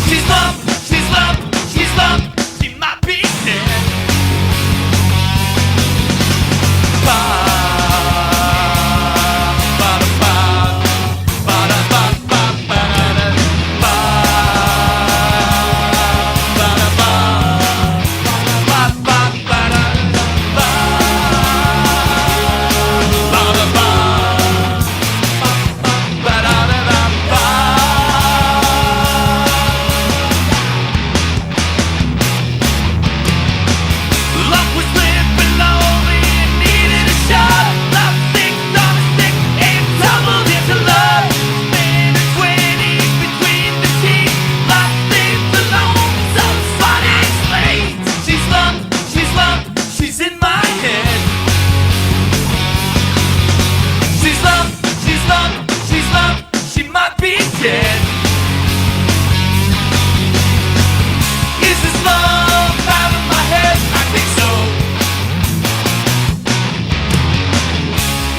She's lumped, she might be dead. Luck was living lonely and needed a shot. Love sticks on a stick and tumbled into love. Spinning 20s between the teeth. Luck lives alone, so funny slate. She's lumped, she's in my head. She's lumped, she might be dead. Is this love out of my head? I think so.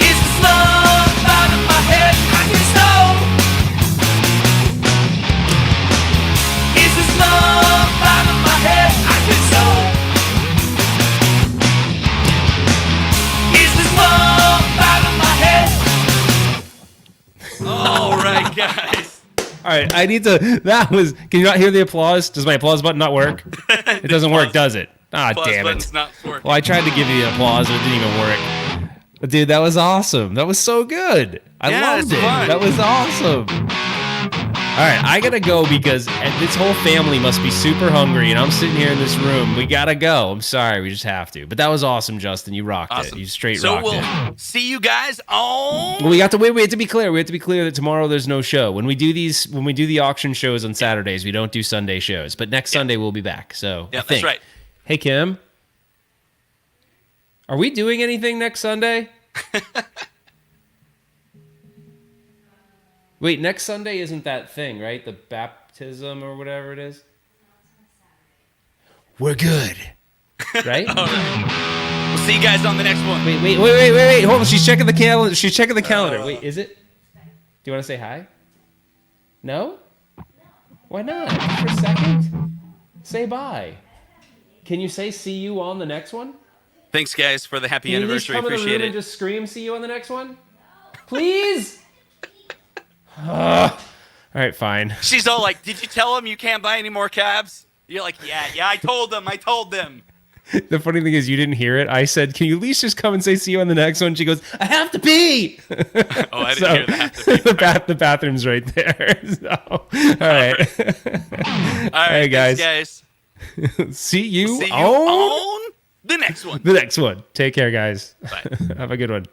Is this love out of my head? I think so. Is this love out of my head? I think so. Is this love out of my head? All right, guys. All right, I need to. Can you not hear the applause? Does my applause button not work? It doesn't work, does it? Ah, Plus damn it. button's not working. Well, I tried to give you the applause, but it didn't even work. But dude, that was awesome. That was so good. I Yeah, loved it's it. fun. That was awesome. All right, I gotta go because this whole family must be super hungry, and I'm sitting here in this room. We gotta go. I'm sorry, we just have to. But that was awesome, Justin. You rocked it. Awesome. You straight So rocked we'll it. see you guys on. Well, we have to be clear. We have to be clear that tomorrow there's no show. When we do the auction shows on Saturdays, we don't do Sunday shows. But next Sunday we'll be back. So Yeah, I that's think. right. Hey Kim, are we doing anything next Sunday? Wait, next Sunday isn't that thing, right? The baptism or whatever it is. We're good, right? We'll see you guys on the next one. Wait. Hold on. She's checking the calendar. She's checking the calendar. Wait, is it? Do you want to say hi? No? Why not? Just for a second? Say bye. Can you say see you on the next one? Thanks, guys, for the happy Can you at least anniversary. come in the Appreciate room and it. just scream see you on the next one? Please? All right, fine. She's all like, "Did you tell him you can't buy any more cabs?" You're like, "Yeah, I told them." The funny thing is you didn't hear it. I said, can you at least just come and say see you on the next one? She goes, I have to pee. Oh, I didn't hear that. The bathroom's right there. So, all right. All right, Hey, guys. Thanks, guys. See you, See you on on the next one. the next one. Take care, guys. Bye. Have a good one.